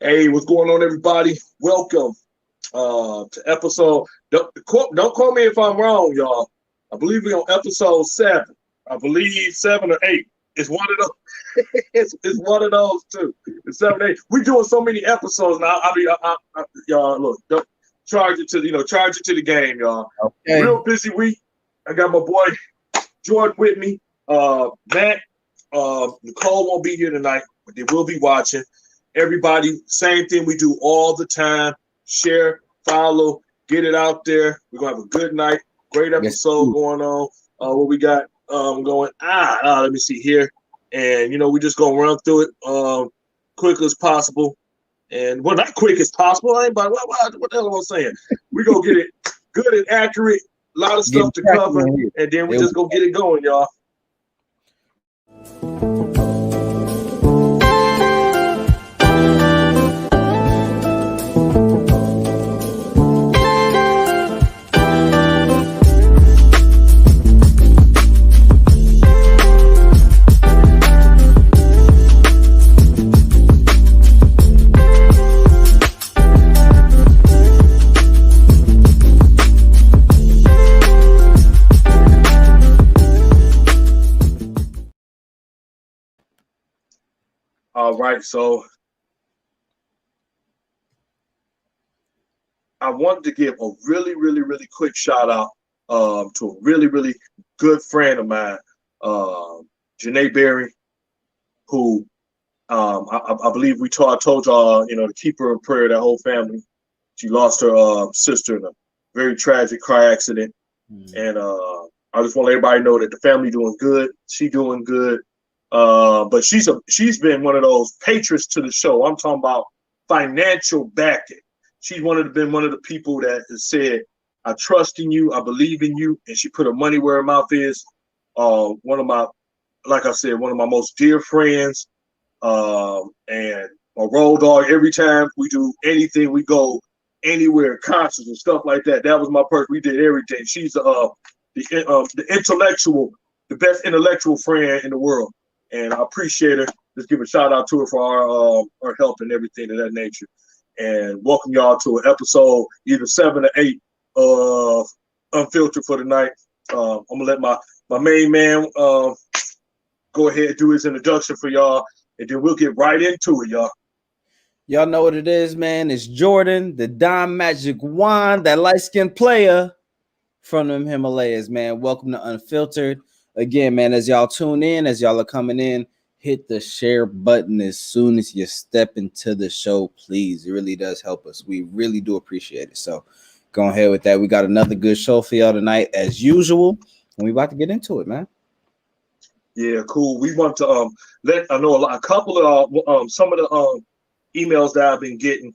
Hey, what's going on, everybody? Welcome to episode. Don't quote me if I'm wrong, y'all. I believe we're on episode 7. I believe 7 or 8. It's one of those. it's one of those too. It's 7, 8. We're doing so many episodes now. Y'all look. Don't charge it to charge it to the game, y'all. Okay. Real busy week. I got my boy Jordan with me. Matt. Nicole won't be here tonight, but they will be watching. Everybody, same thing we do all the time. Share, follow, get it out there. We're gonna have a good night. Great episode going on. What we got going? Let me see here. And we just gonna run through it quick as possible. And well, not quick as possible. I ain't about what the hell am I saying? We gonna get it good and accurate. A lot of stuff to cover, and then we just gonna get it going, y'all. All right, so I wanted to give a really, really, really quick shout out to a really, really good friend of mine, Janae Berry, who I believe I told y'all, to keep her in prayer, that whole family. She lost her sister in a very tragic car accident. And I just want to let everybody know that the family doing good. She doing good. But she's been one of those patrons to the show. I'm talking about financial backing. She's been one of the people that has said, I trust in you, I believe in you, and she put her money where her mouth is. One of my most dear friends, and my road dog. Every time we do anything, we go anywhere, concerts and stuff like that. That was my person. We did everything. She's the best intellectual friend in the world. And I appreciate her. Just give a shout out to her for our help and everything of that nature. And welcome y'all to an episode either 7 or 8 of Unfiltered for the night. I'm gonna let my main man go ahead and do his introduction for y'all, and then we'll get right into it, y'all. Y'all know what it is, man. It's Jordan, the Dime Magic Wand, that light-skinned player from them Himalayas, man. Welcome to Unfiltered. Again, man, as y'all tune in, as y'all are coming in, hit the share button as soon as you step into the show, please. It really does help us. We really do appreciate it. So go ahead with that. We got another good show for y'all tonight, as usual, and we about to get into it, man. Yeah, cool. We want to a couple of some of the emails that I've been getting.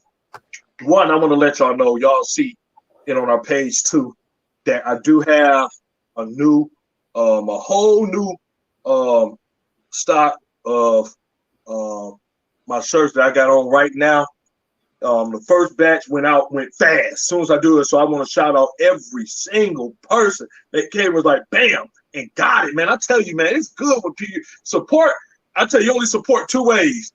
One, I want to let y'all know, y'all see it on our page too, that I do have a whole new stock of my shirts that I got on right now. The first batch went fast as soon as I do it. So I want to shout out every single person that came, was like, bam, and got it, man. I tell you, man, it's good when people support. I tell you only support 2 ways.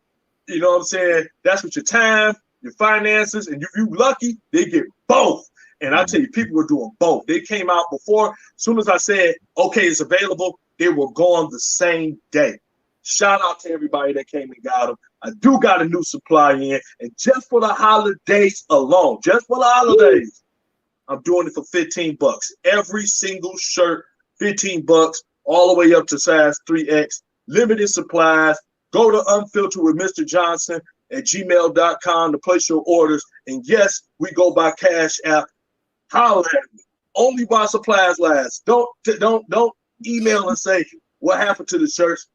You know what I'm saying? That's with your time, your finances, and if you lucky, they get both. And I tell you, people were doing both. They came out before. As soon as I said, okay, it's available, they were gone the same day. Shout out to everybody that came and got them. I do got a new supply in. And just for the holidays alone, I'm doing it for $15. Every single shirt, $15, all the way up to size 3X. Limited supplies. Go to Unfiltered with Mr. Johnson at gmail.com to place your orders. And yes, we go by Cash App. Holler at me. Only while supplies last. Don't email and say what happened to the shirts.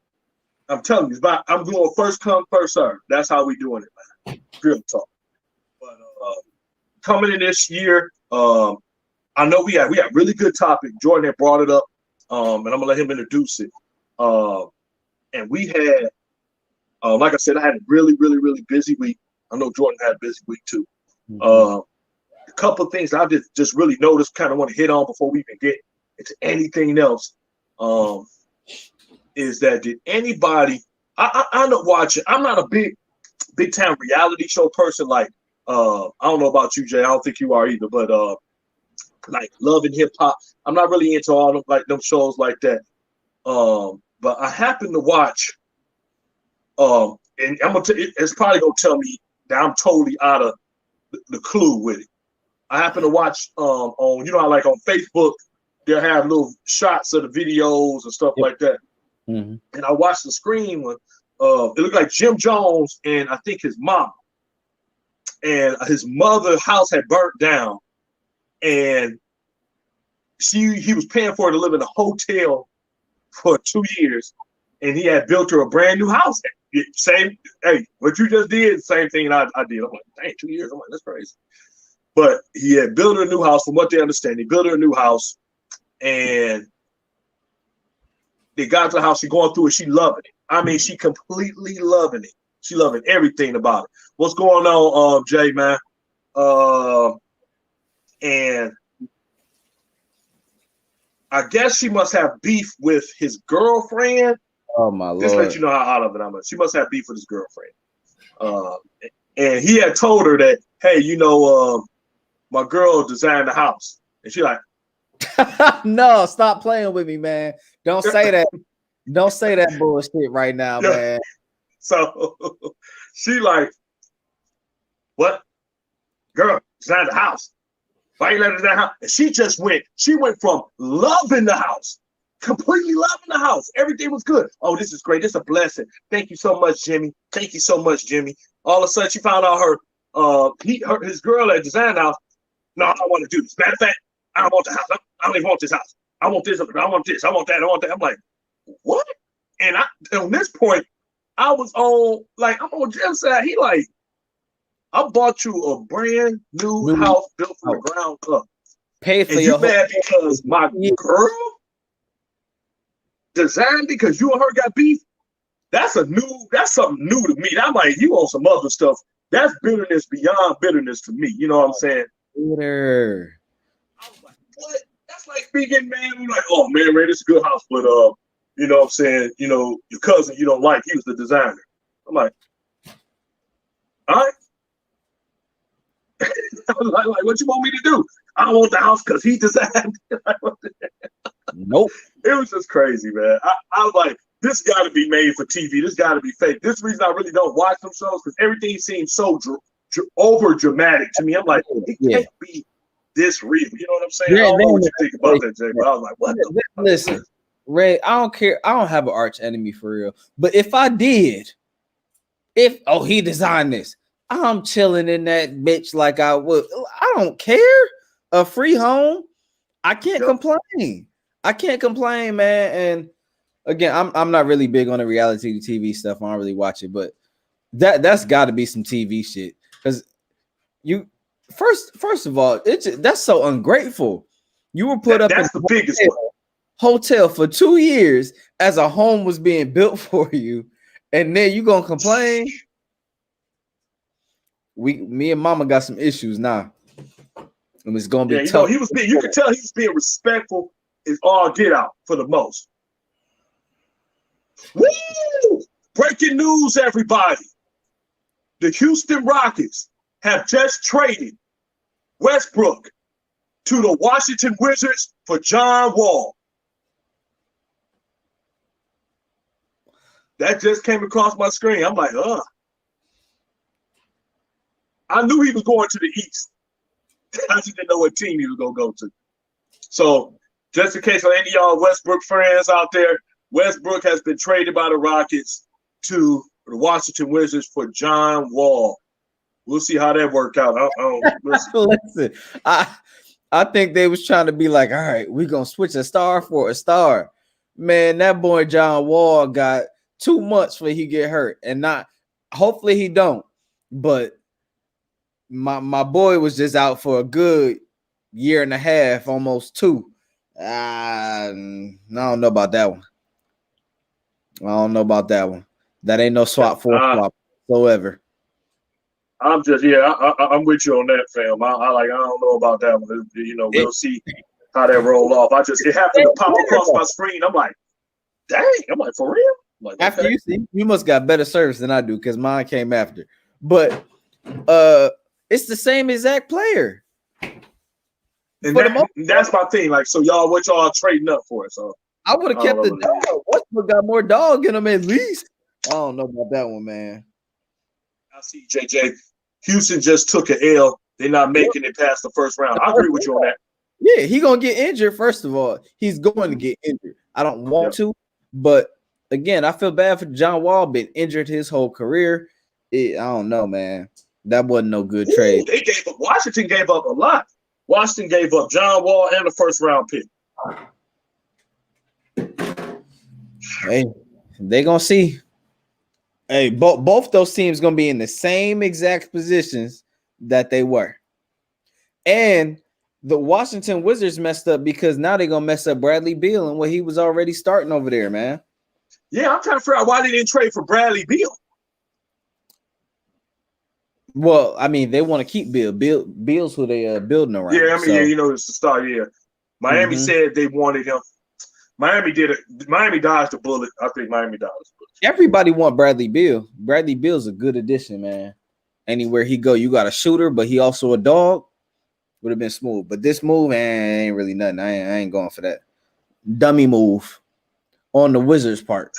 I'm telling you, I'm going first come, first serve. That's how we doing it, man. Real talk. But coming in this year, I know we got really good topic. Jordan had brought it up, and I'm gonna let him introduce it. And we had, like I said, I had a really, really, really busy week. I know Jordan had a busy week too. A couple of things I just really noticed, kind of want to hit on before we even get into anything else. Is that did anybody? I end up watching. I'm not a big big time reality show person. Like I don't know about you, Jay. I don't think you are either, but like Love and Hip Hop. I'm not really into all them like them shows like that. But I happen to watch. And it's probably gonna tell me that I'm totally out of the clue with it. I happen to watch on like on Facebook, they'll have little shots of the videos and stuff like that. Mm-hmm. And I watched the screen when it looked like Jim Jones and I think his mom. And his mother's house had burnt down, and he was paying for her to live in a hotel for 2 years, and he had built her a brand new house. Same, hey, what you just did, same thing I did. I'm like, dang, 2 years. I'm like, that's crazy. But he had built her a new house, from what they understand. He built her a new house, and they got to the house. She going through it. She loving it. I mean, she completely loving it. She loving everything about it. What's going on, Jay, man? And I guess she must have beef with his girlfriend. Oh my Lord! Just let you know how out of it I'm at. She must have beef with his girlfriend. And he had told her that, hey, my girl designed the house, and she like, no, stop playing with me, man. Don't say that. Don't say that bullshit right now, man. So she like, what? Girl, designed the house. Why you let her design the house? And she went from loving the house, completely loving the house. Everything was good. Oh, this is great. This is a blessing. Thank you so much, Jimmy. Thank you so much, Jimmy. All of a sudden, she found out his girl that designed the house. No, I don't want to do this. Matter of fact, I don't want the house. I don't even want this house. I want this. I want this. I want that. I want that. I'm like, what? And on this point, I'm on Jim's side. He like, I bought you a brand new house built from the ground up. Pay for and your you mad because my girl designed because you and her got beef? That's something new to me. I'm like, you on some other stuff. That's bitterness beyond bitterness to me. You know what I'm saying? Bitter. I was like, what? That's like speaking, man. I'm like, oh man, Ray, this is a good house, but you know what I'm saying? Your cousin you don't like, he was the designer. I'm like, all right. like, what you want me to do? I don't want the house because he designed it. Nope. It was just crazy, man. I was like, this got to be made for TV. This got to be fake. This reason I really don't watch them shows because everything seems so over dramatic to me. I'm like, it can't be this real. You know what I'm saying? I don't know what you think about that, Jay, but I was like, what the fuck? Listen, Ray, I don't care. I don't have an arch enemy for real. But if I did, he designed this, I'm chilling in that bitch like I would. I don't care. A free home. I can't complain. I can't complain, man. And again, I'm not really big on the reality TV stuff. I don't really watch it, but that's got to be some TV shit. Because you first of all, that's so ungrateful. You were put up in the biggest hotel for 2 years as a home was being built for you, and then you gonna complain? Me and Mama got some issues now. And it's gonna be tough. You could tell he was being respectful is all get out for the most. Woo! Breaking news, everybody. The Houston Rockets have just traded Westbrook to the Washington Wizards for John Wall. That just came across my screen. I'm like, I knew he was going to the East. I just didn't know what team he was going to go to. So, just in case for any of y'all Westbrook fans out there, Westbrook has been traded by the Rockets to the Washington Wizards for John Wall. We'll see how that worked out. Listen, I think they was trying to be like, all right, we're going to switch a star for a star. Man, that boy John Wall got 2 months for he get hurt. And hopefully he don't. But my boy was just out for a good year and a half, almost 2. I don't know about that one. That ain't no swap for swap whatsoever. I'm just I'm with you on that, fam. I don't know about that one. We'll see how that roll off. It happened to pop across my screen. I'm like, dang. I'm like, for real? Like, after you must got better service than I do because mine came after. but it's the same exact player. And that's my thing. Like, so y'all, what y'all trading up for? So I would have kept the dog. Westbrook got more dog in him at least. I don't know about that one, man. I see JJ. Houston just took an L. They're not making it past the first round. I agree with you on that. Yeah, he's gonna get injured. First of all, he's going to get injured. I don't want to, but again, I feel bad for John Wall. Been injured his whole career. I don't know, man. That wasn't no good trade. They gave up. Washington gave up a lot. Washington gave up John Wall and the first round pick. Hey, they gonna see. Hey, both those teams gonna be in the same exact positions that they were, and the Washington Wizards messed up because now they're gonna mess up Bradley Beal and what he was already starting over there, man. Yeah, I'm trying to figure out why they didn't trade for Bradley Beal. Well, I mean, they want to keep Beal. Beal's who they building around. Yeah, I mean, yeah, you know, it's the star. Yeah, Miami said they wanted him. Miami did it. Miami dodged the bullet. I think Miami dodged the bullet. Everybody want Bradley Beal. Bradley Beal's a good addition, man. Anywhere he go, you got a shooter, but he also a dog. Would have been smooth, but this move ain't really nothing. I ain't going for that dummy move on the Wizards' part.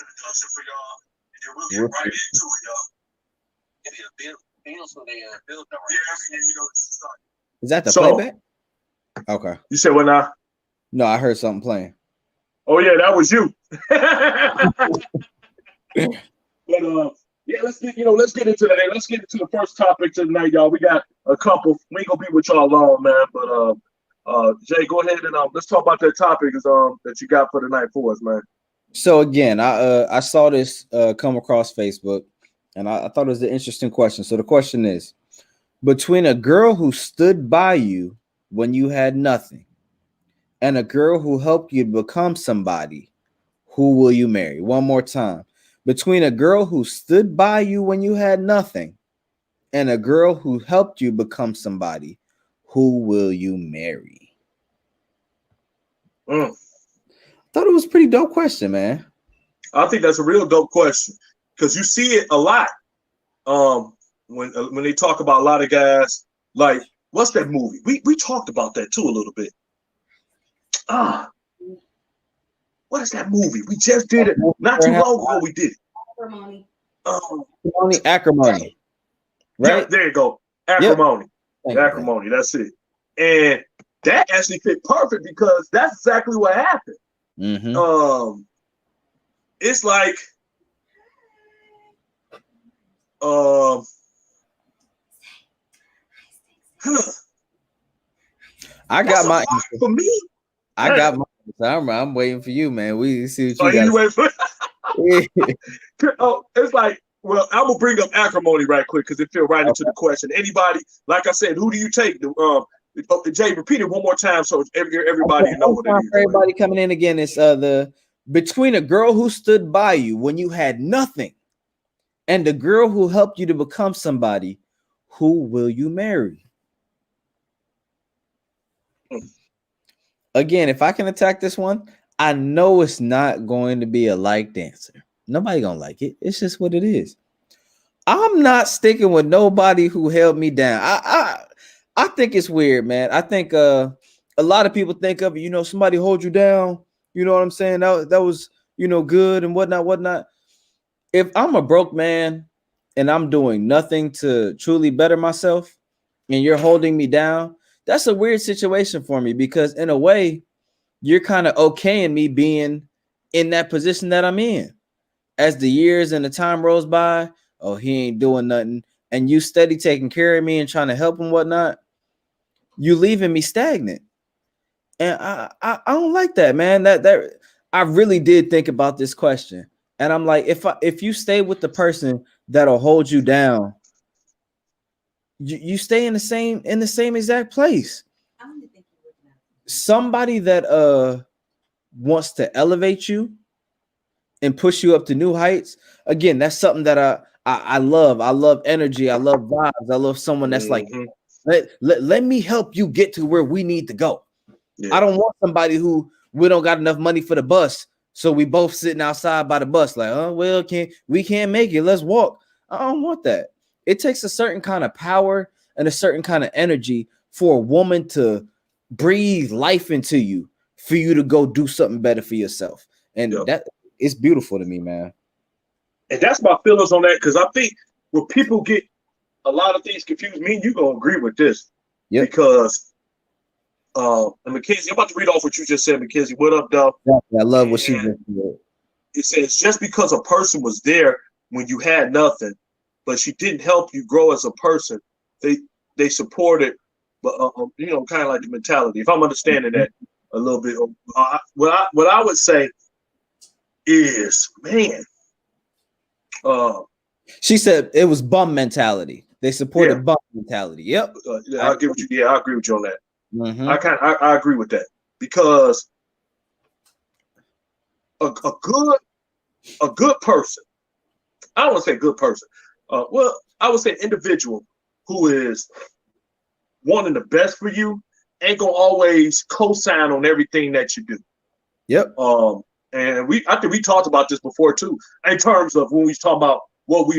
Is that the playback? Okay. You said what now? No, I heard something playing. Oh yeah, that was you. But yeah, let's get into that. Let's get into the first topic tonight, y'all. We got a couple. We ain't gonna be with y'all long, man. But Jay, go ahead and let's talk about that topic that you got for tonight for us, man. So again, I saw this come across Facebook, and I thought it was an interesting question. So the question is, between a girl who stood by you when you had nothing and a girl who helped you become somebody, who will you marry? One more time. Between a girl who stood by you when you had nothing and a girl who helped you become somebody, who will you marry? Thought it was a pretty dope question, man. I think that's a real dope question because you see it a lot. When they talk about a lot of guys, like what's that movie? We talked about that too a little bit. What is that movie? We just did it not too long ago. We did it. Acrimony. Right? Yeah, there you go. Acrimony. Yep. Acrimony. That's it. And that actually fit perfect because that's exactly what happened. Mm-hmm. It's like I got my for me. I got my. I'm waiting for you, man. We see what you got. It's like, well, I'm gonna bring up acrimony right quick because it fell right into the question. Anybody, like I said, who do you take? Jay, repeat it one more time so everybody know what it is. Everybody coming in again. It's the between a girl who stood by you when you had nothing and the girl who helped you to become somebody, who will you marry? Again, if I can attack this one, I know it's not going to be a liked answer. Nobody gonna like it. It's just what it is. I'm not sticking with nobody who held me down. I think it's weird, man. I think a lot of people think of it, somebody hold you down. You know what I'm saying? That was, good and whatnot. If I'm a broke man and I'm doing nothing to truly better myself and you're holding me down, that's a weird situation for me because in a way, you're kind of okaying me being in that position that I'm in. As the years and the time rolls by, oh, he ain't doing nothing. And you steady taking care of me and trying to help him, whatnot, you leaving me stagnant. And I don't like that, man. That I really did think about this question. And I'm like, if you stay with the person that'll hold you down, you stay in the same exact place. Somebody that wants to elevate you and push you up to new heights. Again, that's something that I love. I love energy. I love vibes. I love someone that's like, let me help you get to where we need to go. Yeah. I don't want somebody who we don't got enough money for the bus, so we both sitting outside by the bus like, we can't make it. Let's walk. I don't want that. it takes a certain kind of power and a certain kind of energy for a woman to breathe life into you, for you to go do something better for yourself. And that it's beautiful to me, man. And that's my feelings on that, because I think when people get a lot of things confused, me and you gonna agree with this. Yep. Because and Mackenzie, I'm about to read off what you just said, Mackenzie. What up, dog? I love what she just said. It says, just because a person was there when you had nothing, but she didn't help you grow as a person, they supported, but you know, kind of like the mentality. If I'm understanding that a little bit, what I would say is, man, she said it was bum mentality. They supported bum mentality. Yep. I agree with you. Yeah, I agree with you on that. Mm-hmm. I agree with that, because a good person, I don't want to say good person. Well, I would say an individual who is wanting the best for you ain't gonna always co-sign on everything that you do. Yep. And I think we talked about this before too, in terms of when we talk about what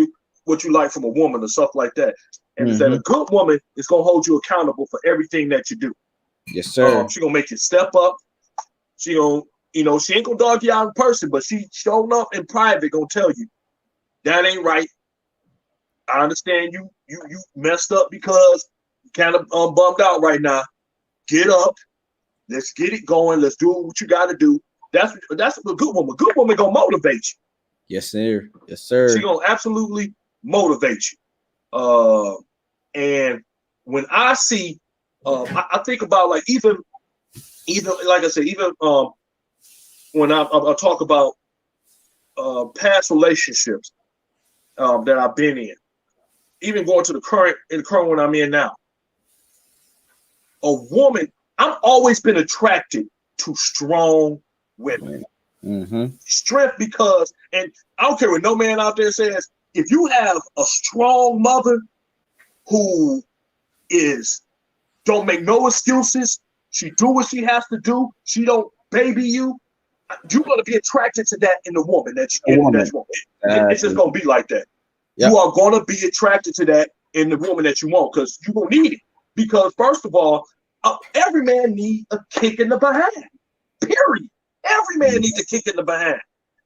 you like from a woman or stuff like that. And is that a good woman is gonna hold you accountable for everything that you do. Yes, sir. She gonna make you step up. She gonna, you know, she ain't gonna dog you out in person, but she showing up in private gonna tell you that ain't right. I understand you messed up because you kind of bummed out right now. Get up. Let's get it going. Let's do what you got to do. That's a good woman. A good woman gonna motivate you. Yes, sir. Yes, sir. She gonna absolutely motivate you. And when I see, I think about, like, even like I said, even when I talk about past relationships that I've been in, even going to the current one I'm in now. A woman, I've always been attracted to strong women. Strength, because, and I don't care what no man out there says, if you have a strong mother who don't make no excuses, she do what she has to do, she don't baby you, you're going to be attracted to that in the woman that you want. It's just going to be like that. Yep. You are going to be attracted to that in the woman that you want, because you're going to need it. Because first of all, every man needs a kick in the behind. Period. Every man needs a kick in the behind.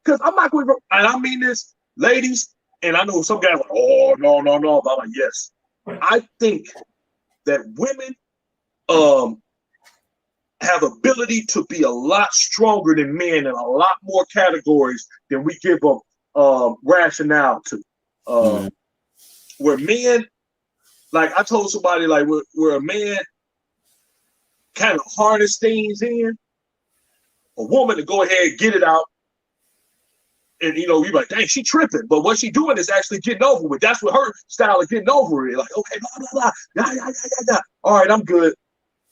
Because I'm not going to, and I mean this, ladies, and I know some guys are like, oh, no. But I'm like, yes. I think that women have ability to be a lot stronger than men in a lot more categories than we give them rationale to. Where men, like I told somebody, like where a man kind of harness things in, a woman to go ahead and get it out, and you know, you're like, dang, she tripping, but what she doing is actually getting over with. That's what her style of getting over it. Like, okay, blah blah blah, all right, I'm good.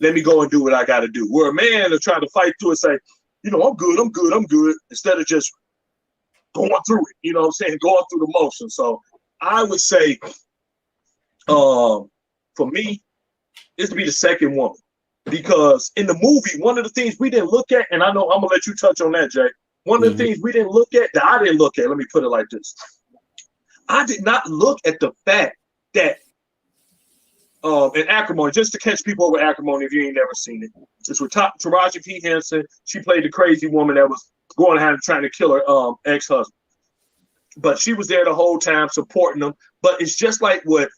Let me go and do what I got to do. Where a man is trying to fight through and say, you know, I'm good, instead of just going through it. You know what I'm saying? Going through the motion. So I would say, for me, it's to be the second woman, because in the movie, one of the things we didn't look at, and I know I'm gonna let you touch on that, Jay. One of the things we didn't look at, that I didn't look at. Let me put it like this: I did not look at the fact that in Acrimony, just to catch people over Acrimony, if you ain't never seen it, it's with Taraji P. Henson. She played the crazy woman that was going ahead and trying to kill her ex-husband. But she was there the whole time supporting them. But it's just like what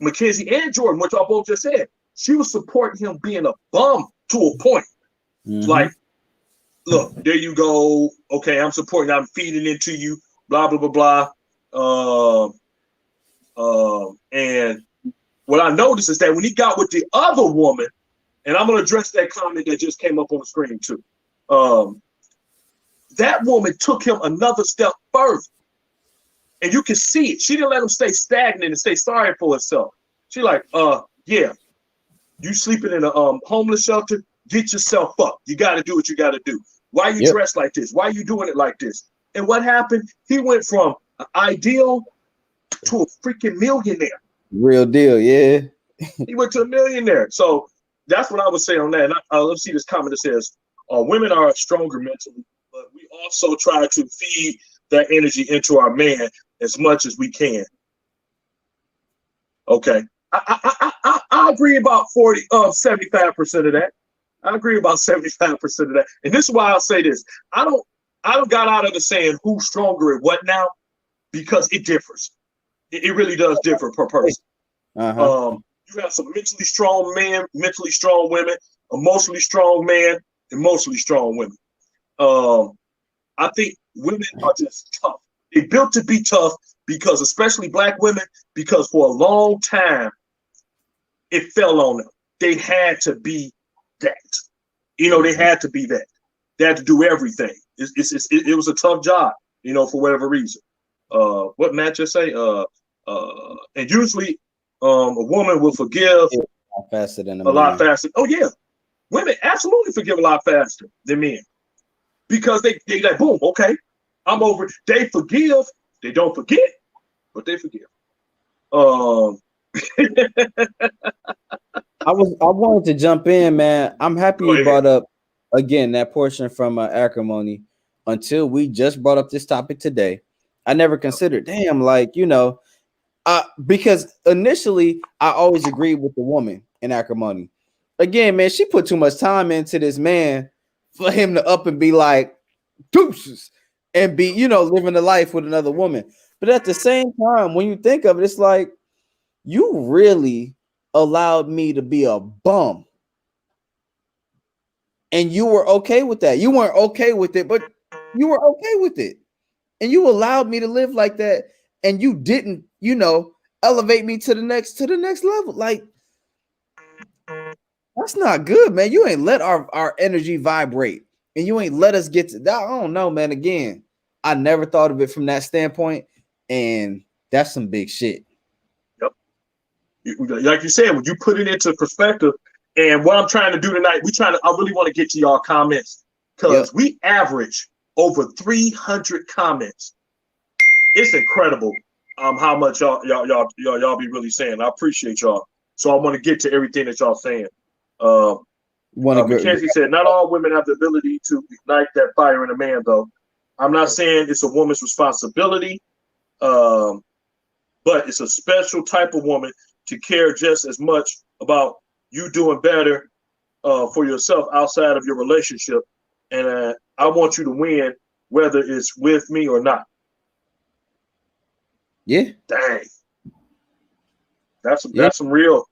Mackenzie and Jordan, what y'all both just said. She was supporting him being a bum to a point. Like, look, there you go. Okay, I'm supporting, I'm feeding into you, blah, blah, blah, blah. And what I noticed is that when he got with the other woman, and I'm going to address that comment that just came up on the screen too. That woman took him another step further. And you can see it. She didn't let him stay stagnant and stay sorry for herself. She like, yeah, you sleeping in a homeless shelter, get yourself up. You got to do what you got to do. Why you dressed like this? Why you doing it like this? And what happened? He went from an ideal to a freaking millionaire. Real deal, yeah. He went to a millionaire. So that's what I would say on that. And let's see this comment that says, women are stronger mentally, but we also try to feed that energy into our man as much as we can. Okay. I agree about 75% of that. I agree about 75% of that. And this is why I'll say this. I don't got out of the saying who's stronger at what now, because it differs. It really does differ per person. You have some mentally strong men, mentally strong women, emotionally strong man, emotionally strong women. I think women are just tough. They built to be tough because, especially black women, because for a long time, it fell on them. They had to be that. They had to be that. They had to do everything. It was a tough job, for whatever reason. What Matt just say? And usually, a woman will forgive a lot faster than a lot faster. Oh yeah, women absolutely forgive a lot faster than men because they like boom. Okay, I'm over. They forgive. They don't forget, but they forgive. I wanted to jump in, man. I'm happy you brought up again that portion from acrimony. Until we just brought up this topic today, I never considered, damn, because initially I always agreed with the woman in acrimony. Again, man, she put too much time into this man for him to up and be like deuces and be, living a life with another woman. But at the same time, when you think of it, it's like you really allowed me to be a bum. And you were okay with that. You weren't okay with it, but you were okay with it. And you allowed me to live like that. And you didn't, elevate me to the next level. Like, that's not good, man. You ain't let our energy vibrate. And you ain't let us get to that. I don't know, man. Again, I never thought of it from that standpoint. And that's some big shit. Yep. Like you said, when you put it into perspective, and what I'm trying to do tonight, I really want to get to y'all comments because we average over 300 comments. It's incredible how much y'all be really saying. I appreciate y'all. So I want to get to everything that y'all saying. Mackenzie said, not all women have the ability to ignite that fire in a man, though. I'm not saying it's a woman's responsibility, but it's a special type of woman to care just as much about you doing better for yourself outside of your relationship. And I want you to win, whether it's with me or not. Yeah. Dang. That's some real.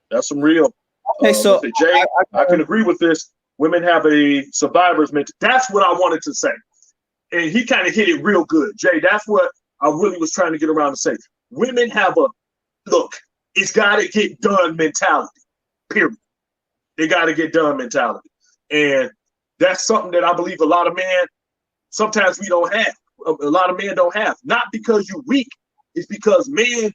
That's some real. Okay, so Jay, I can agree with this. Women have a survivor's mentality. That's what I wanted to say. And he kind of hit it real good. Jay, that's what I really was trying to get around to say. Women have a, look, it's got to get done mentality, period. They got to get done mentality. And that's something that I believe a lot of men, sometimes we don't have. A lot of men don't have. Not because you're weak. It's because men,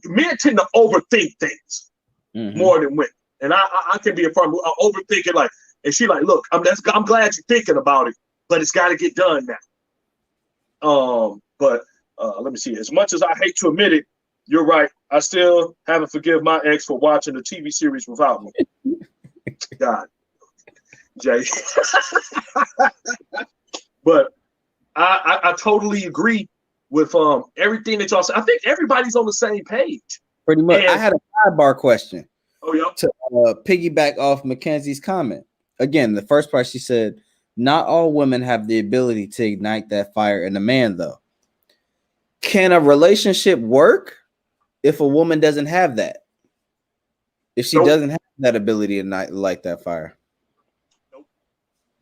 men tend to overthink things more than women. And I can be a firm overthinking, like, and she like, look, I'm glad you're thinking about it, but it's got to get done now. But let me see. As much as I hate to admit it, you're right. I still haven't forgiven my ex for watching the TV series without me. God, Jay. But I totally agree with everything that y'all said. I think everybody's on the same page. Pretty much. And I had a sidebar question. Oh, yeah. To piggyback off Mackenzie's comment. Again, the first part she said, not all women have the ability to ignite that fire in a man, though. Can a relationship work if a woman doesn't have that? If she doesn't have that ability to light that fire? Nope.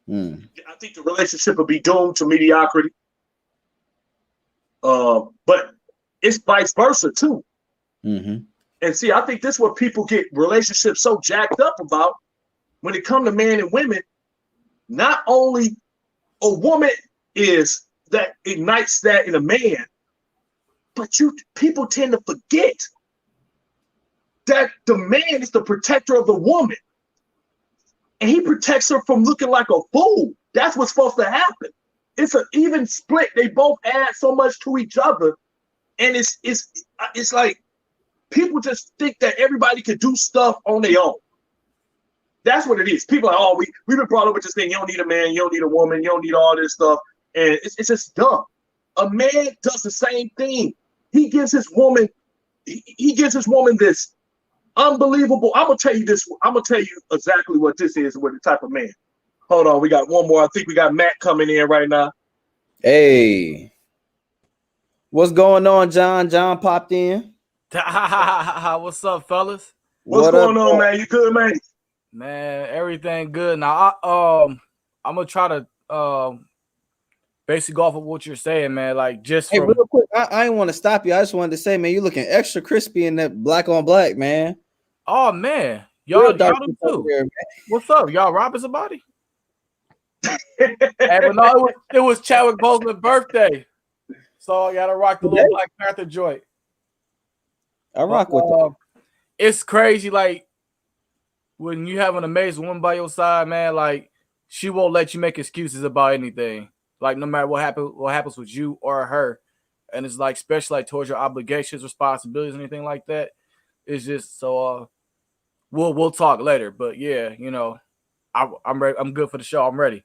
I think the relationship will be doomed to mediocrity. But it's vice versa, too. Mm-hmm. And see, I think this is what people get relationships so jacked up about when it comes to men and women. Not only a woman is that ignites that in a man, but people tend to forget that the man is the protector of the woman. And he protects her from looking like a fool. That's what's supposed to happen. It's an even split. They both add so much to each other. And it's like people just think that everybody could do stuff on their own. That's what it is. People are, we've been brought up with this thing. You don't need a man. You don't need a woman. You don't need all this stuff. And it's just dumb. A man does the same thing. he gives his woman this unbelievable. I'm gonna tell you this. I'm gonna tell you exactly what this is and what the type of man. Hold on, we got one more. I think we got Matt coming in right now. Hey, what's going on, John? John popped in. What's up, fellas? What's going on, man? You good, man? Man, everything good. Now, I'm gonna try to basically go off of what you're saying, man. Like, just hey, real quick, I didn't want to stop you. I just wanted to say, man, you looking extra crispy in that black on black, man. Oh man, y'all do too. There, what's up, y'all? Robbing somebody? Hey, but no, it was Chadwick Boseman's birthday, so I gotta rock the little Black Panther joint. I rock with that. It's crazy, like when you have an amazing woman by your side, man. Like she won't let you make excuses about anything. Like no matter what happens with you or her, and it's like especially like towards your obligations, responsibilities, anything like that. It's just so. We'll talk later, but yeah, I'm ready. I'm good for the show. I'm ready.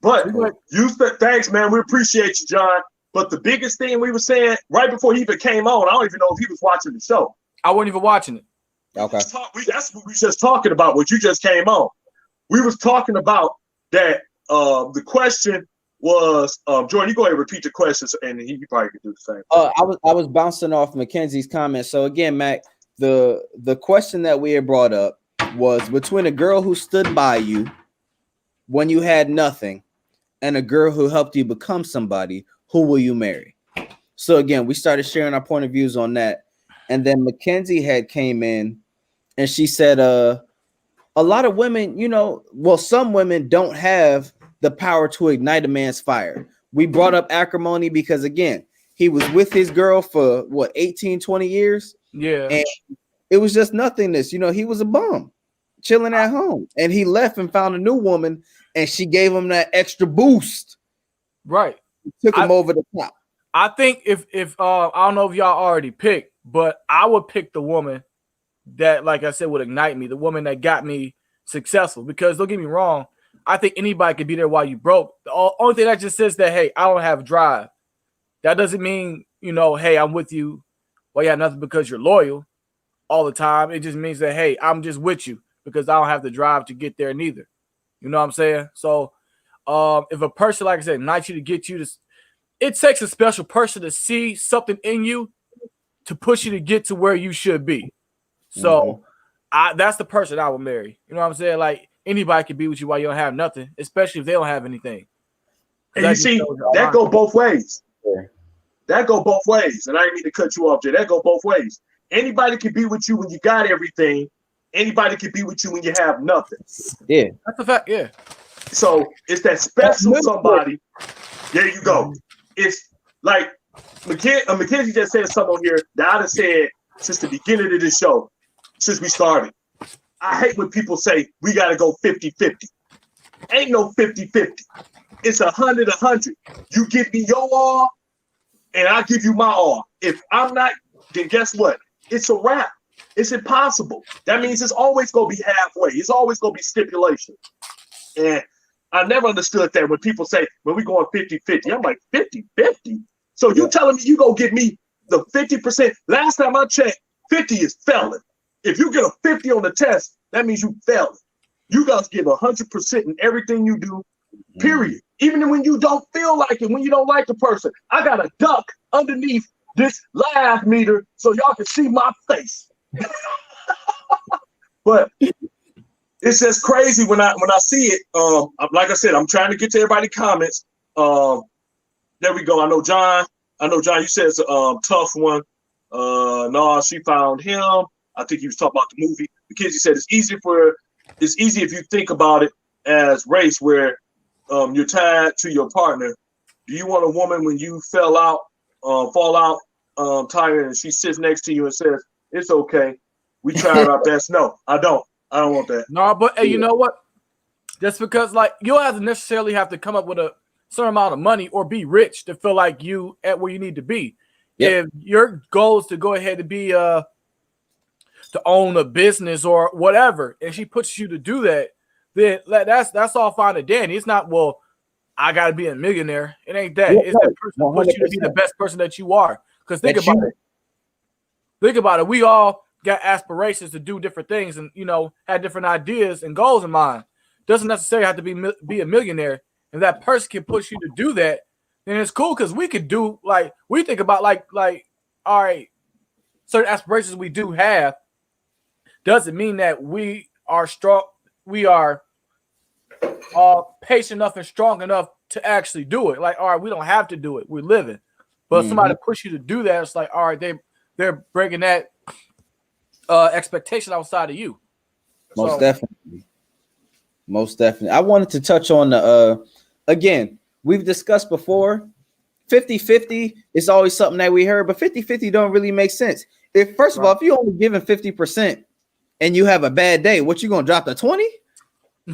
But you said thanks, man. We appreciate you, John. But the biggest thing we were saying right before he even came on, I don't even know if he was watching the show. I wasn't even watching it. Okay. That's what we just talking about. What you just came on. We was talking about that. The question was, Jordan, you go ahead and repeat the questions, and he probably could do the same. I was bouncing off Mackenzie's comments. So again, Mac, the question that we had brought up was between a girl who stood by you when you had nothing and a girl who helped you become somebody, who will you marry? So again, we started sharing our point of views on that. And then Mackenzie had came in and she said, a lot of women, some women don't have the power to ignite a man's fire. We brought up acrimony because again, he was with his girl for 18, 20 years. Yeah. And it was just nothingness. He was a bum chilling at home and he left and found a new woman and she gave him that extra boost. Right. Took him over the top. I think if I don't know if y'all already picked, but I would pick the woman that, like I said, would ignite me, the woman that got me successful. Because don't get me wrong, I think anybody could be there while you broke. The only thing that just says that, hey, I don't have drive. That doesn't mean, hey, I'm with you. Well, yeah, nothing because you're loyal all the time. It just means that, hey, I'm just with you because I don't have the drive to get there neither. You know what I'm saying? So if a person, like I said, ignites you to get you to, it takes a special person to see something in you to push you to get to where you should be. So that's the person I would marry. You know what I'm saying? Like anybody can be with you while you don't have nothing, especially if they don't have anything. And you see, that go both ways. Yeah. That go both ways. And I didn't mean to cut you off, Jay. That go both ways. Anybody can be with you when you got everything. Anybody can be with you when you have nothing. Yeah. That's a fact, yeah. So it's that special somebody. There you go. It's like Mackenzie just said something on here that I've said since the beginning of this show, since we started. I hate when people say we got to go 50-50. Ain't no 50-50. It's 100-100. You give me your all, and I give you my all. If I'm not, then guess what? It's a wrap. It's impossible. That means it's always going to be halfway. It's always going to be stipulation. And I never understood that when people say, when we going 50-50, I'm like, 50-50? So you telling me you going to give me the 50%? Last time I checked, 50 is failing. If you get a 50 on the test, that means you failing. You got to give 100% in everything you do, period. Even when you don't feel like it, when you don't like the person. I got a duck underneath this laugh meter so y'all can see my face. But it's just crazy when I see it. Like I said, I'm trying to get to everybody's comments. There we go. I know John, you said it's a tough one. No, she found him. I think he was talking about the movie. Mackenzie said it's easy if you think about it as race, where you're tied to your partner. Do you want a woman when you fall out, tired, and she sits next to you and says, "It's okay, we tried our best"? No, I don't want that. No, but hey, you know what? Just because, like, you don't have to necessarily have to come up with a certain amount of money or be rich to feel like you at where you need to be. Yep. If your goal is to go ahead and be to own a business or whatever, and she puts you to do that, then that's all fine and dandy. It's not, well, I gotta be a millionaire. It ain't that. It's that person who puts you to be the best person that you are. Because think about it. Think about it. We all got aspirations to do different things and, you know, had different ideas and goals in mind. Doesn't necessarily have to be a millionaire. If that person can push you to do that, then it's cool because we could do, like, we think about, like, all right, certain aspirations we do have doesn't mean that we are strong, we are patient enough and strong enough to actually do it. Like, all right, we don't have to do it. We're living. But somebody push you to do that, it's like, all right, they're breaking that expectation outside of you. Most definitely. Most definitely. I wanted to touch on the again, we've discussed before 50-50 is always something that we heard, but 50-50 don't really make sense. If first of all, if you only giving 50% and you have a bad day, what you gonna drop to 20?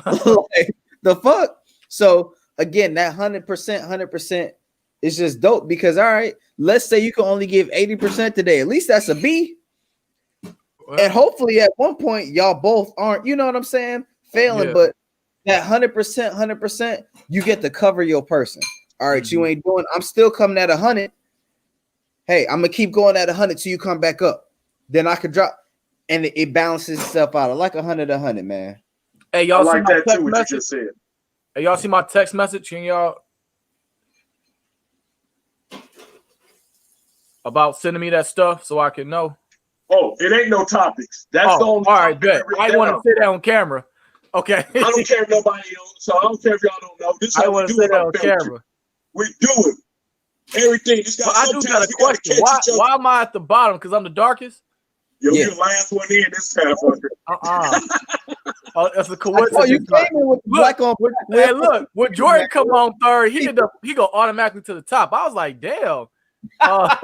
Like, the fuck? So again, that 100% is just dope because all right, let's say you can only give 80% today. At least that's a B. And hopefully at one point y'all both aren't, you know what I'm saying, failing, but that 100%, you get to cover your person. All right, you ain't doing, I'm still coming at 100. Hey, I'm gonna keep going at 100 till you come back up. Then I could drop, and it balances itself out. I like 100, man. Hey, y'all I see like my that text too, what message? you just said. Hey, y'all see my text message and y'all about sending me that stuff so I can know? Oh, it ain't no topics. That's the only. All right, good. I want to say that on camera. Okay. I don't care if nobody else. So I don't care if y'all don't know. This is how we do it on camera. We do it. Everything. I do got a question. Why am I at the bottom? Because I'm the darkest? You're the last one in this time. Oh, that's a coincidence. Oh, you came in with black on. Hey, look, when Jordan come on third, he go automatically to the top. I was like, damn. I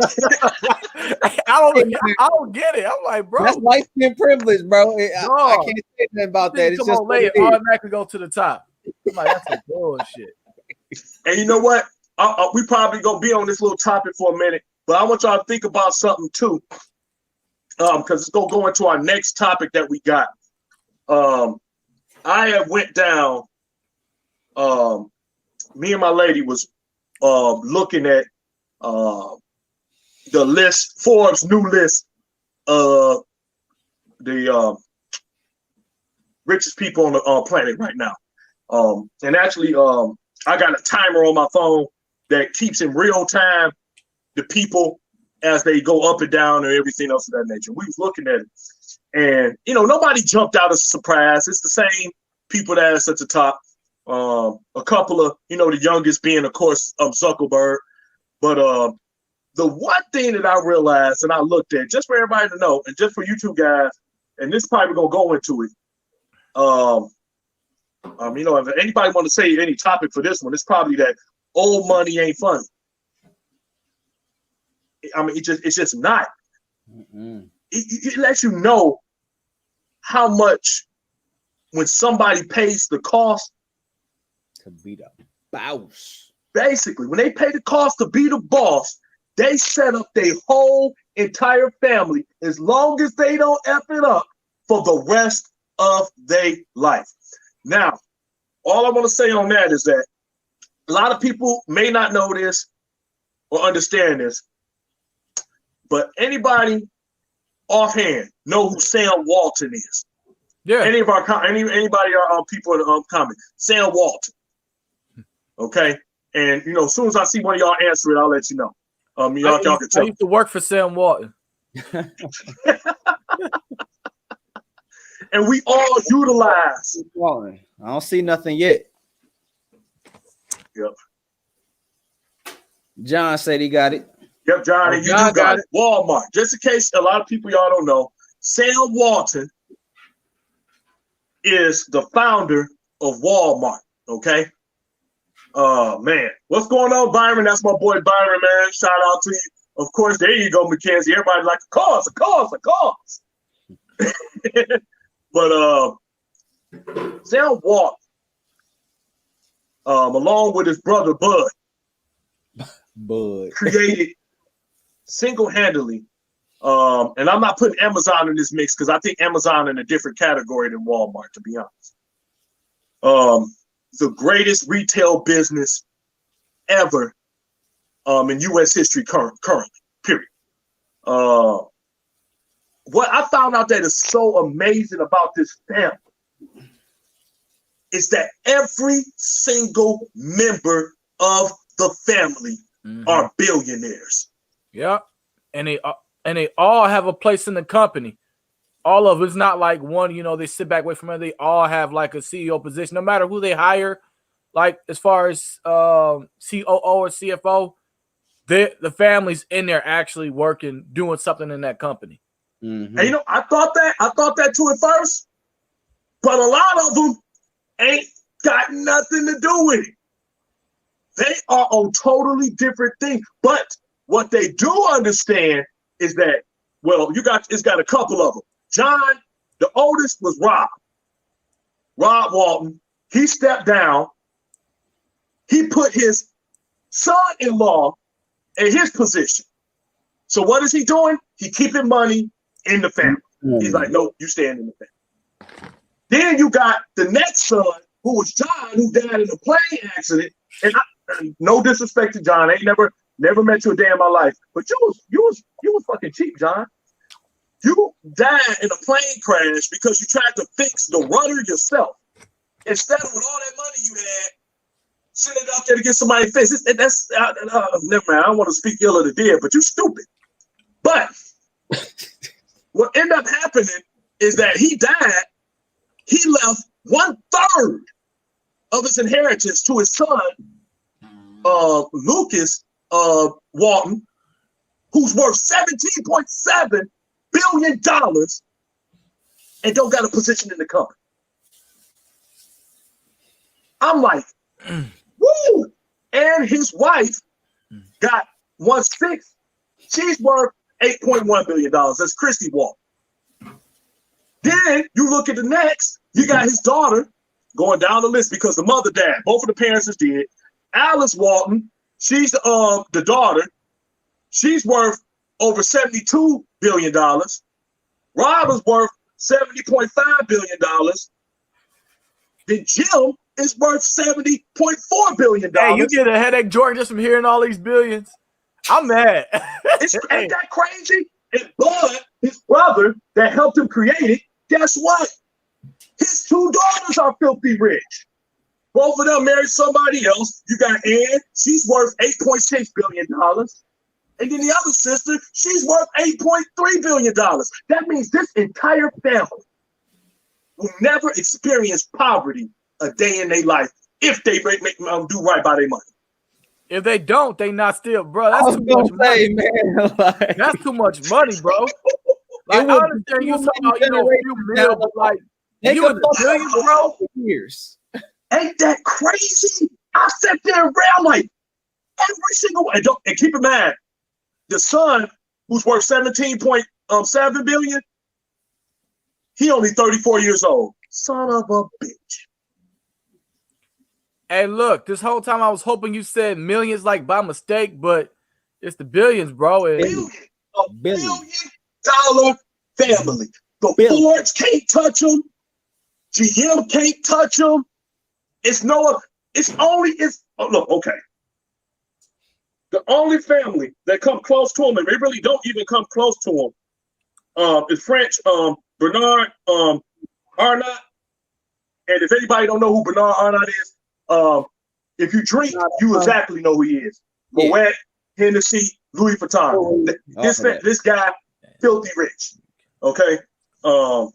don't get it. I'm like, bro, that's light skin privilege, bro. I can't say nothing about that. It's just late, automatically go to the top. I'm like, that's some bullshit. And you know what? We probably gonna be on this little topic for a minute, but I want y'all to think about something too, because it's gonna go into our next topic that we got. I have went down. Me and my lady was looking at the list, Forbes' new list of the richest people on the planet right now. And actually, I got a timer on my phone that keeps in real time the people as they go up and down and everything else of that nature. We was looking at it, and nobody jumped out as a surprise. It's the same people that's at the top. A couple of the youngest being, of course, Zuckerberg. But the one thing that I realized and I looked at, just for everybody to know, and just for you two guys, and this is probably gonna go into it. If anybody want to say any topic for this one, it's probably that old money ain't funny. I mean, it's just not. It lets you know how much when somebody pays the cost to be the boss. Basically, when they pay the cost to be the boss, they set up their whole entire family as long as they don't F it up for the rest of their life. Now, all I want to say on that is that a lot of people may not know this or understand this, but anybody offhand know who Sam Walton is? Yeah. Anybody our people in the comment, Sam Walton. Okay. And as soon as I see one of y'all answer it, I'll let you know. Y'all can tell. I used to work for Sam Walton. And we all utilize. I don't see nothing yet. Yep. John said he got it. Yep, Johnny, you do got it. Walmart. Just in case a lot of people y'all don't know, Sam Walton is the founder of Walmart. Okay. Man, what's going on, Byron? That's my boy Byron, man. Shout out to you. Of course, there you go, Mackenzie. Everybody like a cause. But Sam Walton, along with his brother Bud, created single-handedly. And I'm not putting Amazon in this mix because I think Amazon in a different category than Walmart, to be honest. The greatest retail business ever in U.S. history currently, period. What I found out that is so amazing about this family is that every single member of the family are billionaires. Yeah, and they all have a place in the company. All of it's not like one, they sit back away from it. They all have like a CEO position, no matter who they hire. Like as far as COO or CFO, the family's in there actually working, doing something in that company. And I thought that too at first, but a lot of them ain't got nothing to do with it. They are on totally different things. But what they do understand is that, well, it's got a couple of them. John, the oldest, was Rob Walton. He stepped down. He put his son-in-law in his position. So what is he doing? He keeping money in the family. He's like, no, you staying in the family. Then you got the next son, who was John, who died in a plane accident. And no disrespect to John, I ain't never met you a day in my life, but you was fucking cheap, John. You died in a plane crash because you tried to fix the rudder yourself instead of with all that money you had, send it out there to get somebody fixed. That's never mind. I don't want to speak ill of the dead, but you stupid. But what ended up happening is that he died. He left 1/3 of his inheritance to his son, Lucas Walton, who's worth $17.7 billion and don't got a position in the company. I'm like, woo! And his wife got 1/6. She's worth $8.1 billion. That's Christy Walton. Then you look at the next, you got his daughter going down the list because the mother died. Both of the parents is dead. Alice Walton, she's the daughter. She's worth over $72 billion. Rob is worth $70.5 billion. Then Jim is worth $70.4 billion. Hey, you get a headache, Jordan, just from hearing all these billions. I'm mad. Ain't that crazy? And Bud, his brother that helped him create it, guess what? His 2 daughters are filthy rich. Both of them married somebody else. You got Ann, she's worth $8.6 billion. And then the other sister, she's worth $8.3 billion. That means this entire family will never experience poverty a day in their life if they make do right by their money. If they don't, they not still, bro. That's too much money, man. Like, that's too much money, bro. Like, I understand you talking about, a few mil, but like, you in the billions, bro. Years. Ain't that crazy? I sat there around like every single one. And keep in mind, the son, who's worth $17.7 billion, he only 34 years old. Son of a bitch. Hey, look, this whole time I was hoping you said millions like by mistake, but it's the billions, bro. $1 billion family. The Fords can't touch them. GM can't touch them. Look, okay. The only family that come close to him, and they really don't even come close to him, is French, Bernard Arnault. And if anybody don't know who Bernard Arnault is, if you drink, you exactly know who he is. Moet, Hennessy, Louis Vuitton. This guy, filthy rich. Okay. And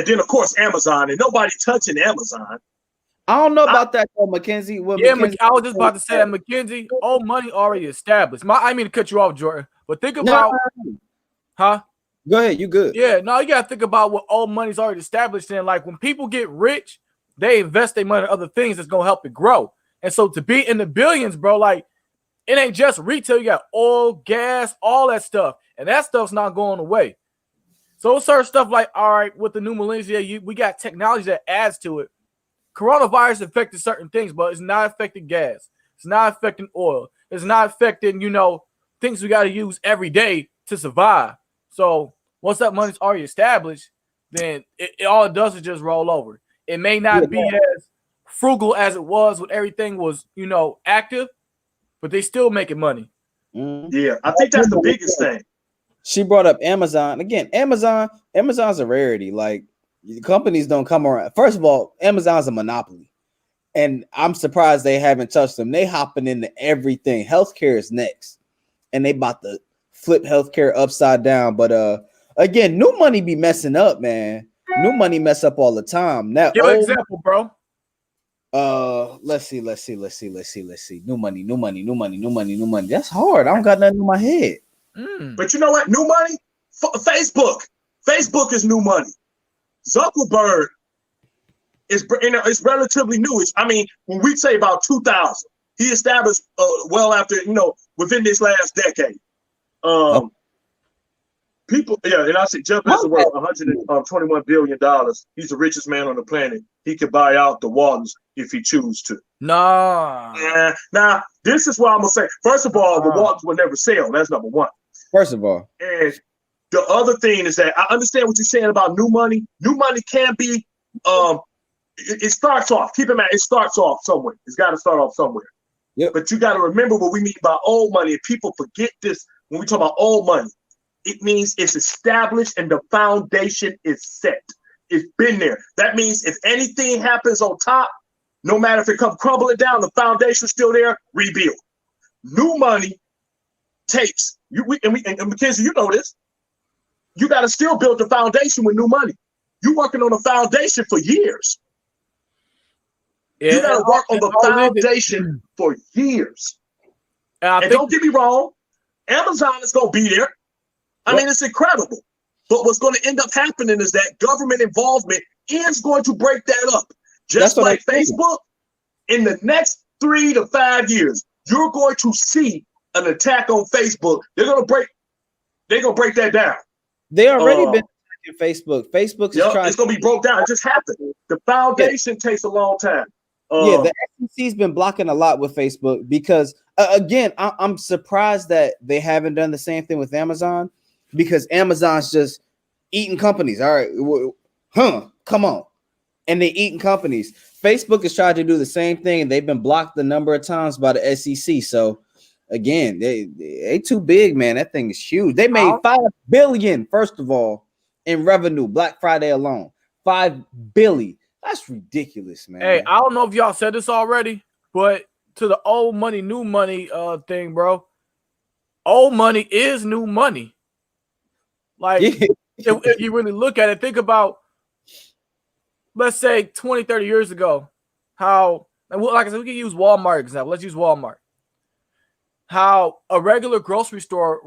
then of course Amazon, and nobody touching Amazon. I don't know about that though, Mackenzie. I was just about to say that Mackenzie, old money already established. I mean to cut you off, Jordan, but think about, huh? Go ahead, you good? Yeah, no, you gotta think about what old money's already established in. Like when people get rich, they invest their money in other things that's gonna help it grow. And so to be in the billions, bro, like it ain't just retail. You got oil, gas, all that stuff, and that stuff's not going away. So certain stuff like, all right, with the new millennium, we got technology that adds to it. Coronavirus affected certain things, but it's not affecting gas. It's not affecting oil. It's not affecting, things we got to use every day to survive. So once that money's already established, then all it does is just roll over. It may not be as frugal as it was when everything was, active, but they still making money. Yeah, I think that's the biggest thing. she brought up Amazon again. Amazon's a rarity. Like companies don't come around. First of all, Amazon's a monopoly, and I'm surprised they haven't touched them. They hopping into everything. Healthcare is next, and they about to flip healthcare upside down. But again, new money be messing up, man. New money mess up all the time. Now, Give an example, bro. Let's see. New money. That's hard. I don't got nothing in my head. But you know what? New money? Facebook is new money. Zuckerberg is relatively newish. I mean, when we say about 2000, he established well after, within this last decade. People, and I say Jeff Bezos worth $121 billion. He's the richest man on the planet. He could buy out the Waltons if he chooses to. Nah. Yeah. Now, this is what I'm gonna say. First of all, the Waltons will never sell. That's number one. First of all, and the other thing is that I understand what you're saying about new money. New money can be, it starts off. Keep in mind, it starts off somewhere. It's got to start off somewhere. Yep. But you got to remember what we mean by old money. And people forget this when we talk about old money. It means it's established and the foundation is set. It's been there. That means if anything happens on top, no matter if it comes crumbling down, the foundation's still there, rebuild. New money takes, and Mackenzie, you know this, you got to still build the foundation with new money. You're working on a foundation for years. You got to work on the foundation for years. And don't get me wrong, Amazon is going to be there. I mean, it's incredible. But what's going to end up happening is that government involvement is going to break that up. Just like Facebook, in the next 3 to 5 years, you're going to see an attack on Facebook. They're going to break that down. They already been attacking Facebook. Facebook is trying. It's going to be broke down. It just happened. The foundation takes a long time. The FCC's been blocking a lot with Facebook because, again, I'm surprised that they haven't done the same thing with Amazon because Amazon's just eating companies. All right, come on. And they eating companies. Facebook has tried to do the same thing, and they've been blocked a number of times by the SEC. So, again, they too big, man. That thing is huge. They made $5 billion, first of all, in revenue Black Friday alone. $5 billion. That's ridiculous, man. Hey, I don't know if y'all said this already, but to the old money, new money thing, bro. Old money is new money. Like, if you really look at it, think about, let's say 20, 30 years ago, how, like I said, we can use Walmart example. Let's use Walmart. How a regular grocery store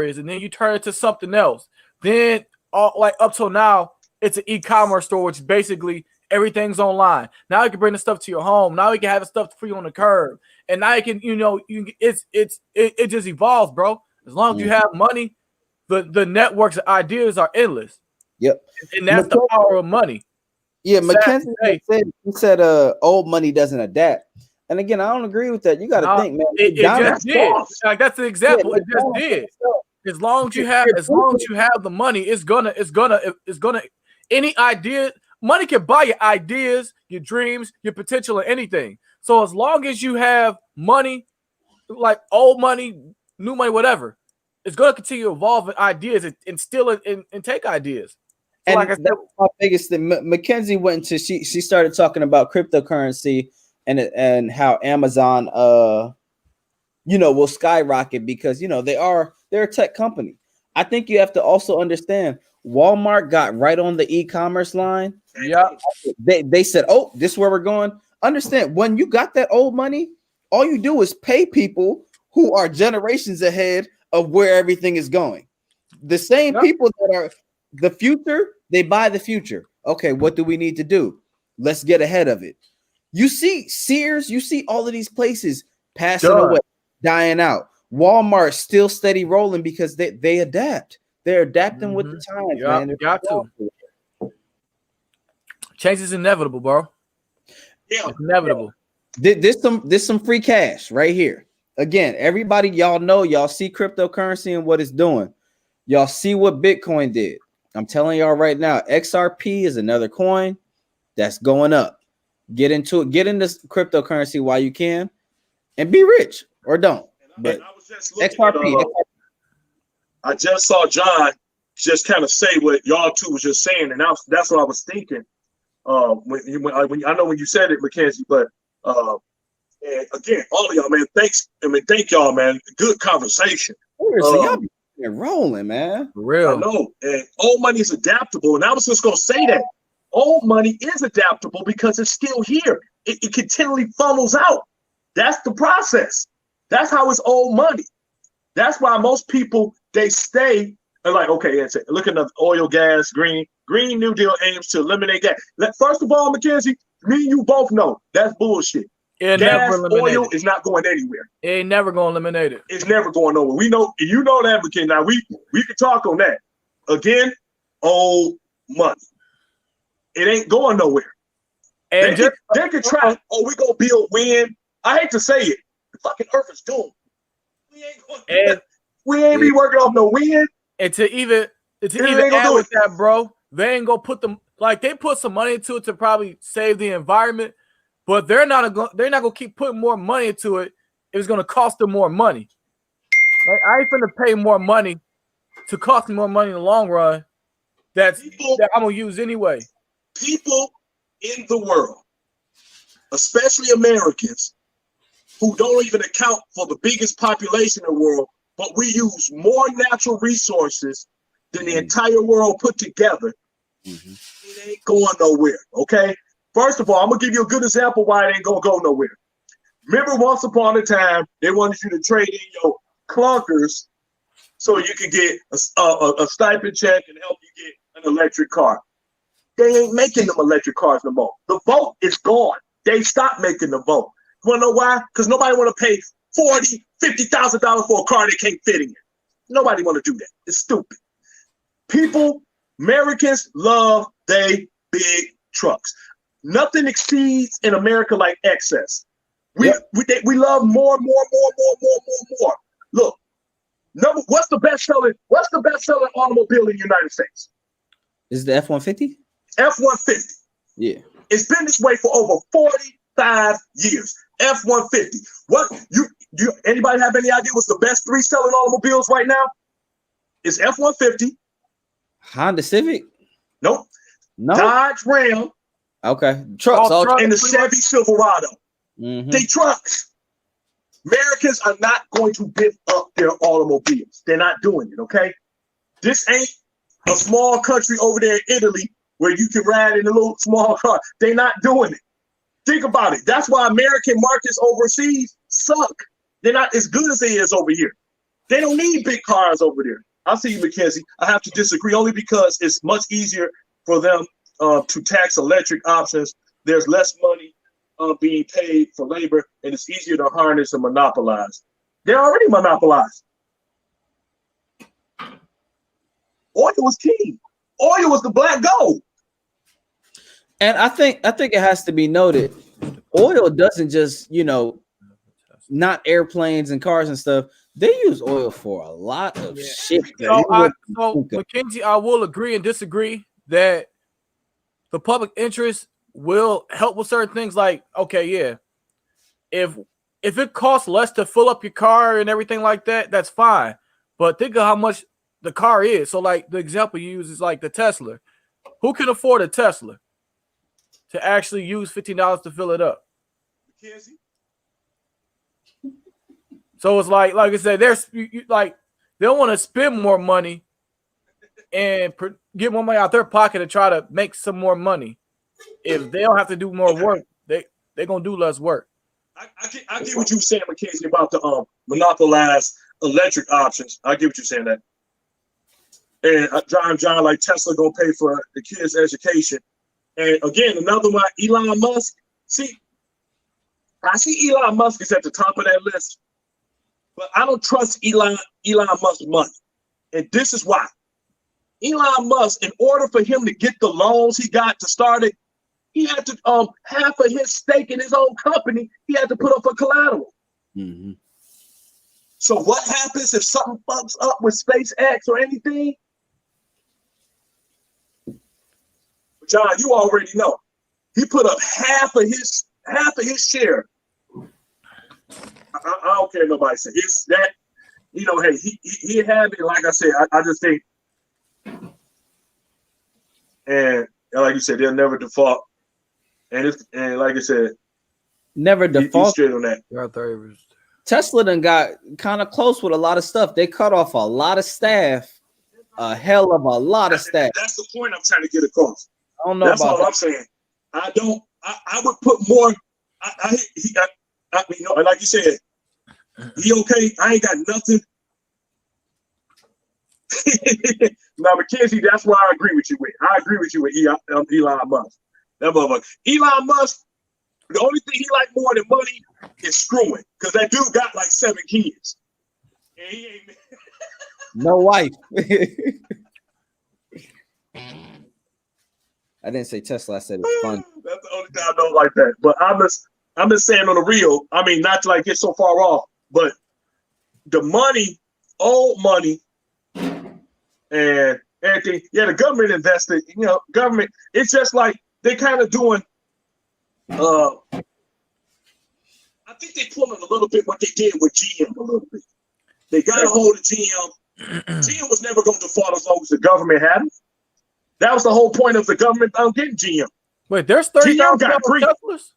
is, and then you turn it to something else. Then, like up till now, it's an e-commerce store, which basically everything's online. Now you can bring the stuff to your home. Now you can have the stuff for you on the curb, and now you can, it just evolves, bro. As long as you have money, the networks of ideas are endless. Yep, and that's the power of money. Yeah, Mackenzie said old money doesn't adapt. And again, I don't agree with that. You got to think, man. It just did. Like that's the example. It just did. As long as you have the money, it's gonna any idea. Money can buy your ideas, your dreams, your potential, or anything. So as long as you have money, like old money, new money, whatever, it's gonna continue to evolve in ideas and steal it and take ideas. So and like I said, that's my biggest thing. Mackenzie went into she started talking about cryptocurrency and how Amazon will skyrocket because they're a tech company. I think you have to also understand Walmart got right on the e-commerce line. Yeah. They said, "Oh, this is where we're going." Understand, when you got that old money, all you do is pay people who are generations ahead of where everything is going. The same people that are the future, they buy the future. Okay, what do we need to do? Let's get ahead of it. You see Sears, you see all of these places passing away, dying out. Walmart still steady rolling because they adapt. They're adapting with the times, man. You got to. Change is inevitable, bro. Yeah, it's inevitable. There's some free cash right here. Again, everybody, y'all see cryptocurrency and what it's doing. Y'all see what Bitcoin did. I'm telling y'all right now, XRP is another coin that's going up. Get into it. Get into cryptocurrency while you can, and be rich or don't. But XRP. I just saw John just kind of say what y'all two was just saying, and that's what I was thinking. When I know when you said it, Mackenzie, but and again, all of y'all, man, thank y'all, man. Good conversation. Seriously, y'all be rolling, man. For real. I know, and old money is adaptable, and I was just gonna say that old money is adaptable because it's still here. It continually funnels out. That's the process. That's how it's old money. That's why most people, they stay and like, okay, look at the oil, gas, Green New Deal aims to eliminate gas. First of all, Mackenzie, me and you both know that's bullshit. Gas, oil is not going anywhere. It ain't never going to eliminate it. It's never going nowhere. We know, you know that, Mackenzie. Now, we can talk on that. Again, old money. It ain't going nowhere. And they could try, we're going to build wind. I hate to say it. The fucking earth is doomed. We ain't be working off no wind. And to even add with that, bro, they ain't gonna put them, like, they put some money into it to probably save the environment, but they're not gonna keep putting more money into it. It's gonna cost them more money. Like, I ain't finna pay more money to cost me more money in the long run. That I'm gonna use anyway. People in the world, especially Americans, who don't even account for the biggest population in the world, but we use more natural resources than the entire world put together. It ain't going nowhere, okay? First of all, I'm going to give you a good example why it ain't going to go nowhere. Remember once upon a time, they wanted you to trade in your clunkers so you could get a stipend check and help you get an electric car. They ain't making them electric cars no more. The vote is gone. They stopped making the vote. You want to know why? Because nobody want to pay $40,000, $50,000 for a car they can't fit in. Nobody want to do that. It's stupid. People, Americans love they big trucks. Nothing exceeds in America like excess. We love more. Look, what's the best selling automobile in the United States? Is the F-150? F-150. Yeah. It's been this way for over 45 years. F-150. What you anybody have any idea what's the best 3 selling automobiles right now? It's F-150. Honda Civic? Nope. No. Dodge Ram. Okay. Trucks. And the Chevy Silverado. They trucks. Americans are not going to give up their automobiles. They're not doing it, okay? This ain't a small country over there in Italy where you can ride in a little small car. They're not doing it. Think about it. That's why American markets overseas suck. They're not as good as they is over here. They don't need big cars over there. I see you, Mackenzie. I have to disagree only because it's much easier for them to tax electric options. There's less money being paid for labor, and it's easier to harness and monopolize. They're already monopolized. Oil was king. Oil was the black gold. And I think it has to be noted, oil doesn't just, not airplanes and cars and stuff. They use oil for a lot of shit. So Mackenzie, I will agree and disagree that the public interest will help with certain things. Like, okay, yeah, if it costs less to fill up your car and everything like that, that's fine. But think of how much the car is. So, like, the example you use is like the Tesla. Who can afford a Tesla to actually use $15 to fill it up? Mackenzie? So it's like I said, they don't want to spend more money and get more money out their pocket to try to make some more money. If they don't have to do more work, they're gonna do less work. I get what you're saying, Mackenzie, about the monopolized electric options. I get what you're saying that. And John, like Tesla gonna pay for the kids' education. And again, another one, Elon Musk. I see Elon Musk is at the top of that list, but I don't trust Elon Musk's money. And this is why. Elon Musk, in order for him to get the loans he got to start it, he had to half of his stake in his own company, he had to put up for collateral. So what happens if something fucks up with SpaceX or anything? John, you already know. He put up half of his share. I don't care what nobody says. It's that you know, hey, he had me. Like I said, I just think, and like you said, they'll never default. And like I said, never default. He's straight on that. Tesla done got kind of close with a lot of stuff. They cut off a lot of staff, a hell of a lot of staff. That's the point I'm trying to get across. I don't know. That's about all that. I'm saying. I would put more. You know, like you said, he okay. I ain't got nothing. Now, McKenzie, that's why I agree with you with. I agree with you with Elon Musk. That motherfucker. Elon Musk, the only thing he like more than money is screwing. Because that dude got like 7 kids. And he ain't no wife. I didn't say Tesla, I said it's fun. That's the only thing I don't like that. But I'm just saying on the real, I mean, not to like get so far off, but the money, old money, and everything. Yeah, the government invested, you know, government, it's just like they kind of doing I think they pulling a little bit what they did with GM a little bit. They got a hold of GM. GM was never going to default as long as the government had it. That was the whole point of the government getting GM. Wait, there's 30,000 Teslas?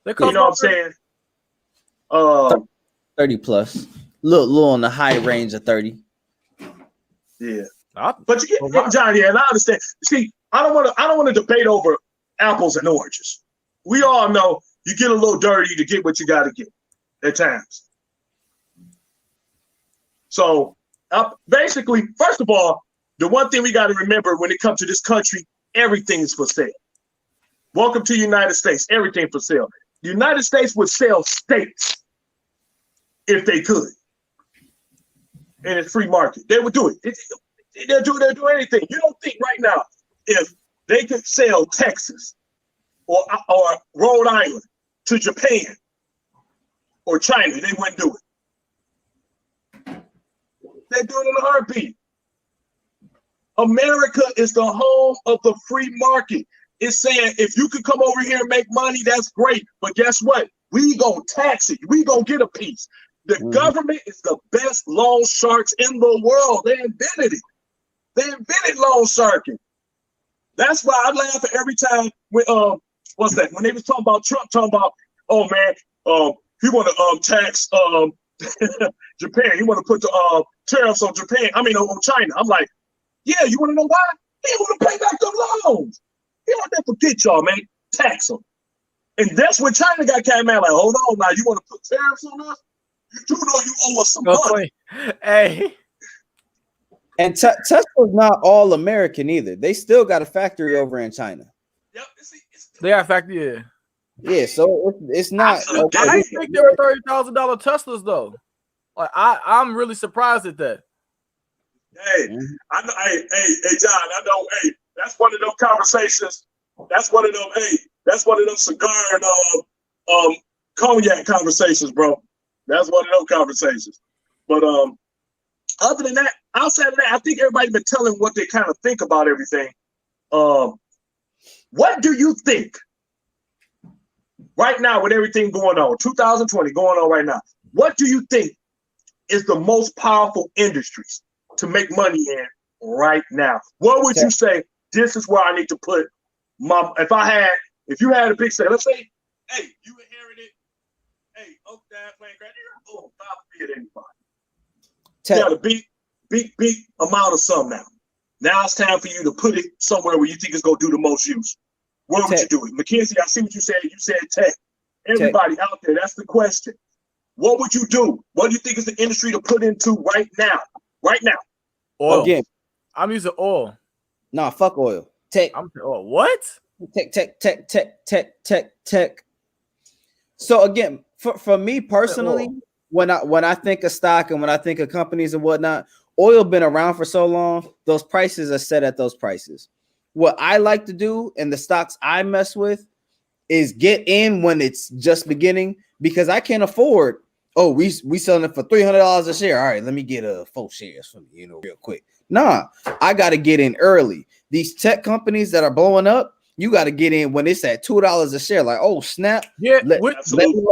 You know what I'm saying? 30 plus. Little on the high range of 30. Yeah. But you get Johnny, and I understand. See, I don't want to debate over apples and oranges. We all know you get a little dirty to get what you got to get at times. So basically, first of all, the one thing we got to remember when it comes to this country, everything is for sale. Welcome to the United States. Everything for sale. The United States would sell states if they could. In a free market. They would do it. They'll do anything. You don't think right now if they could sell Texas or Rhode Island to Japan or China, they wouldn't do it. They do it in a heartbeat. America is the home of the free market. It's saying if you could come over here and make money, that's great. But guess what? We gonna tax it. We gonna get a piece. The government is the best loan sharks in the world. They invented it. They invented loan sharking. That's why I laugh every time when what's that? When they was talking about Trump, talking about, oh man, he want to tax Japan. He want to put the tariffs on Japan. I mean on China. I'm like, yeah, you want to know why? He want to pay back the loans. He don't have to forget y'all, man. Tax them. And that's when China got came out like, hold on now, you want to put tariffs on us? You do know you owe us some money. Hey. And Tesla's not all American either. They still got a factory over in China. Yep, they got a factory, yeah. Yeah, so it's not. I didn't think there were $30,000 Teslas though. Like I'm really surprised at that. Hey, I know. Hey, John. I know. Hey, that's one of those conversations. That's one of them. Hey, that's one of them cigar and cognac conversations, bro. That's one of those conversations. But other than that, outside of that, I think everybody's been telling what they kind of think about everything. What do you think right now with everything going on, 2020 going on right now? What do you think is the most powerful industries to make money in right now? What would you say? This is where I need to put my. If you had a big say, let's say, hey, you inherited. Hey, Oak Dad playing credit. Oh, not be at anybody. You got a big amount of some now. Now it's time for you to put it somewhere where you think it's gonna do the most use. Where would you do it? McKenzie, I see what you said. You said tech. Everybody out there, that's the question. What would you do? What do you think is the industry to put into right now? Right now. Oil. Again, I'm using oil. Nah, fuck oil. Tech. What? Tech. So again, for me personally, when I think of stock and when I think of companies and whatnot, oil been around for so long, those prices are set at those prices. What I like to do and the stocks I mess with is get in when it's just beginning, because I can't afford, we selling it for $300 a share. All right, let me get 4 shares for me, real quick. Nah, I got to get in early. These tech companies that are blowing up, You got to get in when it's at $2 a share. Like, oh snap! Yeah, absolutely.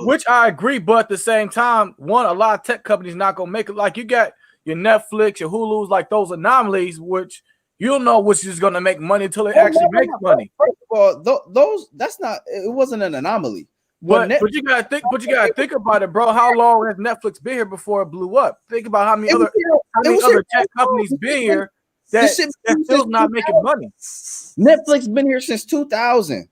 Which I agree, but at the same time, a lot of tech companies not gonna make it. Like you got your Netflix, your Hulu's, like those anomalies, which you don't know which is gonna make money until it actually makes money. First of all, those that's not. It wasn't an anomaly. But you gotta think about it, bro. How long has Netflix been here before it blew up? Think about how many other tech companies been here that still not making money. Netflix been here since 2000.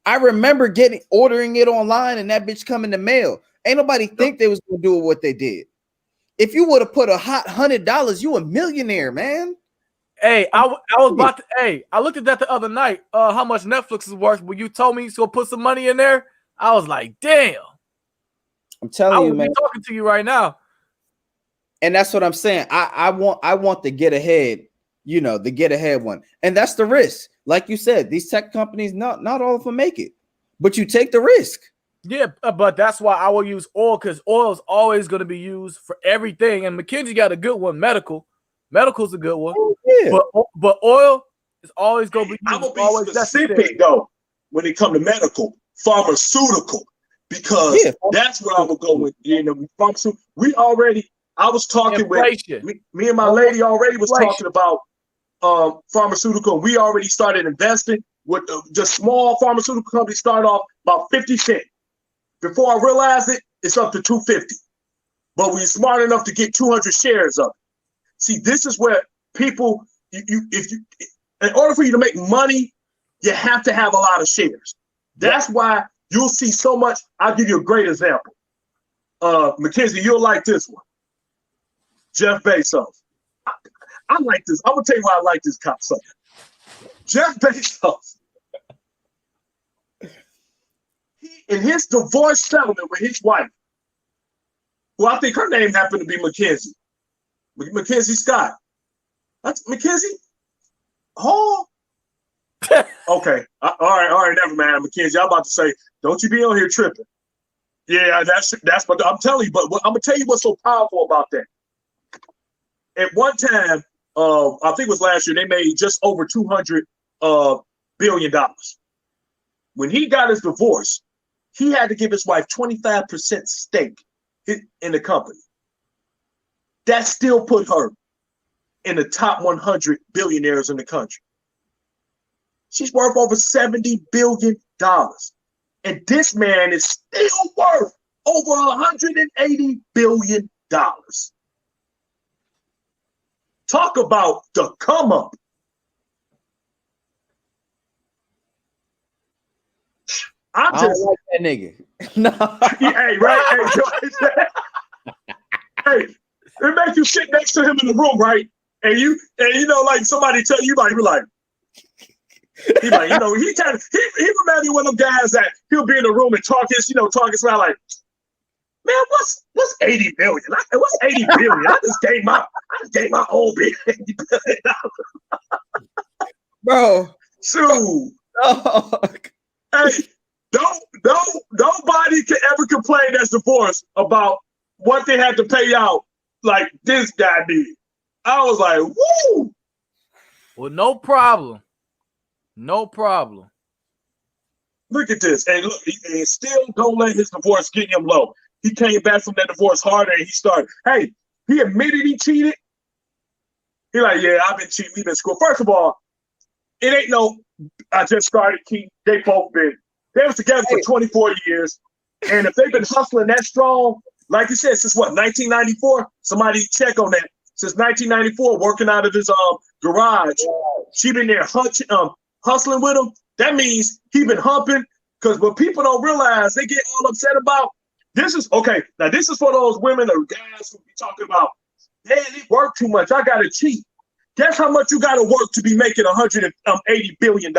I remember ordering it online and that bitch come in the mail. Ain't nobody think they was gonna do what they did. If you would have put a hot $100, you a millionaire, man. Hey, I was about to. Hey, I looked at that the other night. How much Netflix is worth? When you told me you gonna put some money in there, I was like, damn. I'm telling you, man. I'm talking to you right now. And that's what I'm saying. I want the get ahead, the get ahead one. And that's the risk. Like you said, these tech companies, not all of them make it, but you take the risk. Yeah, but that's why I will use oil, because oil is always going to be used for everything. And McKinsey got a good one, medical. Medical's a good one. Oh, yeah. But oil is always going to be used. I'm going to be specific, though, when it comes to medical, pharmaceutical, because that's where I would go with, pharmaceutical. I was talking inflation. with me and my lady already was talking about pharmaceutical. We already started investing with just small pharmaceutical companies. Start off about 50 cents. Before I realized it, it's up to 250. But we're smart enough to get 200 shares of it. See, this is where people, in order for you to make money, you have to have a lot of shares. That's why you'll see so much. I'll give you a great example. Mackenzie, you'll like this one. Jeff Bezos. I like this. I'm gonna tell you why I like this cocksucker. Jeff Bezos. In his divorce settlement with his wife, who I think her name happened to be Mackenzie. Mackenzie Scott. That's Mackenzie Hall. Okay. All right, never mind, Mackenzie. I'm about to say, don't you be on here tripping. Yeah, that's what I'm telling you. But I'm gonna tell you what's so powerful about that. At one time, I think it was last year, they made just over $200 billion. When he got his divorce, he had to give his wife 25% stake in the company. That still put her in the top 100 billionaires in the country. She's worth over $70 billion. And this man is still worth over $180 billion. Talk about the come up. I don't like that nigga. No. Hey, right? Hey, it makes you sit next to him in the room, right? And you know, like somebody tell you, like, he reminds me of one of them guys that he'll be in the room and talking smack like, man, what's 80 billion? What's 80 billion? I just gave my whole $80 billion. Bro. Shoot. Hey, nobody can ever complain that's divorced about what they had to pay out like this guy did. I was like, woo! Well, no problem. No problem. Look at this. And look, he still don't let his divorce get him low. He came back from that divorce harder and he started. Hey, he admitted he cheated. He like, yeah, I've been cheating. We've been screwed. First of all, it ain't no, I just started cheating. They both been. They was together for 24 years. And if they've been hustling that strong, like you said, since what, 1994? Somebody check on that. Since 1994, working out of his garage. She been there hustling with him. That means he been humping. Because what people don't realize, they get all upset about. This is okay. Now this is for those women or guys who be talking about, man, they work too much. I gotta cheat. Guess how much you gotta work to be making $180 billion?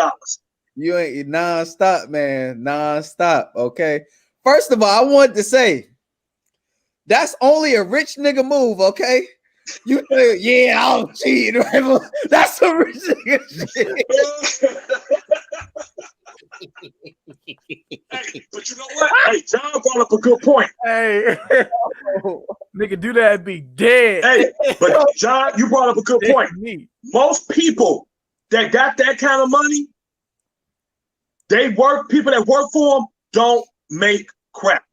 You ain't nonstop, man. Nonstop. Okay. First of all, I wanted to say that's only a rich nigga move. Okay. You say, yeah, I'll cheat. Right? That's a rich nigga shit. Hey, but you know what? Hey, John brought up a good point. Hey, nigga, do that and be dead. Hey, but John, you brought up a good point. Most people that got that kind of money, People that work for them don't make crap.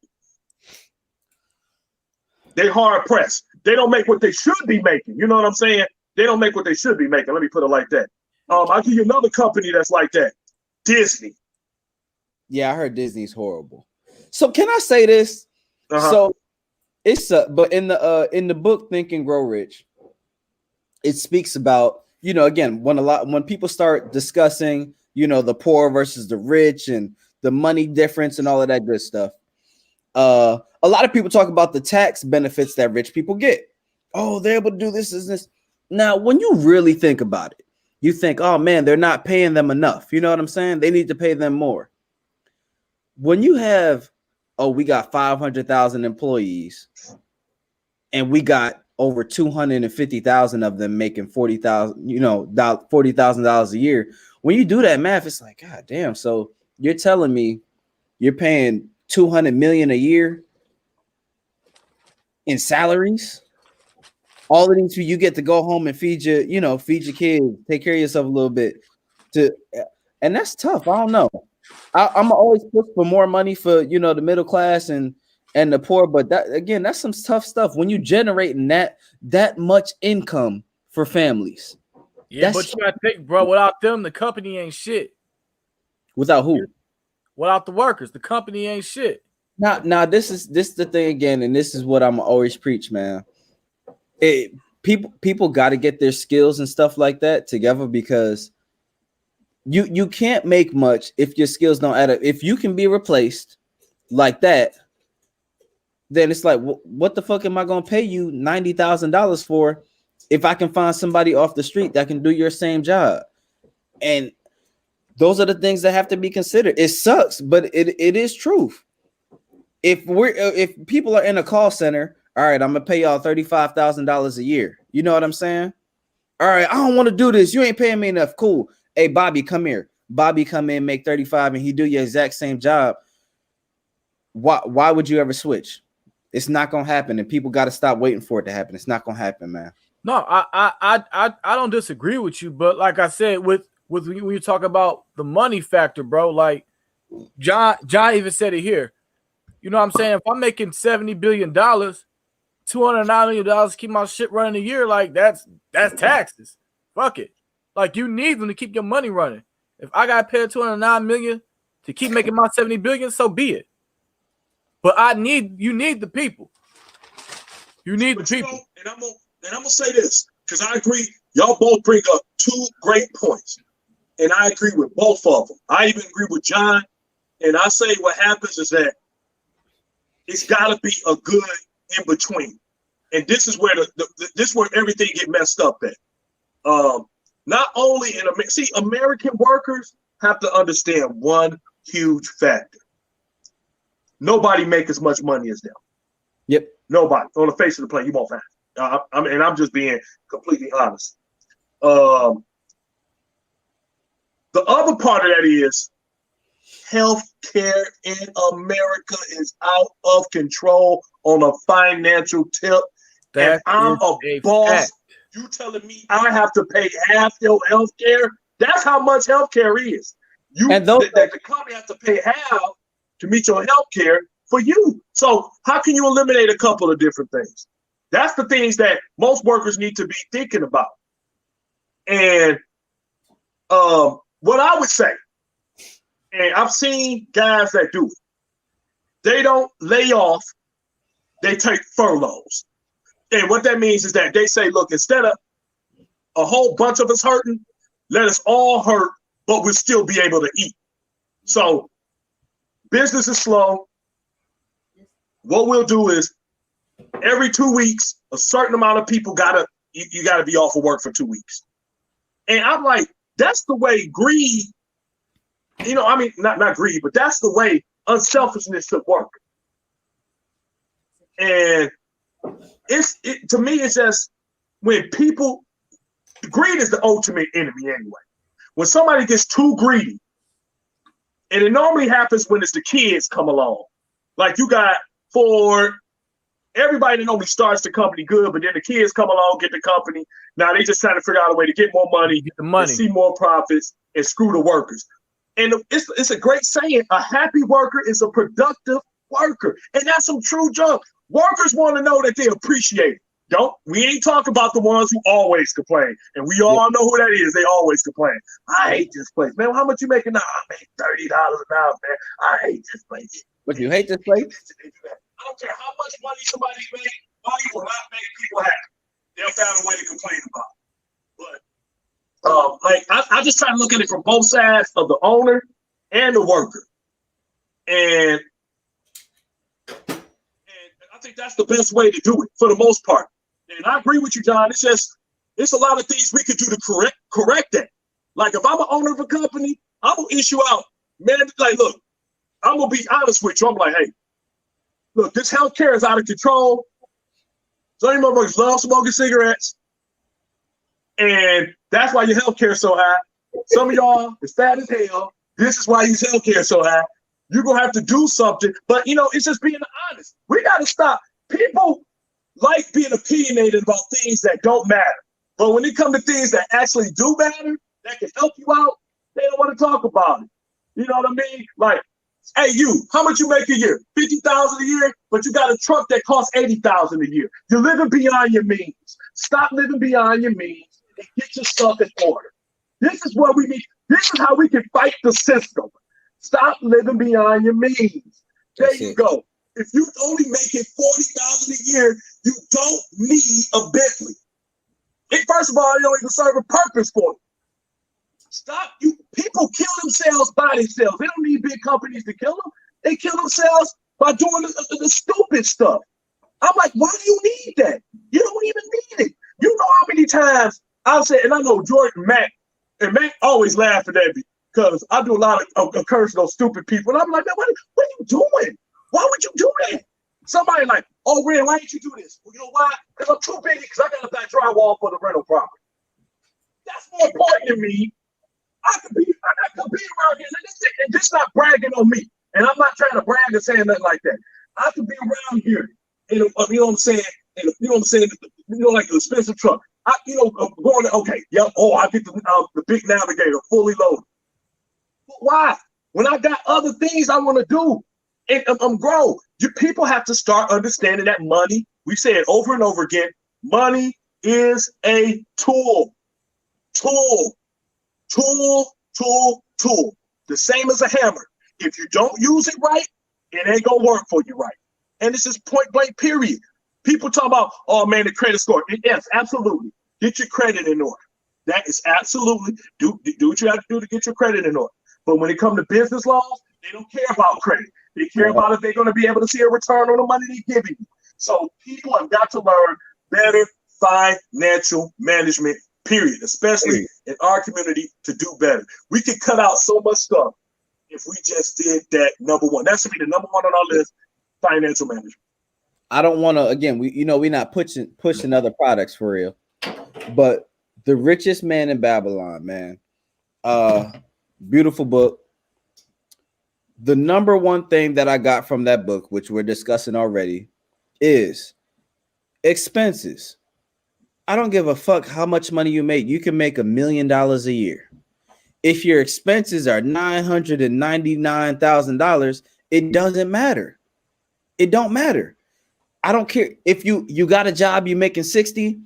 They hard pressed. They don't make what they should be making. You know what I'm saying? They don't make what they should be making. Let me put it like that. I'll give you another company that's like that. Disney. Yeah, I heard Disney's horrible. So can I say this? So it's but in the book Think and Grow Rich, it speaks about, again, when people start discussing, the poor versus the rich and the money difference and all of that good stuff. A lot of people talk about the tax benefits that rich people get. Oh, they're able to do this, this. Now, when you really think about it, you think, oh man, they're not paying them enough. You know what I'm saying? They need to pay them more. When you have, we got 500,000 employees and we got over 250,000 of them making $40,000 a year. When you do that math, it's like, God damn. So you're telling me you're paying $200 million a year in salaries? All of these, you get to go home and feed your kids, take care of yourself a little bit. And that's tough. I don't know. I'm always push for more money for the middle class and the poor, but that's some tough stuff when you generating that much income for families. Yeah, but you gotta think, bro. Without them, the company ain't shit. Without who? Without the workers, the company ain't shit. Now this is the thing again, and this is what I'm always preach, man. People got to get their skills and stuff like that together, because you can't make much if your skills don't add up. If you can be replaced like that, then it's like, what the fuck am I gonna pay you $90,000 for if I can find somebody off the street that can do your same job? And those are the things that have to be considered. It sucks, but it is truth. If people are in a call center, all right, I'm gonna pay y'all $35,000 a year. You know what I'm saying? All right, I don't want to do this. You ain't paying me enough. Cool. Hey, Bobby, come here. Bobby come in, make 35, and he do your exact same job. Why would you ever switch? It's not gonna happen, and people got to stop waiting for it to happen. It's not gonna happen, man. No, I don't disagree with you, but like I said, with when you talk about the money factor, bro, like John even said it here. You know what I'm saying? If I'm making $70 billion, $209 million to keep my shit running a year, like that's taxes. Fuck it. Like, you need them to keep your money running. If I got paid $209 million to keep making my $70 billion, so be it. But you need the people. You need the people. And I'm gonna say this, because I agree. Y'all both bring up two great points, and I agree with both of them. I even agree with John, and I say what happens is that it's got to be a good in between, and this is where this is where everything get messed up at. Not only American workers have to understand one huge factor. Nobody make as much money as them. Yep. Nobody on the face of the planet. You won't find it. And I'm just being completely honest. The other part of that is healthcare in America is out of control on a financial tip. And I'm a boss. Fact. You telling me I have to pay half your healthcare? That's how much healthcare is. The company has to pay half to meet your healthcare for you. So how can you eliminate a couple of different things? That's the things that most workers need to be thinking about. And what I would say, and I've seen guys that do it, they don't lay off, they take furloughs. And what that means is that they say, look, instead of a whole bunch of us hurting, let us all hurt, but we'll still be able to eat. So business is slow. What we'll do is every 2 weeks, a certain amount of people you gotta be off of work for 2 weeks. And I'm like, that's the way greed, not greed, but that's the way unselfishness should work. And to me, it's just when greed is the ultimate enemy anyway. When somebody gets too greedy, and it normally happens when it's the kids come along. Like you got Ford, everybody that normally starts the company good, but then the kids come along, get the company. Now they just trying to figure out a way to get more money, and see more profits, and screw the workers. And it's a great saying, a happy worker is a productive worker. And that's some true junk. Workers want to know that they appreciate it. We ain't talking about the ones who always complain. And we all know who that is. They always complain. I hate this place. Man, how much you making now? I make $30 an hour, man. I hate this place. But you hate this place? I don't care how much money somebody makes, money will not make people happy. They'll find a way to complain about it. But I just try to look at it from both sides of the owner and the worker. And I think that's the best way to do it for the most part. And I agree with you, John. It's a lot of things we could do to correct that. Like if I'm an owner of a company, I'm gonna issue out, man, like look, I'm gonna be honest with you. I'm like, hey, look, this healthcare is out of control. Some of you motherfuckers love smoking cigarettes. And that's why your healthcare is so high. Some of y'all is fat as hell. This is why your healthcare is so high. You're gonna have to do something. But it's just being honest. We gotta stop. People like being opinionated about things that don't matter. But when it comes to things that actually do matter, that can help you out, they don't want to talk about it. You know what I mean? Like, hey, how much you make a year? $50,000 a year, but you got a truck that costs $80,000 a year. You're living beyond your means. Stop living beyond your means and get your stuff in order. This is what we need. This is how we can fight the system. Stop living beyond your means. There you go. If you're only making $40,000 a year, you don't need a Bentley. First of all, it don't even serve a purpose for you. Stop. People kill themselves by themselves. They don't need big companies to kill them. They kill themselves by doing the stupid stuff. I'm like, why do you need that? You don't even need it. You know how many times I've said, and I know Jordan, Mac always laugh at that because I do a lot of cursing those stupid people. And I'm like, man, what are you doing? Why would you do that? Somebody like, oh, Ren, why didn't you do this? Well, you know why? Because I'm too busy because I got to buy drywall for the rental property. That's more important to me. I could be around here, and this not bragging on me. And I'm not trying to brag or saying nothing like that. I could be around here, and you know what I'm saying? And you know what I'm saying? Like an expensive truck. Going to, okay, yeah, I get the big Navigator fully loaded. But why? When I got other things I want to do, and I'm grown. People have to start understanding that money, we say it over and over again, money is a tool. Tool. The same as a hammer. If you don't use it right, it ain't gonna work for you right. And it's just point blank, period. People talk about, oh man, the credit score. Yes, absolutely. Get your credit in order. That is absolutely, do what you have to do to get your credit in order. But when it comes to business laws, they don't care about credit. They care about if they're going to be able to see a return on the money they're giving you. So people have got to learn better financial management, period, especially in our community to do better. We could cut out so much stuff if we just did that number one. That should be the number one on our list, financial management. I don't want to, again, we're not pushing other products for real, but The Richest Man in Babylon, man. Beautiful book. The number one thing that I got from that book, which we're discussing already, is expenses. I don't give a fuck how much money you make. You can make $1 million a year. If your expenses are $999,000, it doesn't matter. It don't matter. I don't care if you got a job, you're making 60,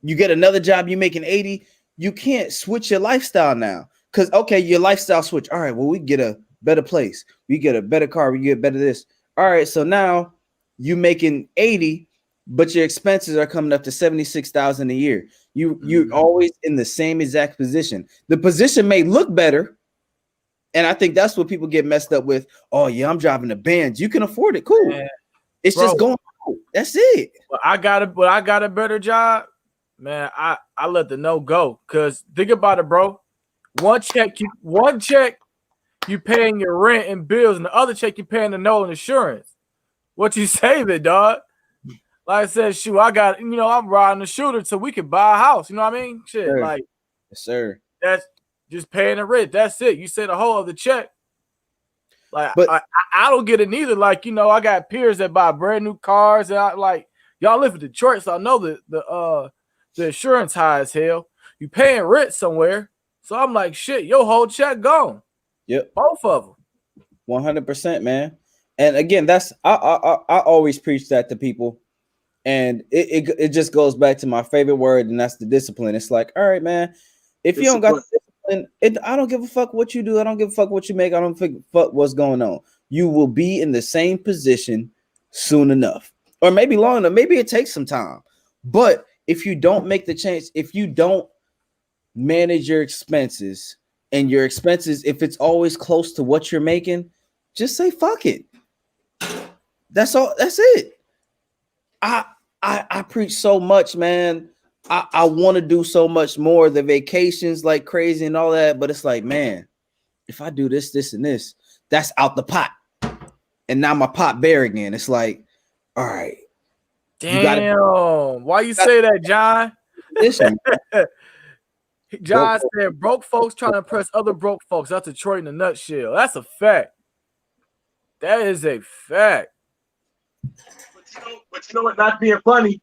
you get another job, you're making 80. You can't switch your lifestyle now. Because, okay, your lifestyle switch. All right, well, we get a better place. We get a better car. We get better this. All right, so now you making 80, but your expenses are coming up to $76,000 a year. You're always in the same exact position. The position may look better, and I think that's what people get messed up with. Oh yeah, I'm driving a Benz. You can afford it. Cool. Man, it's just going. That's it. But I got a better job, man. I let the no go because think about it, bro. One check you paying your rent and bills, and the other check you paying the no and insurance. What you saving, dog? Like I said, shoot, I'm riding the shooter so we can buy a house. You know what I mean? Shit, sir. Like, yes, sir. That's just paying the rent. That's it. You said the whole other check. Like, but I don't get it neither. Like, I got peers that buy brand new cars. And y'all live in Detroit, so I know the insurance high as hell. You paying rent somewhere. So I'm like, shit, your whole check gone. Yep. Both of them. 100%, man. And again, that's I always preach that to people, and it just goes back to my favorite word, and that's the discipline. It's like, all right, man, if you don't got the discipline, I don't give a fuck what you do. I don't give a fuck what you make. I don't give a fuck what's going on. You will be in the same position soon enough, or maybe long enough. Maybe it takes some time, but if you don't make the change, if you don't manage your expenses, and your expenses, if it's always close to what you're making, just say fuck it. That's all. That's it. I preach so much, man. I want to do so much more. The vacations like crazy and all that, but it's like, man, if I do this, this, and this, that's out the pot. And now my pot bare again. It's like, all right. Damn. Why you say that, John? Listen, John said broke folks trying to impress other broke folks. That's Detroit in a nutshell. That's a fact. That is a fact. But you know what? Not being funny,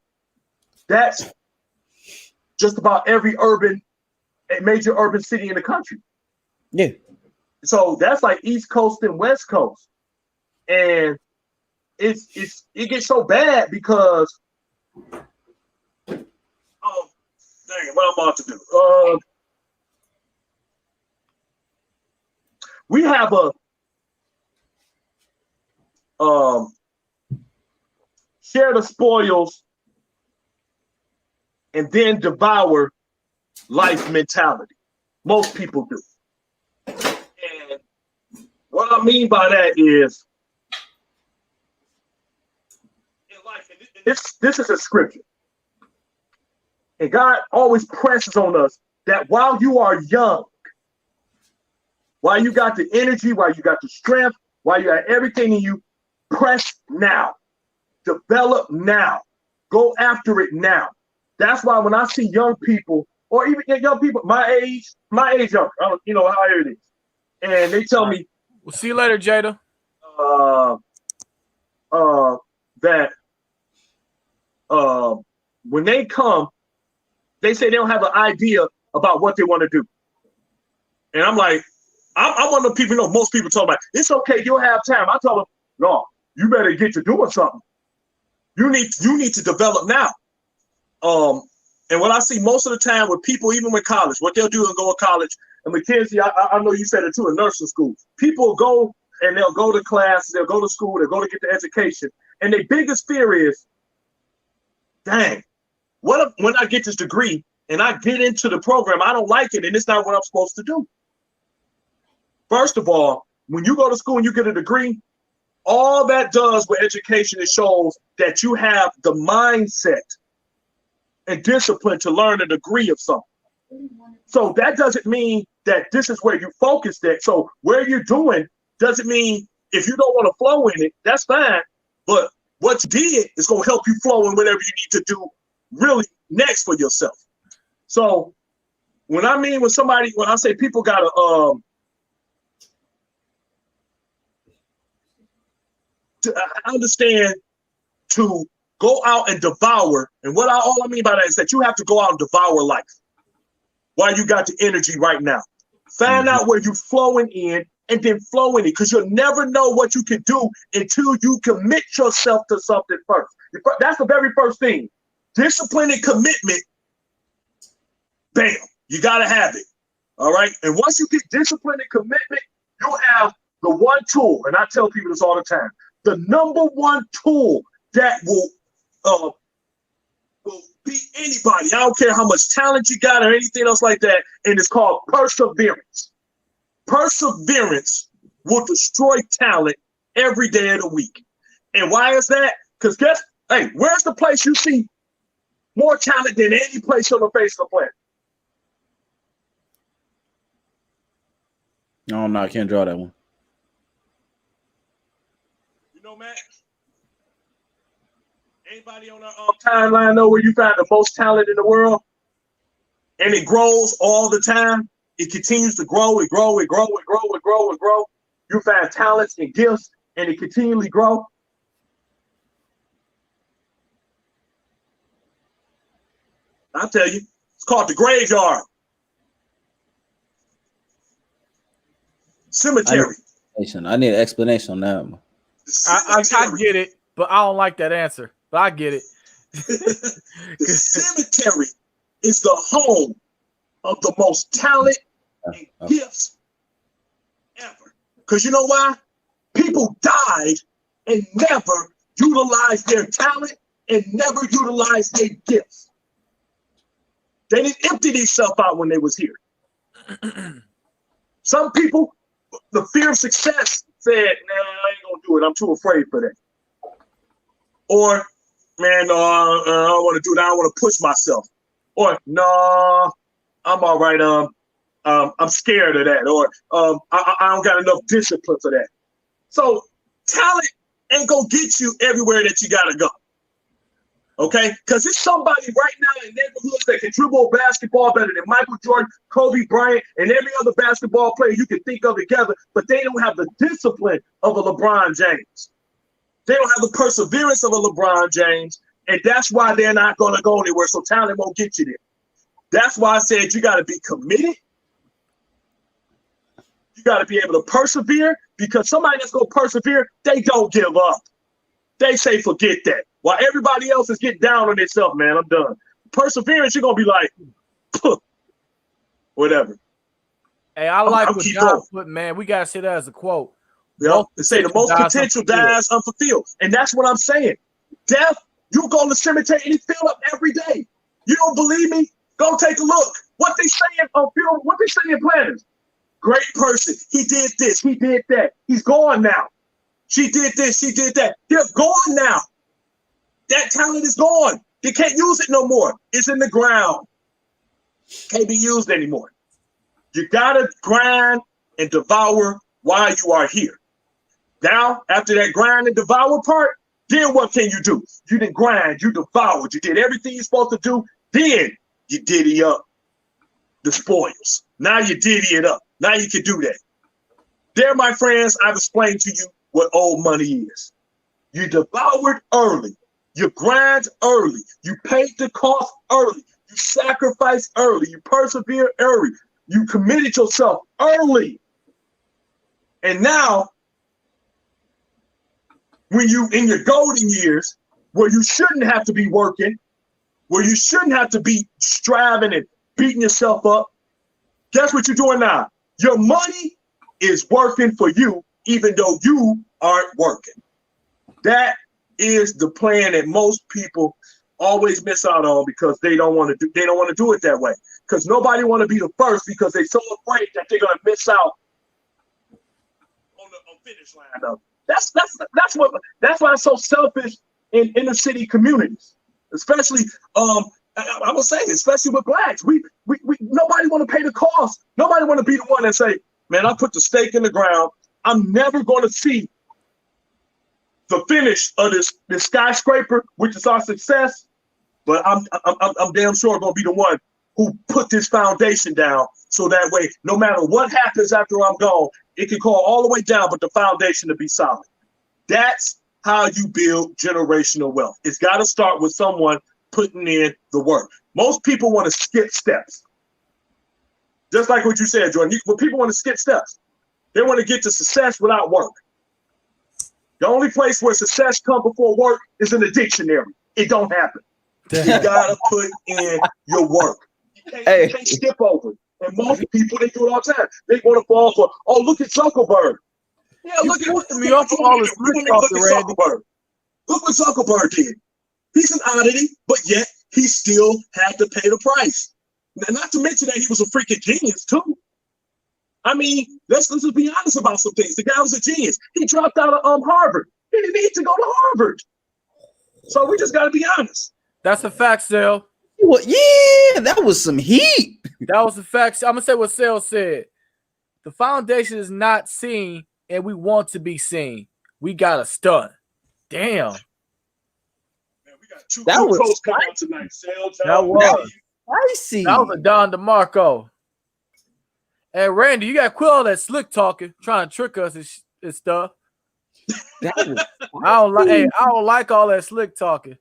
that's just about every major urban city in the country. Yeah. So that's like East Coast and West Coast, and it gets so bad because dang, what I'm about to do. We have a share the spoils and then devour life mentality. Most people do. And what I mean by that is, in life, and this is a scripture. And God always presses on us that while you are young, while you got the energy, while you got the strength, while you got everything in you, press now. Develop now. Go after it now. That's why when I see young people, or even young people my age young, you know how it is, and they tell me, "We'll see you later, Jada." That when they come, they say they don't have an idea about what they want to do, and I'm like, I'm one of the people. You know, most people talk about it's okay, you'll have time. I tell them, no, you better get to doing something. You need to develop now. And what I see most of the time with people, even with college, what they'll do and go to college, and Mackenzie, I know you said it too in nursing school. People go and they'll go to class, they'll go to school, they'll go to get the education, and their biggest fear is, dang, what if when I get this degree and I get into the program, I don't like it and it's not what I'm supposed to do? First of all, when you go to school and you get a degree, all that does with education, it shows that you have the mindset and discipline to learn a degree of something. So that doesn't mean that this is where you focused at. So where you're doing doesn't mean if you don't want to flow in it, that's fine. But what you did is going to help you flow in whatever you need to do really next for yourself. So when I say people got to understand to go out and devour. And all I mean by that is that you have to go out and devour life while you got the energy right now. Find out where you're flowing in and then flow in it, because you'll never know what you can do until you commit yourself to something first. That's the very first thing. Discipline and commitment, bam, you got to have it. All right. And once you get discipline and commitment, you'll have the one tool. And I tell people this all the time. The number one tool that will beat anybody. I don't care how much talent you got or anything else like that. And it's called perseverance. Perseverance will destroy talent every day of the week. And why is that? Because where's the place you see more talent than any place on the face of the planet? No, I can't draw that one. You know, Matt? Anybody on our timeline know where you find the most talent in the world? And it grows all the time. It continues to grow. It grow. You find talents and gifts, and it continually grow. I'll tell you, it's called the graveyard. Cemetery. I need an explanation on that one. I get it, but I don't like that answer. But I get it. The cemetery is the home of the most talent and gifts ever. Because you know why? People died and never utilized their talent and never utilized their gifts. They didn't empty themselves out when they was here. Some people, the fear of success said, nah, I ain't gonna do it. I'm too afraid for that. Or, man, I don't want to do that. I don't want to push myself. Or, no, I'm all right. I'm scared of that. Or I don't got enough discipline for that. So talent ain't gonna get you everywhere that you gotta go. Okay? Because there's somebody right now in neighborhoods that can dribble basketball better than Michael Jordan, Kobe Bryant, and every other basketball player you can think of together, but they don't have the discipline of a LeBron James. They don't have the perseverance of a LeBron James, and that's why they're not going to go anywhere, so talent won't get you there. That's why I said you got to be committed. You got to be able to persevere, because somebody that's going to persevere, they don't give up. They say, forget that. While everybody else is getting down on themselves, man, I'm done. Perseverance, you're going to be like, whatever. Hey, I like what John put, man. We got to say that as a quote. Yeah, they say the most potential dies unfulfilled. And that's what I'm saying. Death, you go to the cemetery and it's filled up every day. You don't believe me? Go take a look. What they saying on film, what they saying in planners? Great person. He did this. He did that. He's gone now. She did this. She did that. They're gone now. That talent is gone. They can't use it no more. It's in the ground. Can't be used anymore. You got to grind and devour while you are here. Now, after that grind and devour part, then what can you do? You didn't grind. You devoured. You did everything you're supposed to do. Then you diddy up the spoils. Now you diddy it up. Now you can do that. There, my friends, I've explained to you what old money is. You devoured early. You grind early. You paid the cost early. You sacrificed early. You persevered early. You committed yourself early. And now, when you in your golden years, where you shouldn't have to be working, where you shouldn't have to be striving and beating yourself up, guess what you're doing now? Your money is working for you, even though you aren't working. That is the plan that most people always miss out on, because they don't want to do it that way. Because nobody want to be the first, because they're so afraid that they're gonna miss out on the finish line of it. That's why it's so selfish in inner city communities, especially I would say, especially with blacks. We nobody want to pay the cost. Nobody want to be the one that say, man, I put the stake in the ground. I'm never going to see the finish of this skyscraper, which is our success. But I'm damn sure going to be the one who put this foundation down, so that way, no matter what happens after I'm gone, it can go all the way down, but the foundation to be solid. That's how you build generational wealth. It's got to start with someone putting in the work. Most people want to skip steps. Just like what you said, Jordan. When people want to skip steps, they want to get to success without work. The only place where success comes before work is in the dictionary. It don't happen. You got to put in your work. You can't skip over it. And most people, they do it all the time. They want to fall for, oh, look at Zuckerberg. Yeah, look at Zuckerberg. Look what Zuckerberg did. He's an oddity, but yet he still had to pay the price. Now, not to mention that he was a freaking genius too. I mean, let's just be honest about some things. The guy was a genius. He dropped out of Harvard. He didn't need to go to Harvard. So we just got to be honest. That's a fact, Sale. Well, yeah, that was some heat. That was a fact. I'm gonna say what Sale said. The foundation is not seen, and we want to be seen. We got a stunt. Damn. Man, we got two coaches coming out tonight. Sale, that was spicy. That was a Don DeMarco. Hey, Randy, you got to quit all that slick talking, trying to trick us and stuff. I don't like all that slick talking.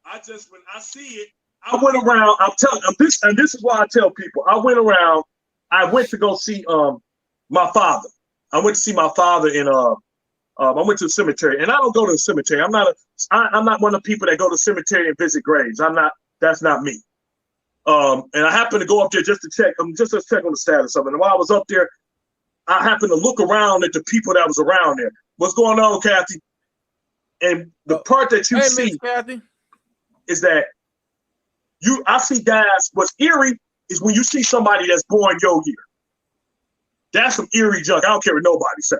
When I see it, I went around. I'm telling this, and this is why I tell people. I went to go see my father. I went to see my father in I went to the cemetery, and I don't go to the cemetery. I'm not one of the people that go to the cemetery and visit graves. That's not me. And I happened to go up there just to check on the status of it. And while I was up there, I happened to look around at the people that was around there. What's going on, Kathy? And the part that you see is that I see guys. What's eerie is when you see somebody that's born your year. That's some eerie junk. I don't care what nobody says.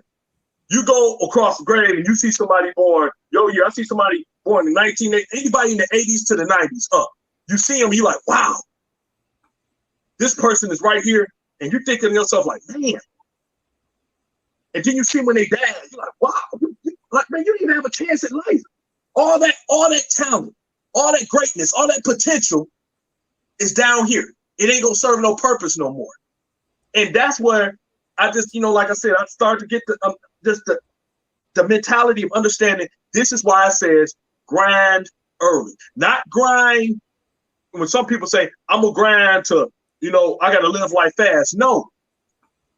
You go across the grave and you see somebody born your year. I see somebody born in anybody in the 80s to the 90s up. You see them, you're like, wow, this person is right here. And you're thinking to yourself like, man. And then you see when they die, you're like, wow, man, you didn't even have a chance at life. All that talent, all that greatness, all that potential is down here. It ain't gonna serve no purpose no more. And that's where I just, like I said, I started to get the mentality of understanding. This is why it says grind early, not grind. When some people say, I'm gonna grind to, I gotta live life fast. No,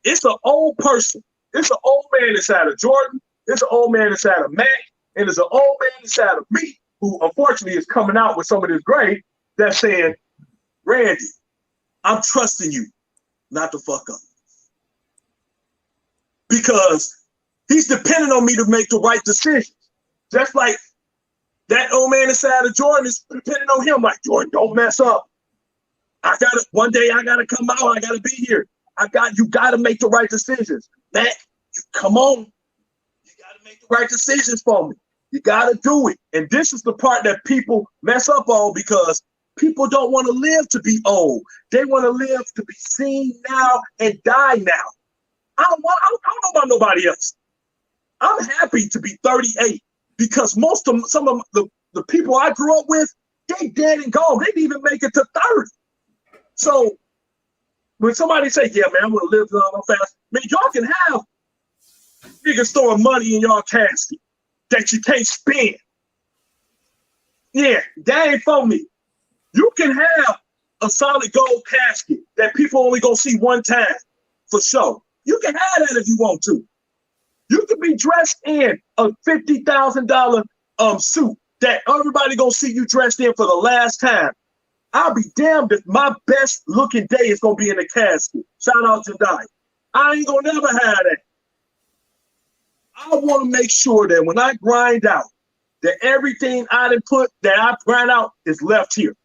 it's an old person. It's an old man inside of Jordan. It's an old man inside of Mac. And there's an old man inside of me who unfortunately is coming out with some of this grade that's saying, Randy, I'm trusting you not to fuck up. Because he's depending on me to make the right decisions. Just like that old man inside of Jordan is depending on him. Like, Jordan, don't mess up. One day I gotta come out. I gotta be here. You gotta make the right decisions. Matt, come on. You gotta make the right decisions for me. You gotta do it. And this is the part that people mess up on because people don't want to live to be old. They want to live to be seen now and die now. I don't know about nobody else. I'm happy to be 38 because some of the people I grew up with, they dead and gone. They didn't even make it to 30. So when somebody say, yeah, man, I'm going to live long fast, man, y'all can have niggas throwing money in y'all casket that you can't spend. Yeah, that ain't for me. You can have a solid gold casket that people only going to see one time for sure. You can have that if you want to. You can be dressed in a $50,000 suit that everybody gonna see you dressed in for the last time. I'll be damned if my best looking day is gonna be in a casket. Shout out to Jedi. I ain't gonna never have that. I want to make sure that when I grind out, that everything I done put that I grind out is left here.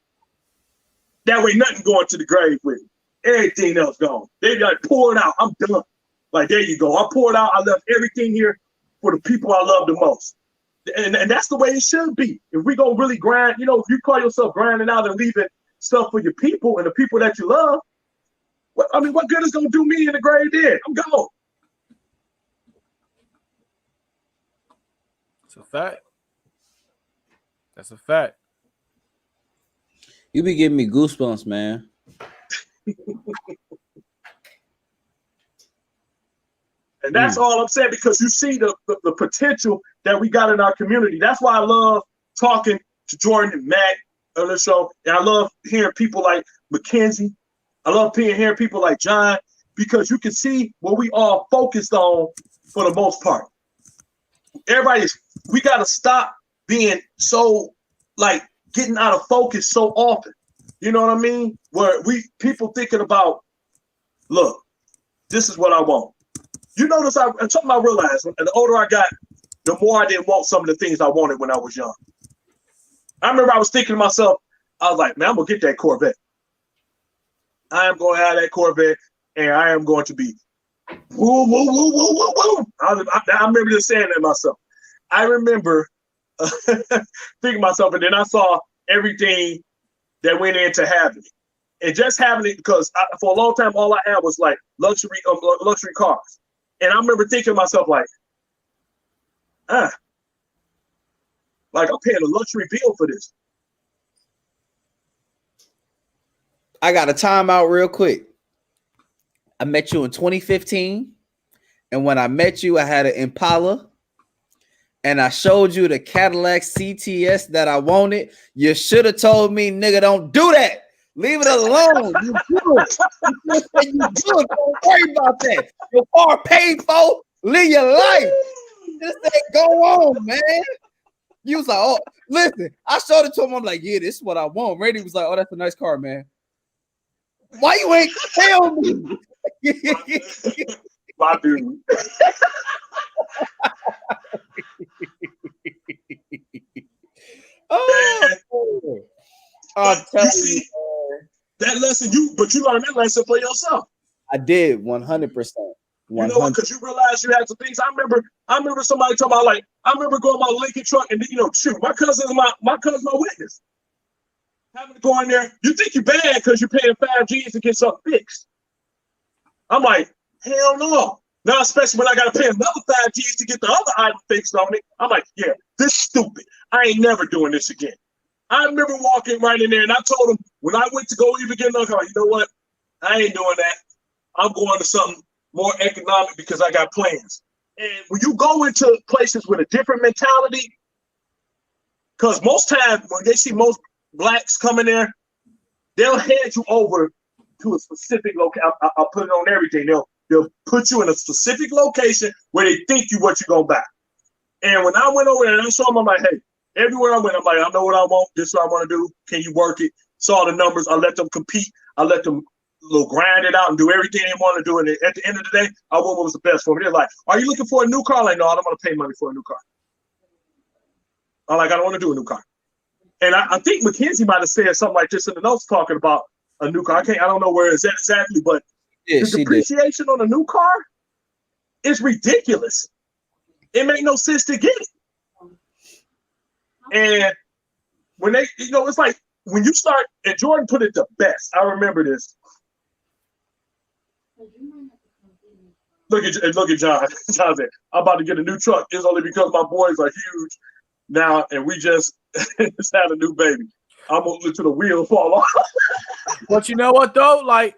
That way, nothing going to the grave with me. Everything else gone. They like pour it out. I'm done. Like, there you go. I poured out. I left everything here for the people I love the most. And that's the way it should be. If we gonna really grind, if you call yourself grinding out and leaving stuff for your people and the people that you love, what good is gonna do me in the grave then? I'm gone. It's a fact. That's a fact. You be giving me goosebumps, man. And that's all I'm saying, because you see the potential that we got in our community. That's why I love talking to Jordan and Matt on the show. And I love hearing people like Mackenzie. I love hearing people like John, because you can see what we all focused on for the most part. We got to stop being so, like, getting out of focus so often. You know what I mean? Where people thinking about, look, this is what I want. You notice something I realized, the older I got, the more I didn't want some of the things I wanted when I was young. I remember I was thinking to myself, I was like, man, I'm going to get that Corvette. I am going to have that Corvette, and I am going to be woo, woo, woo, woo, woo, woo. I remember just saying that to myself. I remember thinking to myself, and then I saw everything that went into having it. And just having it, because for a long time, all I had was like luxury cars. And I remember thinking to myself, like, like I'm paying a luxury bill for this. I got a timeout real quick. I met you in 2015. And when I met you, I had an Impala. And I showed you the Cadillac CTS that I wanted. You should have told me, nigga, don't do that. Leave it alone. You do it. You do it. Don't worry about that. Your car paid for. Live your life. This ain't go on, man. You was like, oh, listen, I showed it to him. I'm like, yeah, this is what I want. Randy was like, oh, that's a nice car, man. Why you ain't tell me? My dude. Oh, but you see, that lesson, but you learned that lesson for yourself. I did 100%. You know what? Because you realize you had some things. I remember somebody talking about, like, I remember going my Lincoln truck and, you know, shoot, my cousin's my witness. Having to go in there, you think you're bad because you're paying 5 G's to get something fixed. I'm like, hell no. Now, especially when I got to pay another 5 G's to get the other item fixed on it, I'm like, yeah, this is stupid. I ain't never doing this again. I remember walking right in there, and I told him when I went to go even get another car, you know what? I ain't doing that. I'm going to something more economic because I got plans. And when you go into places with a different mentality, because most times when they see most blacks coming there, they'll hand you over to a specific location. I'll put it on everything. They'll put you in a specific location where they think you what you're gonna buy. And when I went over there and I saw them, I'm like, hey, everywhere I went, I'm like, I know what I want. This is what I want to do. Can you work it? Saw the numbers. I let them compete. I let them grind it out and do everything they want to do. And at the end of the day, I want what was the best for me. They're like, are you looking for a new car? I'm like, no, I don't want to pay money for a new car. I'm like, I don't want to do a new car. And I think Mackenzie might have said something like this in the notes talking about a new car. I don't know where it's at exactly, but the depreciation on a new car is ridiculous. It make no sense to get it. And when they, you know, it's like when you start, and Jordan put it the best. I remember this. Look at John. John said, I'm about to get a new truck. It's only because my boys are huge now, and we just had a new baby. I'm gonna let the wheel fall off. But you know what though? Like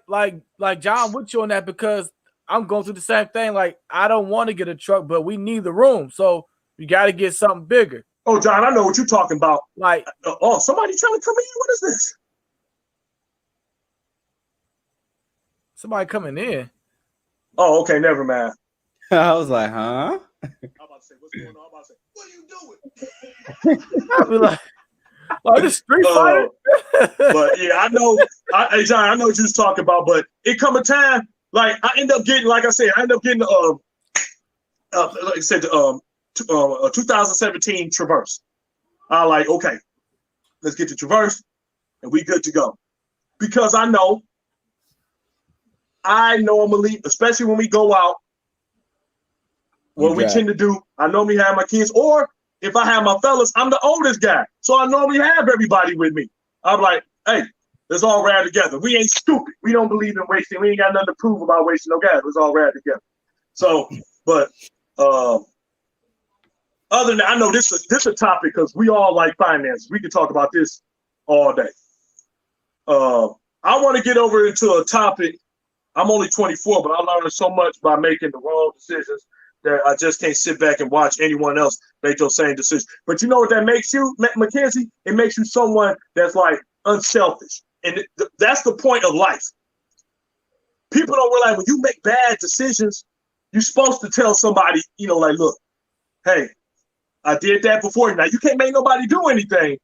John with you on that, because I'm going through the same thing. Like, I don't want to get a truck, but we need the room. So you gotta get something bigger. Oh, John, I know what you're talking about. Like, somebody trying to come in. What is this? Somebody coming in. Oh, okay, never mind. I was like, huh? I'm about to say, what's going on? I'm about to say, what are you doing? I'll be like, oh, this Street Fighter. But yeah, I know, John, I know what you was talking about. But it come a time, like I end up getting, like I said, like I said, 2017 Traverse. I like, okay, let's get the Traverse, and we good to go. Because I normally, especially when we go out, what we tend to do, I normally have my kids, or if I have my fellas, I'm the oldest guy. So I normally have everybody with me. I'm like, hey, let's all ride together. We ain't stupid. We don't believe in wasting. We ain't got nothing to prove about wasting no gas. Let's all ride together. So, but other than that, I know this is a topic because we all like finance. We can talk about this all day. I want to get over into a topic. I'm only 24, but I learned so much by making the wrong decisions that I just can't sit back and watch anyone else make those same decisions. But you know what that makes you, Mackenzie? It makes you someone that's like unselfish. And that's the point of life. People don't realize when you make bad decisions, you're supposed to tell somebody, you know, like, look, hey, I did that before. Now, you can't make nobody do anything,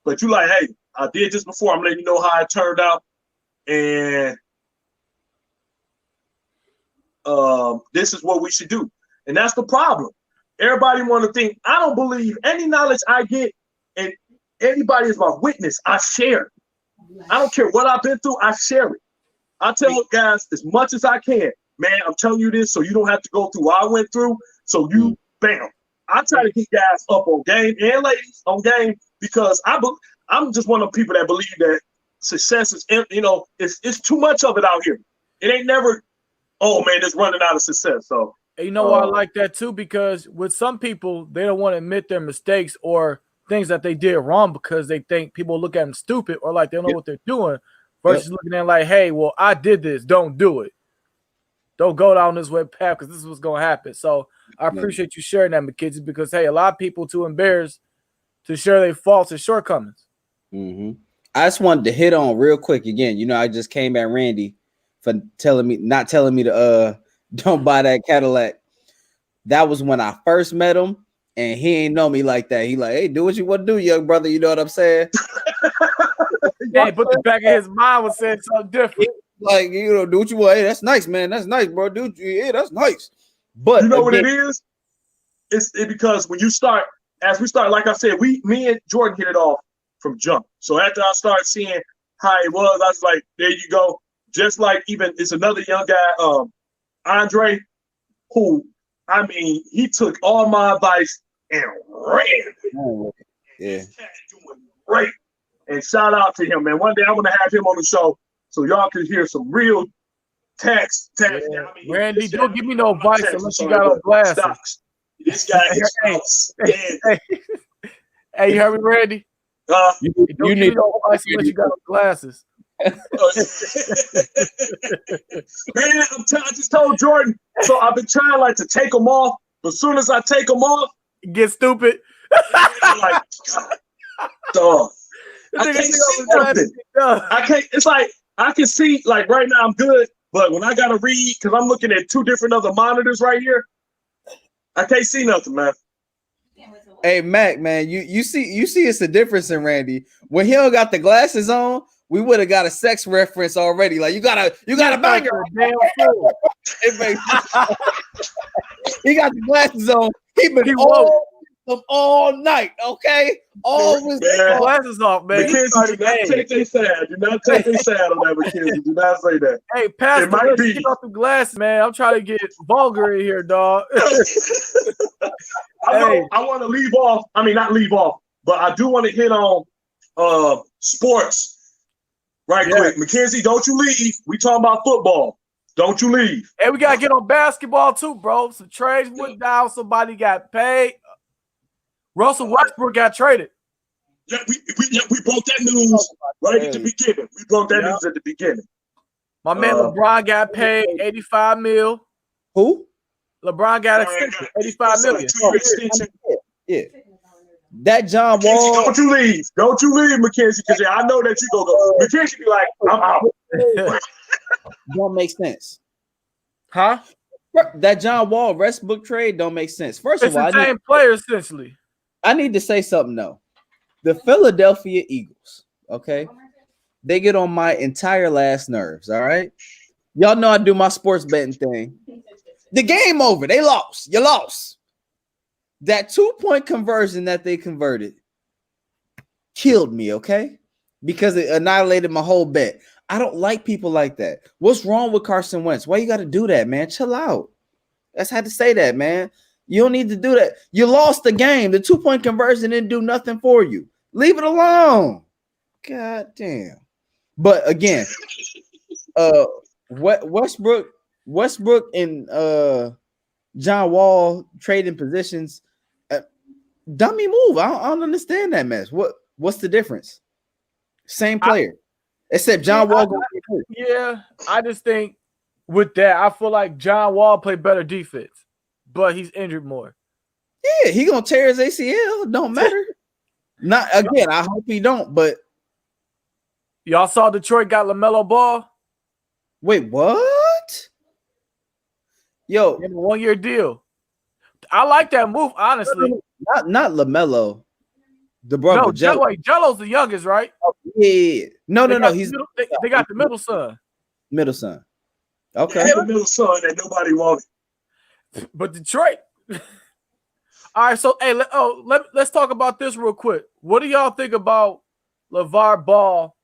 but you like, hey, I did this before. I'm letting you know how it turned out. And this is what we should do. And that's the problem. Everybody want to think, I don't believe any knowledge I get, and anybody is my witness, I share it. I don't care what I've been through, I share it. I tell guys as much as I can, man, I'm telling you this so you don't have to go through what I went through. So you, bam. I try to keep guys up on game and ladies on game because I'm just one of the people that believe that success is, you know, it's too much of it out here. It ain't never, oh man, it's running out of success. So you know why I like that too? Because with some people, they don't want to admit their mistakes or things that they did wrong because they think people look at them stupid or like they don't know what they're doing versus looking at them like, hey, well, I did this. Don't do it. Don't go down this web path because this is what's going to happen. So I appreciate you sharing that, McKinsey, because, hey, a lot of people too embarrassed to share their faults and shortcomings. Mm-hmm. I just wanted to hit on real quick again. You know, I just came at Randy for not telling me to don't buy that Cadillac. That was when I first met him, and he ain't know me like that. He like, hey, do what you want to do, young brother. You know what I'm saying? Hey, but the back of his mind was saying something different. Like, you know, do what you want. Hey, that's nice, man. That's nice, bro. Dude, yeah, that's nice. But you know what it is? It's because when you start, as we start, like I said, me and Jordan hit it off from jump. So after I started seeing how it was, I was like, there you go. Just like even it's another young guy, Andre, who I mean, he took all my advice and ran. Oh, yeah, doing great. And shout out to him, man. One day I'm gonna have him on the show so y'all can hear some real text. Yeah. I mean, Randy, don't give me no advice unless you got on glasses. Stocks. This guy is Hey, you heard me, Randy? you Don't give me no advice unless you got on glasses. Man, I just told Jordan. So I've been trying like to take them off, but as soon as I take them off, get stupid. I'm like, dog. I can't see nothing. I can't. It's like I can see like right now I'm good, but when I gotta read because I'm looking at 2 different other monitors right here, I can't see nothing, man. Hey Mac, man, you see it's a difference in Randy. When he don't got the glasses on, we would have got a sex reference already. Like you gotta bang her. He got the glasses on. He been all night, okay? Always glasses off, man. McKenzie, do not take their side. Do not take their side on that, McKenzie. Do not say that. Hey, Pastor, let's get off the glasses, man. I'm trying to get vulgar in here, dog. I want to leave off. I mean, not leave off, but I do want to hit on sports right quick. McKenzie, don't you leave. We talking about football. Don't you leave. Hey, we gotta get on basketball too, bro. Some trades went down. Somebody got paid. Russell Westbrook got traded. Yeah, we broke that news right at the beginning. We broke that news at the beginning. My man LeBron got paid $85 million. Who? LeBron got extension, $85 million. Yeah. That John Wall. Don't you leave, McKenzie, because I know that you gonna go. McKenzie be like, I'm out. Don't make sense. Huh? That John Wall Westbrook trade don't make sense. First of all, it's the same player essentially. I need to say something though. The Philadelphia Eagles, okay, they get on my entire last nerves. All right, y'all know I do my sports betting thing. The game over. They lost. You lost. That 2-point conversion that they converted killed me. Okay, because it annihilated my whole bet. I don't like people like that. What's wrong with Carson Wentz? Why you got to do that, man? Chill out. That's had to say that, man. You don't need to do that. You lost the game. The 2-point conversion didn't do nothing for you. Leave it alone. God damn. But again, Westbrook and John Wall trading positions. Dummy move. I don't understand that mess. What's the difference? Same player. Except John Wall. I just think with that, I feel like John Wall played better defense, but he's injured more. Yeah, he gonna tear his ACL. Don't matter. Not again. I hope he don't. But y'all saw Detroit got LaMelo Ball. Wait, what? Yo, in a 1-year deal. I like that move, honestly. Not LaMelo. The brother. No, Jello's the youngest, right? Oh, yeah. No. He's they got the middle son. Middle son. Okay. They have a middle son that nobody wanted. But Detroit. All right, so hey, let's talk about this real quick. What do y'all think about LeVar Ball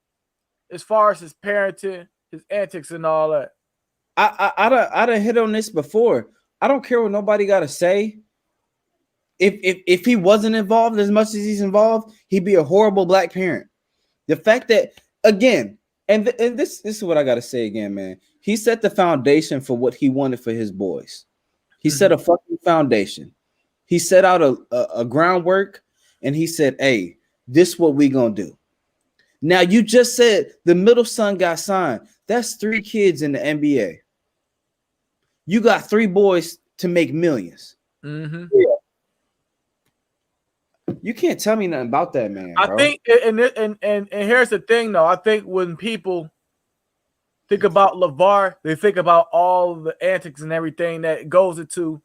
as far as his parenting, his antics, and all that? I done hit on this before. I don't care what nobody got to say. If he wasn't involved as much as he's involved, he'd be a horrible black parent. The fact that, again, and this is what I got to say again, man. He set the foundation for what he wanted for his boys. He set a fucking foundation. He set out a groundwork, and he said, hey, this is what we going to do. Now, you just said the middle son got signed. That's 3 kids in the NBA. You got 3 boys to make millions. Mm-hmm. Yeah. You can't tell me nothing about that, man. I think, and here's the thing, though. I think when people think about LeVar, they think about all the antics and everything that goes into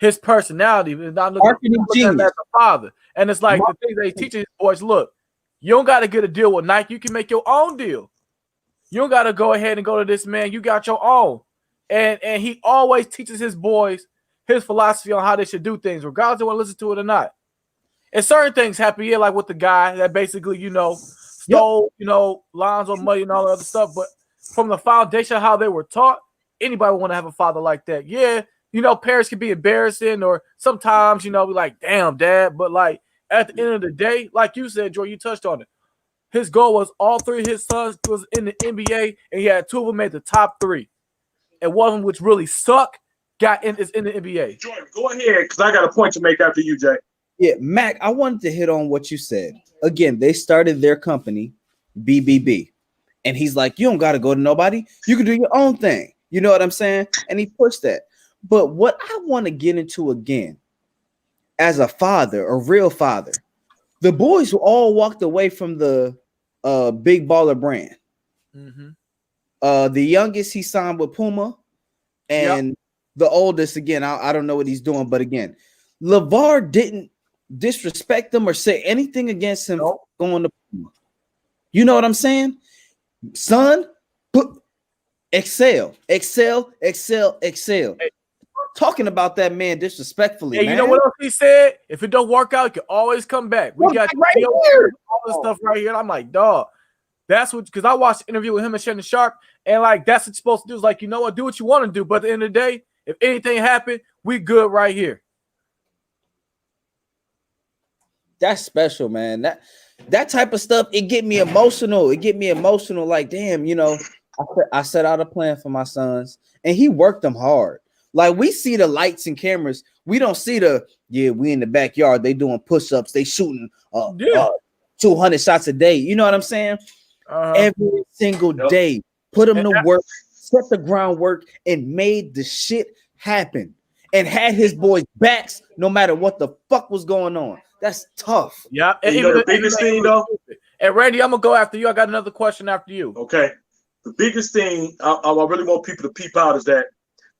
his personality is not looking at him as a father. And it's like the things they teach his boys, look, you don't got to get a deal with Nike. You can make your own deal. You don't got to go ahead and go to this man. You got your own. And he always teaches his boys his philosophy on how they should do things, regardless if they want to listen to it or not. And certain things happen, yeah, like with the guy that basically, stole, lines on money and all that other stuff. But from the foundation of how they were taught, anybody would want to have a father like that. Yeah, parents can be embarrassing, or sometimes, be like, damn, dad. But like at the end of the day, like you said, Jordan, you touched on it. His goal was all three of his sons was in the NBA, and he had two of them made the top three. And one of them, which really sucked, is in the NBA. Jordan, go ahead, because I got a point to make after you, Jay. Yeah, Mac, I wanted to hit on what you said. Again, they started their company, BBB. And he's like, you don't got to go to nobody. You can do your own thing. You know what I'm saying? And he pushed that. But what I want to get into again, as a father, a real father, the boys all walked away from the Big Baller brand. The youngest, he signed with Puma. And the oldest, again, I don't know what he's doing. But again, LeVar didn't disrespect them or say anything against him going to Puma. You know what I'm saying? Son, excel. Hey. Talking about that man disrespectfully. Hey, man. You know what else he said? If it don't work out, you can always come back. We got right here. All this stuff right here. And I'm like, dog, that's what, because I watched the interview with him and Shannon Sharp, and like that's what you're supposed to do. Is like, you know what, do what you want to do. But at the end of the day, if anything happened, we good right here. That's special, man. That type of stuff, it get me emotional. Like, damn, I set out a plan for my sons, and he worked them hard. Like, we see the lights and cameras. We don't see we in the backyard. They doing push-ups. They shooting 200 shots a day. You know what I'm saying? Every single day. Put them to work, set the groundwork, and made the shit happen. And had his boys' backs no matter what the fuck was going on. That's tough. Yeah. And the biggest thing, though? And Randy, I'm going to go after you. I got another question after you. Okay. The biggest thing I really want people to peep out is that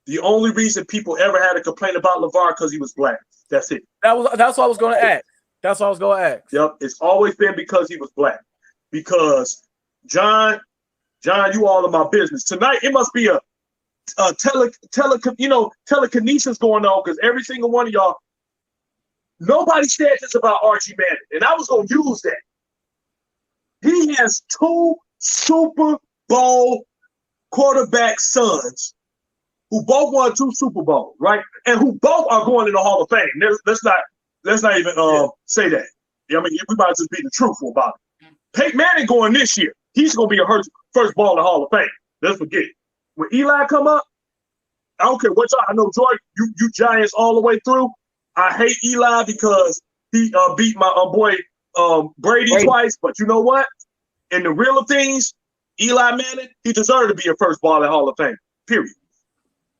the only reason people ever had to complain about LeVar because he was black. That's it. That's what I was going to ask. Yep. It's always been because he was black. Because John, you all in my business. Tonight, it must be a telekinesis going on, because every single one of y'all, nobody said this about Archie Manning, and I was going to use that. He has two Super Bowl quarterback sons who both won 2 Super Bowls, right? And who both are going in the Hall of Fame. Let's not even say that. I mean, we might just be the truthful about it. Peyton Manning going this year. He's going to be a first ball in the Hall of Fame. Let's forget it. When Eli come up, I don't care what y'all. I know, Jordan, you Giants all the way through. I hate Eli because he beat my boy Brady twice. But you know what? In the real of things, Eli Manning, he deserved to be a first ball in Hall of Fame. Period.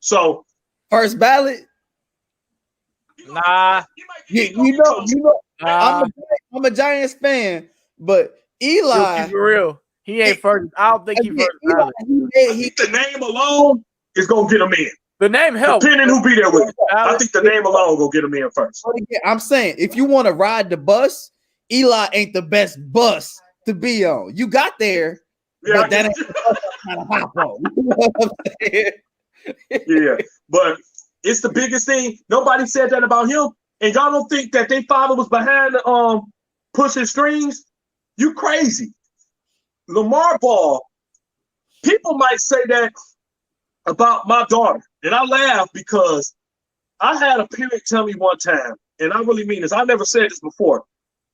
So first ballot. Nah. I'm a Giants fan, but Eli, for real, he ain't first. I don't think he first ballot. The name alone is gonna get him in. The name helps. Depending who be there with him. I think the name alone will get him in first. I'm saying, if you want to ride the bus, Eli ain't the best bus to be on. You got there, but that ain't the bus I'm trying to hop on. You know what I'm saying? Yeah, but it's the biggest thing. Nobody said that about him, and y'all don't think that their father was behind pushing strings? You crazy. Lamar Ball, people might say that about my daughter, and I laugh because I had a parent tell me one time, and I really mean this. I never said this before,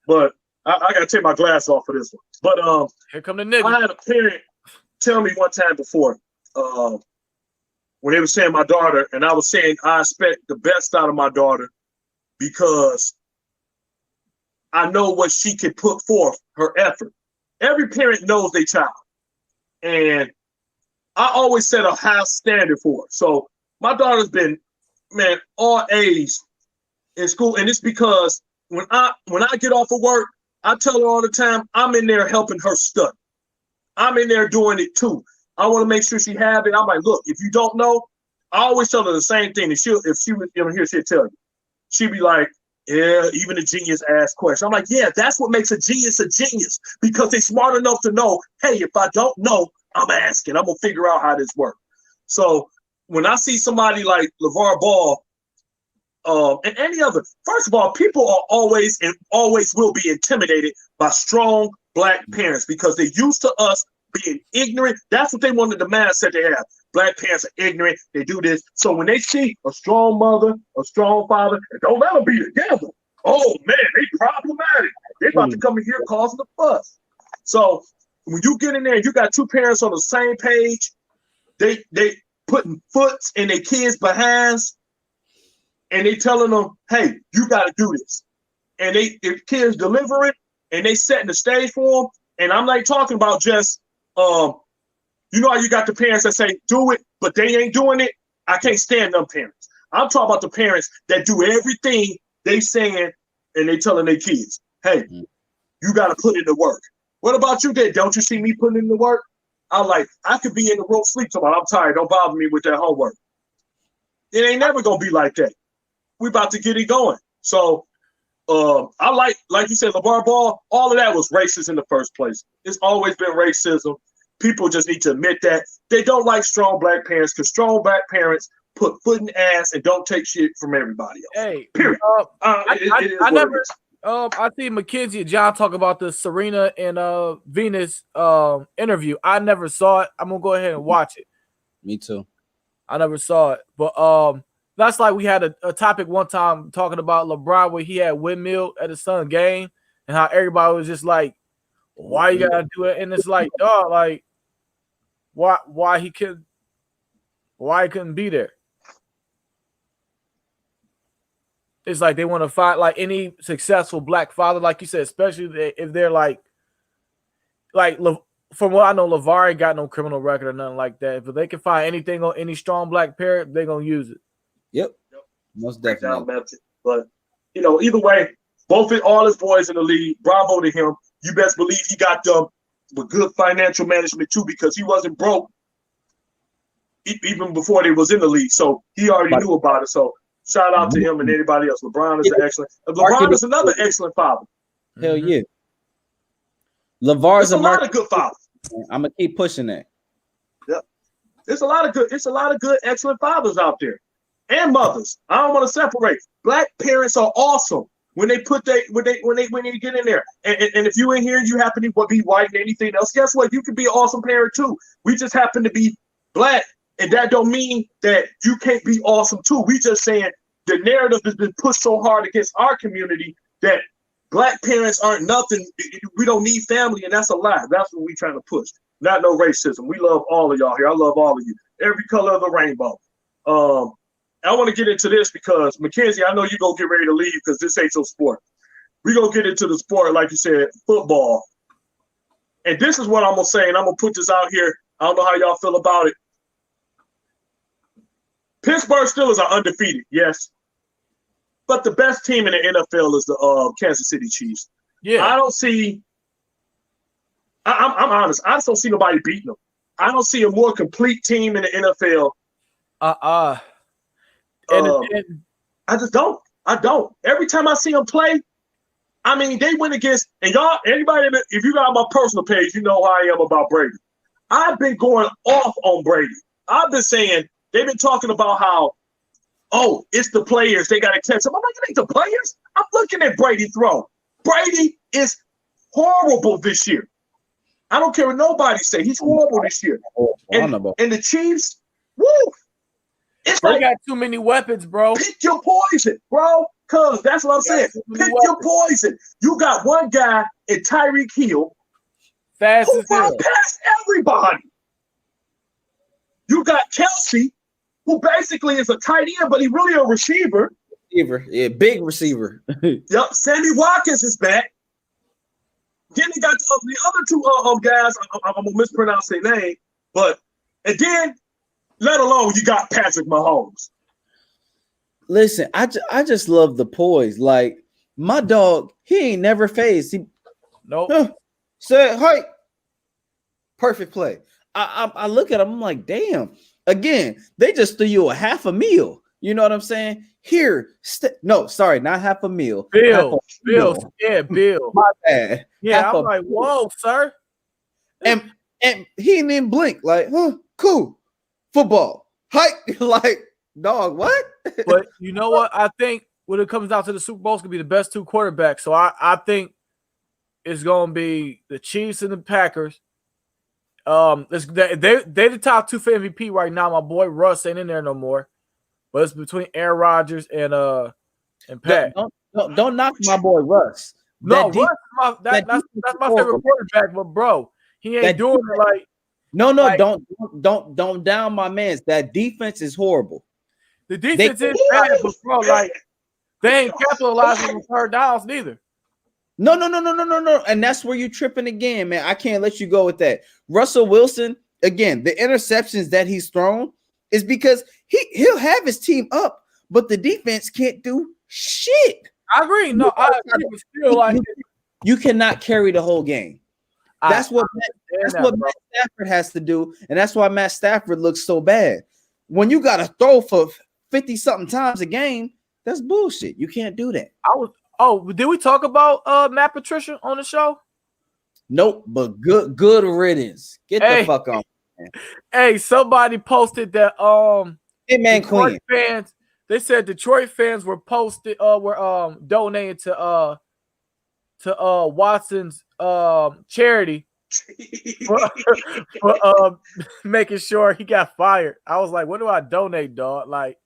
but I gotta take my glass off for this one. But here come the nigga. I had a parent tell me one time before, when they were saying my daughter, and I was saying I expect the best out of my daughter because I know what she can put forth, her effort. Every parent knows their child. And I always set a high standard for her. So my daughter's been, all A's in school. And it's because when I get off of work, I tell her all the time, I'm in there helping her study. I'm in there doing it too. I want to make sure she have it. I'm like, look, if you don't know, I always tell her the same thing. And if she was here, she'll tell you. She'd be like, yeah, even a genius asks questions. I'm like, yeah, that's what makes a genius because they're smart enough to know, hey, if I don't know, I'm asking. I'm going to figure out how this works. So when I see somebody like LeVar Ball and any other, first of all, people are always and always will be intimidated by strong Black parents because they're used to us being ignorant. That's what they wanted the mindset they have. Black parents are ignorant. They do this. So when they see a strong mother, a strong father, and don't let them be together. Oh man, they problematic. They about to come in here causing a fuss. So when you get in there, you got two parents on the same page. They putting foots in their kids' behinds, and they telling them, "Hey, you got to do this." And if kids deliver it, and they setting the stage for them. And I'm not talking about just you know how you got the parents that say do it, but they ain't doing it. I can't stand them parents. I'm talking about the parents that do everything they saying and they telling their kids, hey, you got to put in the work. What about you, Dad? Don't you see me putting in the work? I could be in the room sleep tomorrow. I'm tired. Don't bother me with that homework. It ain't never gonna be like that. We about to get it going. So I like you said, LeVar Ball, all of that was racist in the first place. It's always been racism. People just need to admit that. They don't like strong Black parents because strong Black parents put foot in ass and don't take shit from everybody else. Hey, period. I see Mackenzie and John talk about the Serena and Venus interview. I never saw it. I'm gonna go ahead and watch it. Me too. I never saw it, but that's like we had a topic one time talking about LeBron where he had windmill at his son's game and how everybody was just like, why you gotta do it? And it's like, dog, like why he couldn't be there. It's like they want to find like any successful Black father, like you said, especially if they're like from what I know, LeVar ain't got no criminal record or nothing like that. If they can find anything on any strong Black parent, they're gonna use it. Yep. Most definitely. But either way, all his boys in the league, bravo to him. You best believe he got them with good financial management too, because he wasn't broke even before they was in the league. So he already knew about it. So shout out to him and anybody else. LeBron is another excellent father. Hell yeah. LeVar's a lot of good fathers. I'm gonna keep pushing that. Yep. It's a lot of good, excellent fathers out there. And mothers. I don't want to separate. Black parents are awesome when they when they get in there. And if you in here and you happen to be white and anything else, guess what? You can be an awesome parent too. We just happen to be Black, and that don't mean that you can't be awesome too. We just saying the narrative has been pushed so hard against our community that Black parents aren't nothing. We don't need family, and that's a lie. That's what we trying to push. Not no racism. We love all of y'all here. I love all of you. Every color of the rainbow. I want to get into this because, Mackenzie, I know you're going to get ready to leave because this ain't your sport. We're going to get into the sport, like you said, football. And this is what I'm going to say, and I'm going to put this out here. I don't know how y'all feel about it. Pittsburgh Steelers are undefeated, yes. But the best team in the NFL is the Kansas City Chiefs. Yeah. I don't see – I'm honest. I just don't see nobody beating them. I don't see a more complete team in the NFL. I just don't. I don't. Every time I see them play, I mean, they went against – and y'all, anybody, if you got my personal page, you know how I am about Brady. I've been going off on Brady. I've been saying – they've been talking about how, oh, it's the players. They got to catch them. I'm like, it ain't the players. I'm looking at Brady throw. Brady is horrible this year. I don't care what nobody say. He's horrible this year. And the Chiefs, woo. It's they got too many weapons, bro. Pick your poison, bro. Because that's what I'm saying. Pick your poison. You got one guy in Tyreek Hill fast who run past everybody. You got Kelsey, who basically is a tight end, but he's really a receiver. Yeah, big receiver. Yep, Sammy Watkins is back. Then they got the other two guys. I'm gonna mispronounce their name, and then let alone you got Patrick Mahomes. Listen, I just love the poise. Like my dog, he ain't never phased. Said, "Hey, perfect play." I look at him. I'm like, damn. Again, they just threw you a half a meal. You know what I'm saying? Here, no, sorry, not half a meal. Bill. Yeah, Bill. My bad. Yeah, half I'm like, whoa, sir. And he didn't even blink. Like, cool. Football. Hype. Like, dog, what? But you know what? I think when it comes down to the Super Bowl, it's gonna be the best two quarterbacks. So I think it's gonna be the Chiefs and the Packers. They're the top two for MVP right now. My boy Russ ain't in there no more, but it's between Aaron Rodgers and Pat. Don't knock my boy Russ. No, Russ, that's my favorite quarterback. But bro, he ain't doing it like. No, don't down my man's. That defense is horrible. The defense is bad, but bro, like they ain't capitalizing on third downs neither. No. And that's where you're tripping again, man. I can't let you go with that. Russell Wilson, again, the interceptions that he's thrown is because he'll have his team up, but the defense can't do shit. I agree. No, I agree. Still, like you cannot carry the whole game. That's what Matt Stafford has to do, and that's why Matt Stafford looks so bad. When you got to throw for 50-something times a game, that's bullshit. You can't do that. Did we talk about Matt Patricia on the show? Nope, but good riddance. Get the fuck on. Man. Hey, somebody posted that Queen fans. They said Detroit fans were donating to Watson's charity for making sure he got fired. I was like, what do I donate, dog? Like,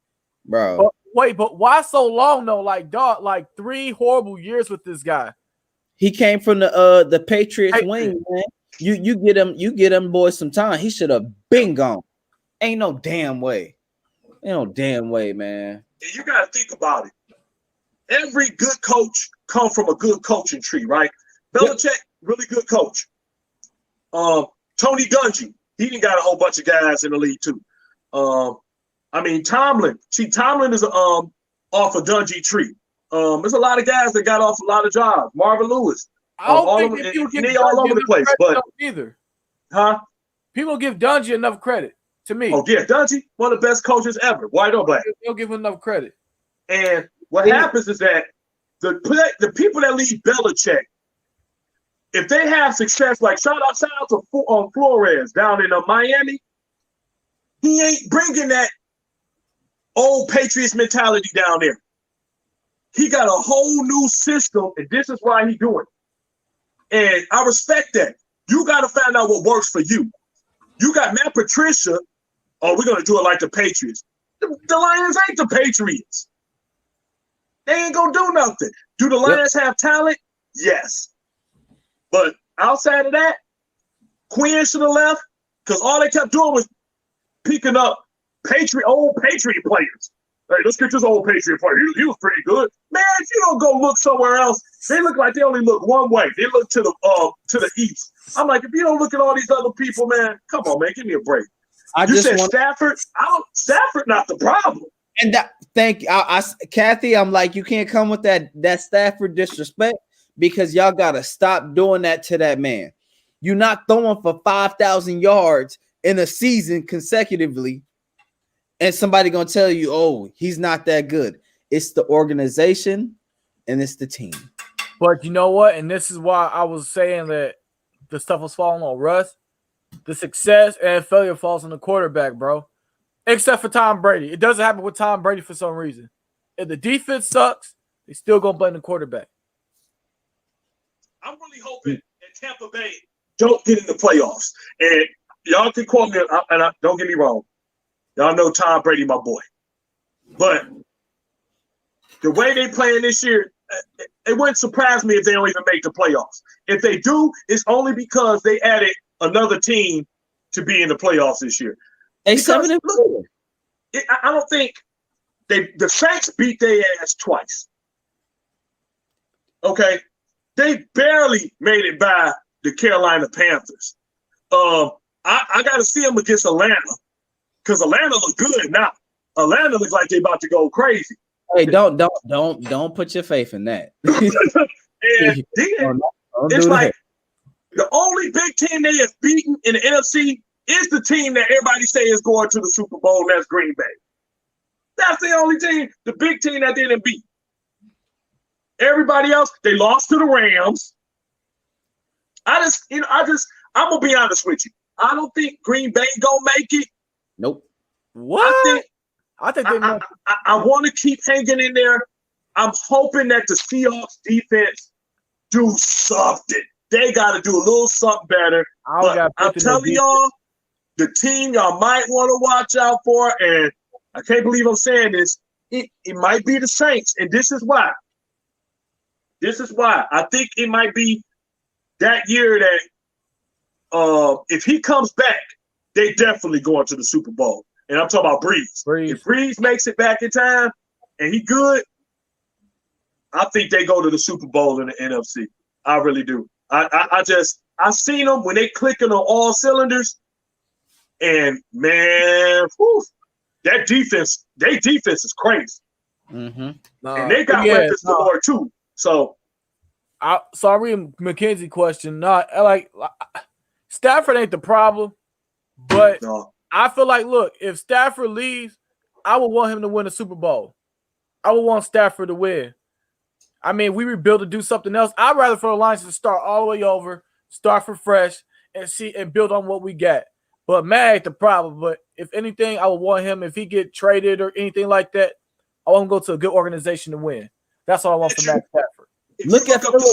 bro. But why so long though? Like, dog, like 3 horrible years with this guy. He came from the Patriots wing, man. You get him boys some time. He should have been gone. Ain't no damn way. Ain't no damn way, man. And you gotta think about it. Every good coach comes from a good coaching tree, right? Belichick, really good coach. Tony Dungy, he done got a whole bunch of guys in the league too. Tomlin. See, Tomlin is off a Dungy tree. There's a lot of guys that got off a lot of jobs. Marvin Lewis. I don't think they all over the place, but either. Huh? People give Dungy enough credit to me. Oh yeah, Dungy, one of the best coaches ever, white or black. They'll give him enough credit. And what happens is that the people that lead Belichick, if they have success, like shout out to Flores down in Miami, he ain't bringing that old Patriots mentality down there. He got a whole new system, and this is why he doing it. And I respect that. You got to find out what works for you. You got Matt Patricia. Oh, we're gonna do it like the Patriots. The Lions ain't the Patriots. They ain't gonna do nothing. Do the Lions have talent? Yes. But outside of that, Quinn should have left because all they kept doing was picking up old Patriot players. Hey, let's get this old Patriot player. He was pretty good. Man, if you don't go look somewhere else, they look like they only look one way. They look to the east. I'm like, if you don't look at all these other people, man, come on, man, give me a break. Stafford? Stafford not the problem. And Kathy, I'm like, you can't come with that Stafford disrespect because y'all gotta stop doing that to that man. You're not throwing for 5,000 yards in a season consecutively, and somebody gonna tell you, oh, he's not that good. It's the organization and it's the team. But you know what? And this is why I was saying that the stuff was falling on Russ. The success and failure falls on the quarterback, bro. Except for Tom Brady. It doesn't happen with Tom Brady for some reason. If the defense sucks, they still gonna blame the quarterback. I'm really hoping that Tampa Bay don't get in the playoffs. And y'all can call me, don't get me wrong. Y'all know Tom Brady, my boy. But the way they playing this year, it wouldn't surprise me if they don't even make the playoffs. If they do, it's only because they added another team to be in the playoffs this year. I don't think the Saints beat their ass twice. Okay? They barely made it by the Carolina Panthers. I got to see them against Atlanta because Atlanta look good now. Atlanta looks like they about to go crazy. Hey, don't put your faith in that. And then it's like the only big team they have beaten in the NFC is the team that everybody say is going to the Super Bowl. That's Green Bay. That's the only team, the big team that didn't beat. Everybody else, they lost to the Rams. I'm gonna be honest with you. I don't think Green Bay gonna make it. Nope. What? I think they might. I want to keep hanging in there. I'm hoping that the Seahawks defense do something. They got to do a little something better. But I'm telling y'all, the team y'all might want to watch out for, and I can't believe I'm saying this, it might be the Saints, and this is why. I think it might be that year that if he comes back, they definitely going to the Super Bowl. And I'm talking about Breeze. If Breeze makes it back in time and he good, I think they go to the Super Bowl in the NFC. I really do. I seen them when they clicking on all cylinders, and man, whew, that defense, their defense is crazy. Mm-hmm. And they got weapons galore too. So I read McKenzie question. Stafford ain't the problem, but I feel like, look, if Stafford leaves, I would want him to win a Super Bowl. I would want Stafford to win. I mean, we rebuild to do something else. I'd rather for the Lions to start all the way over, start from fresh, and build on what we got. But Matt ain't the problem. But if anything, I would want him, if he get traded or anything like that, I want him to go to a good organization to win. That's all I want from Matt Stafford. Look at Philip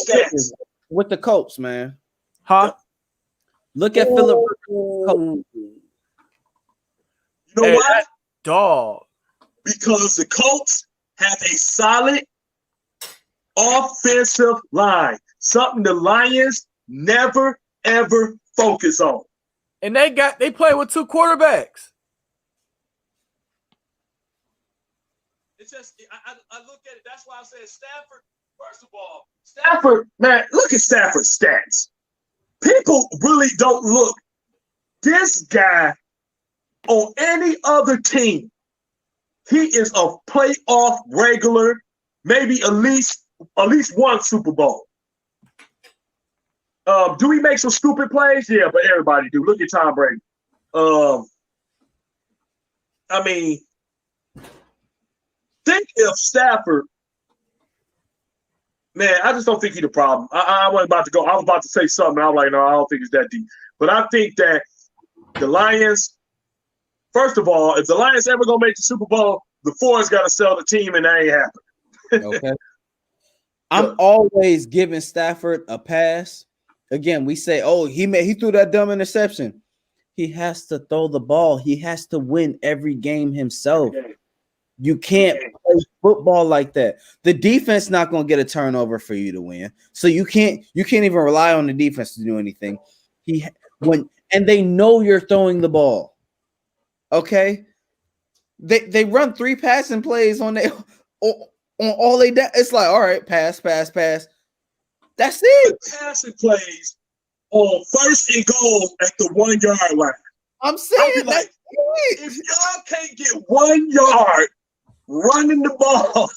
with the Colts, man. Huh? Look at Philip. You know why? Dog. Because the Colts have a solid offensive line, something the Lions never ever focus on. And they play with two quarterbacks. It's just I look at it. That's why I said Stafford. First of all, Stafford, man, look at Stafford's stats. People really don't look. This guy on any other team, he is a playoff regular, maybe at least one Super Bowl. Do we make some stupid plays? Yeah, but everybody do. Look at Tom Brady. I mean, think if Stafford, man, I just don't think he's the problem. I wasn't about to go. I was about to say something. I was like, no, I don't think it's that deep. But I think that the Lions, first of all, if the Lions ever going to make the Super Bowl, the Fords got to sell the team, and that ain't happening. Okay. I'm always giving Stafford a pass. Again, we say, oh, he threw that dumb interception. He has to throw the ball. He has to win every game himself. You can't play football like that. The defense not going to get a turnover for you to win. So you can't even rely on the defense to do anything. And they know you're throwing the ball. Okay? They run 3 passing plays on all they do. It's like, all right, pass. That's it. Passing plays on 1st and goal at the 1 yard line. I'm saying like, if y'all can't get 1 yard running the ball,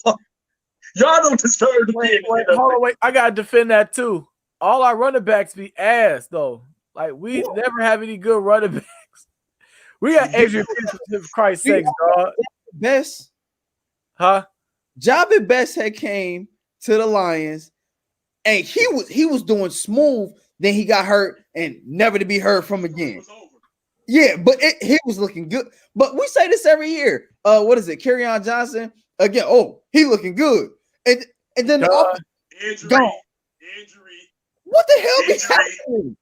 y'all don't deserve to be in the Hold on, wait. I gotta defend that too. All our running backs be ass though. Like we never have any good running backs. We got Adrian Peterson, for Christ's sake, dog. Best, huh? Javid Best had came to the Lions, and he was doing smooth. Then he got hurt and never to be heard from again. Yeah, but he was looking good. But we say this every year. What is it? Kerryon Johnson again. Oh, he looking good, and then injury. What the hell be happening?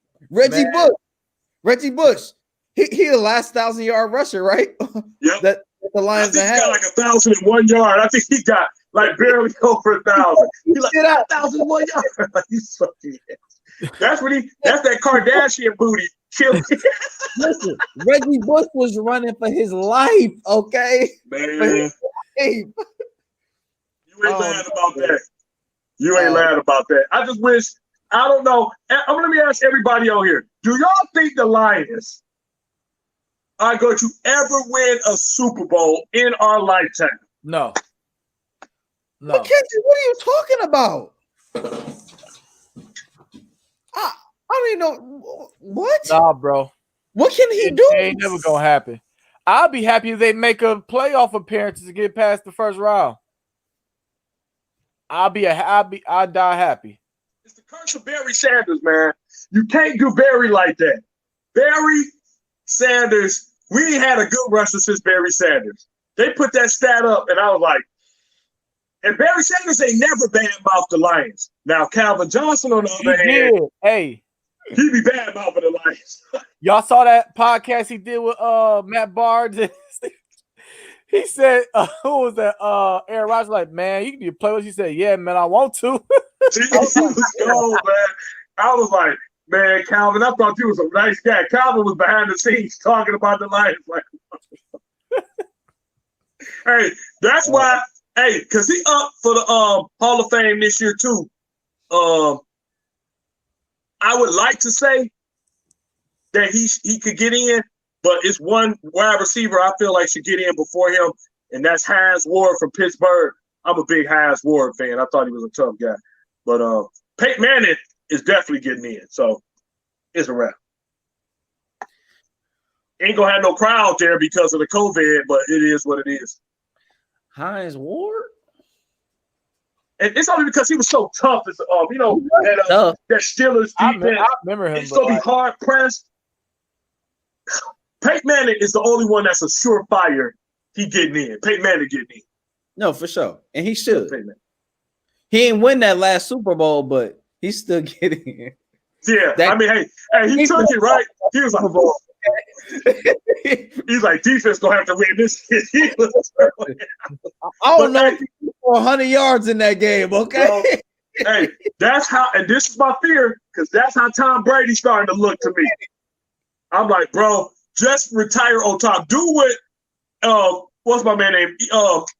Reggie Bush. He the last 1,000-yard rusher, right? Yep. that the Lions got like 1,001 yards. I think he got like barely over 1,000. He like 1,001 yards. He's fucking. That's that Kardashian booty. Listen, Reggie Bush was running for his life. Okay, man. You ain't lying about that. You ain't lying about that. I just wish. I don't know. Let me ask everybody out here. Do y'all think the Lions are going to ever win a Super Bowl in our lifetime? No. Mackenzie, what are you talking about? I don't even know what. Nah, bro. What can he do? It ain't never gonna happen. I'll be happy if they make a playoff appearance to get past the first round. I'll die happy. It's the curse of Barry Sanders, man. You can't do Barry like that. Barry Sanders, we ain't had a good rusher since Barry Sanders. They put that stat up, and I was like, and Barry Sanders ain't never bad-mouthed the Lions. Now, Calvin Johnson, on the other hand, hey, he be bad-mouthing the Lions. Y'all saw that podcast he did with Matt Barnes? He said, who was that? Aaron Rodgers, like, man, you can be a player. He said, yeah, man, I want to. He was gold, man. I was like, man, Calvin, I thought you was a nice guy. Calvin was behind the scenes talking about the Lions. Like, hey, that's why, hey, because he up for the Hall of Fame this year, too. I would like to say that he could get in, but it's one wide receiver I feel like should get in before him, and that's Hines Ward from Pittsburgh. I'm a big Hines Ward fan. I thought he was a tough guy. But Peyton Manning is definitely getting in, so it's a wrap. Ain't going to have no crowd there because of the COVID, but it is what it is. Hines Ward? And it's only because he was so tough. As, that Steelers defense. I remember him. It's going to be hard-pressed. Peyton Manning is the only one that's a surefire he getting in. Peyton Manning getting in. No, for sure. And he should. He didn't win that last Super Bowl, but he's still getting in. Yeah. Hey, he took it, right? He was like, he's like, defense going to have to win this. I don't know if he put 100 yards in that game, okay? Hey, that's how, and this is my fear, because that's how Tom Brady's starting to look to me. I'm like, bro, just retire on top. Do what what's my man name?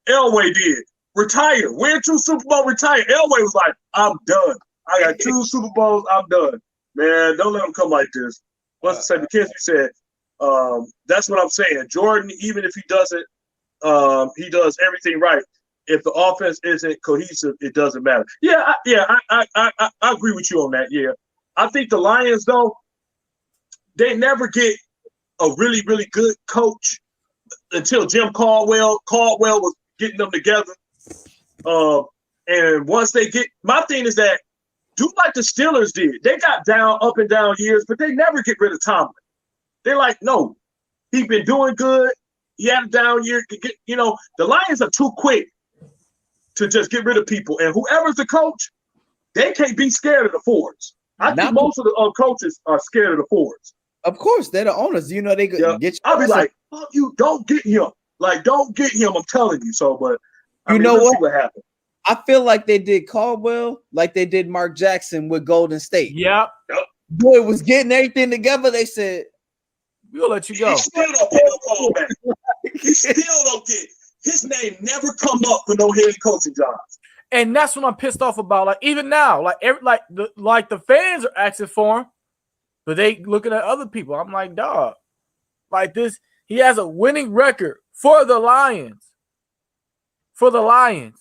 Elway did. Retire. Win 2 Super Bowls, retire. Elway was like, I'm done. I got 2 Super Bowls, I'm done. Man, don't let him come like this. What's to say? McKenzie said, that's what I'm saying. Jordan, even if he doesn't, he does everything right. If the offense isn't cohesive, it doesn't matter. Yeah, I agree with you on that. Yeah. I think the Lions, though, they never get a really, really good coach until Jim Caldwell. Caldwell was getting them together. And once they get, my thing is that do like the Steelers did. They got up and down years, but they never get rid of Tomlin. They're like, no, he's been doing good. He had a down year. The Lions are too quick to just get rid of people. And whoever's the coach, they can't be scared of the Fords. I think most of the coaches are scared of the Fords. Of course, they're the owners. They could get you. I'll be like, fuck you, don't get him. Like, don't get him. I'm telling you. So, but let's see what happens. I feel like they did Caldwell, like they did Mark Jackson with Golden State. Yep. Boy was getting everything together. They said, we'll let you go. He still don't get a call back. He still don't get his name never come up for no head coaching jobs. And that's what I'm pissed off about. Like, even now, the fans are asking for him, but they looking at other people. I'm like, dog, like this, he has a winning record for the Lions. For the Lions.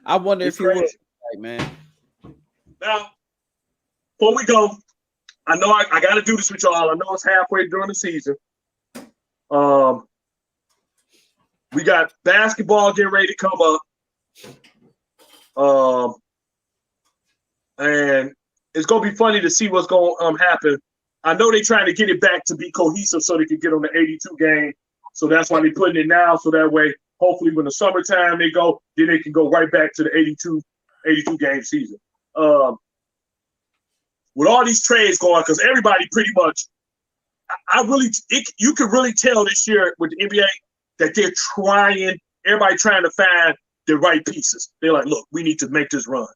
I wonder if he would, like, man. Now, before we go, I know I got to do this with y'all. I know it's halfway during the season. We got basketball getting ready to come up. And it's going to be funny to see what's going to happen. I know they're trying to get it back to be cohesive so they can get on the 82 game. So that's why they're putting it now. So that way, hopefully when the summertime they go, then they can go right back to the 82 game season. With all these trades going, because everybody pretty much, you can really tell this year with the NBA that they're everybody trying to find the right pieces. They're like, look, we need to make this run.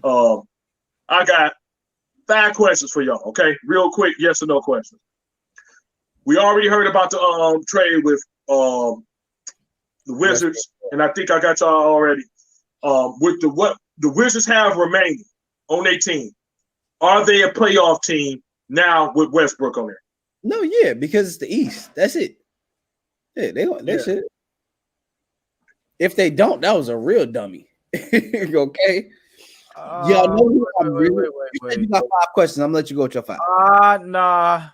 I got 5 questions for y'all, okay? Real quick, yes or no questions. We already heard about the trade with the Wizards, and I think I got y'all already. With what the Wizards have remaining on their team, are they a playoff team now with Westbrook on there? No, yeah, because it's the East. That's it. Yeah, they should. If they don't, that was a real dummy. Okay. Y'all know who I'm really. You got 5 questions. I'm gonna let you go with your 5. Nah.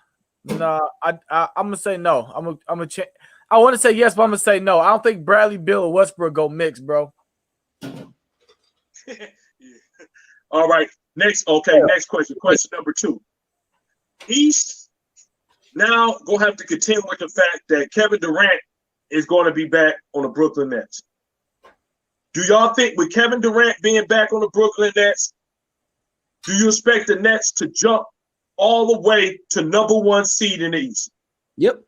No, I'm gonna say no. I'm gonna change. I want to say yes, but I'm gonna say no. I don't think Bradley Beal or Westbrook go mix, bro. Yeah. All right. Next question. Question number 2. East now gonna have to contend with the fact that Kevin Durant is going to be back on the Brooklyn Nets. Do y'all think with Kevin Durant being back on the Brooklyn Nets, do you expect the Nets to jump all the way to number 1 seed in the East? Yep.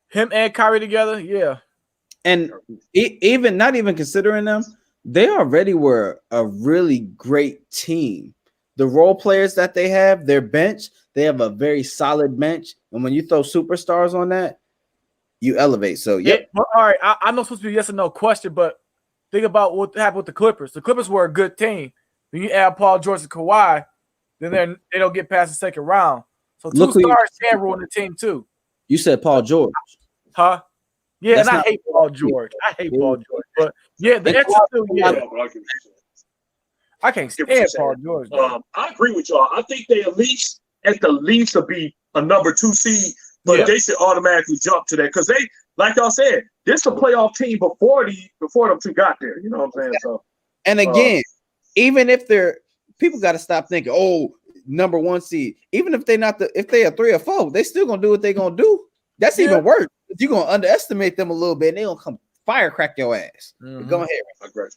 Him and Kyrie together, yeah. And even not even considering them, they already were a really great team. The role players that they have, their bench, they have a very solid bench. And when you throw superstars on that, you elevate. So, yep. Yeah, but, all right, I know it's supposed to be a yes or no question, but think about what happened with the Clippers. The Clippers were a good team. When you add Paul George and Kawhi, then they don't get past the second round. So 2 stars can ruin the team too. You said Paul George. Huh? Yeah, and I hate Paul George. But yeah, the extra 2, yeah. I can't stand Paul George. I agree with y'all. I think they at the least will be a number 2 seed, but they should automatically jump to that because they, like y'all said, this is a playoff team before them 2 got there. You know what I'm saying? So, and again, even if people got to stop thinking, oh, number 1 seed. Even if if they are 3 or 4, they still gonna do what they gonna do. That's even worse. You're gonna underestimate them a little bit, and they gonna come firecrack your ass. Mm-hmm. Go ahead. I agree.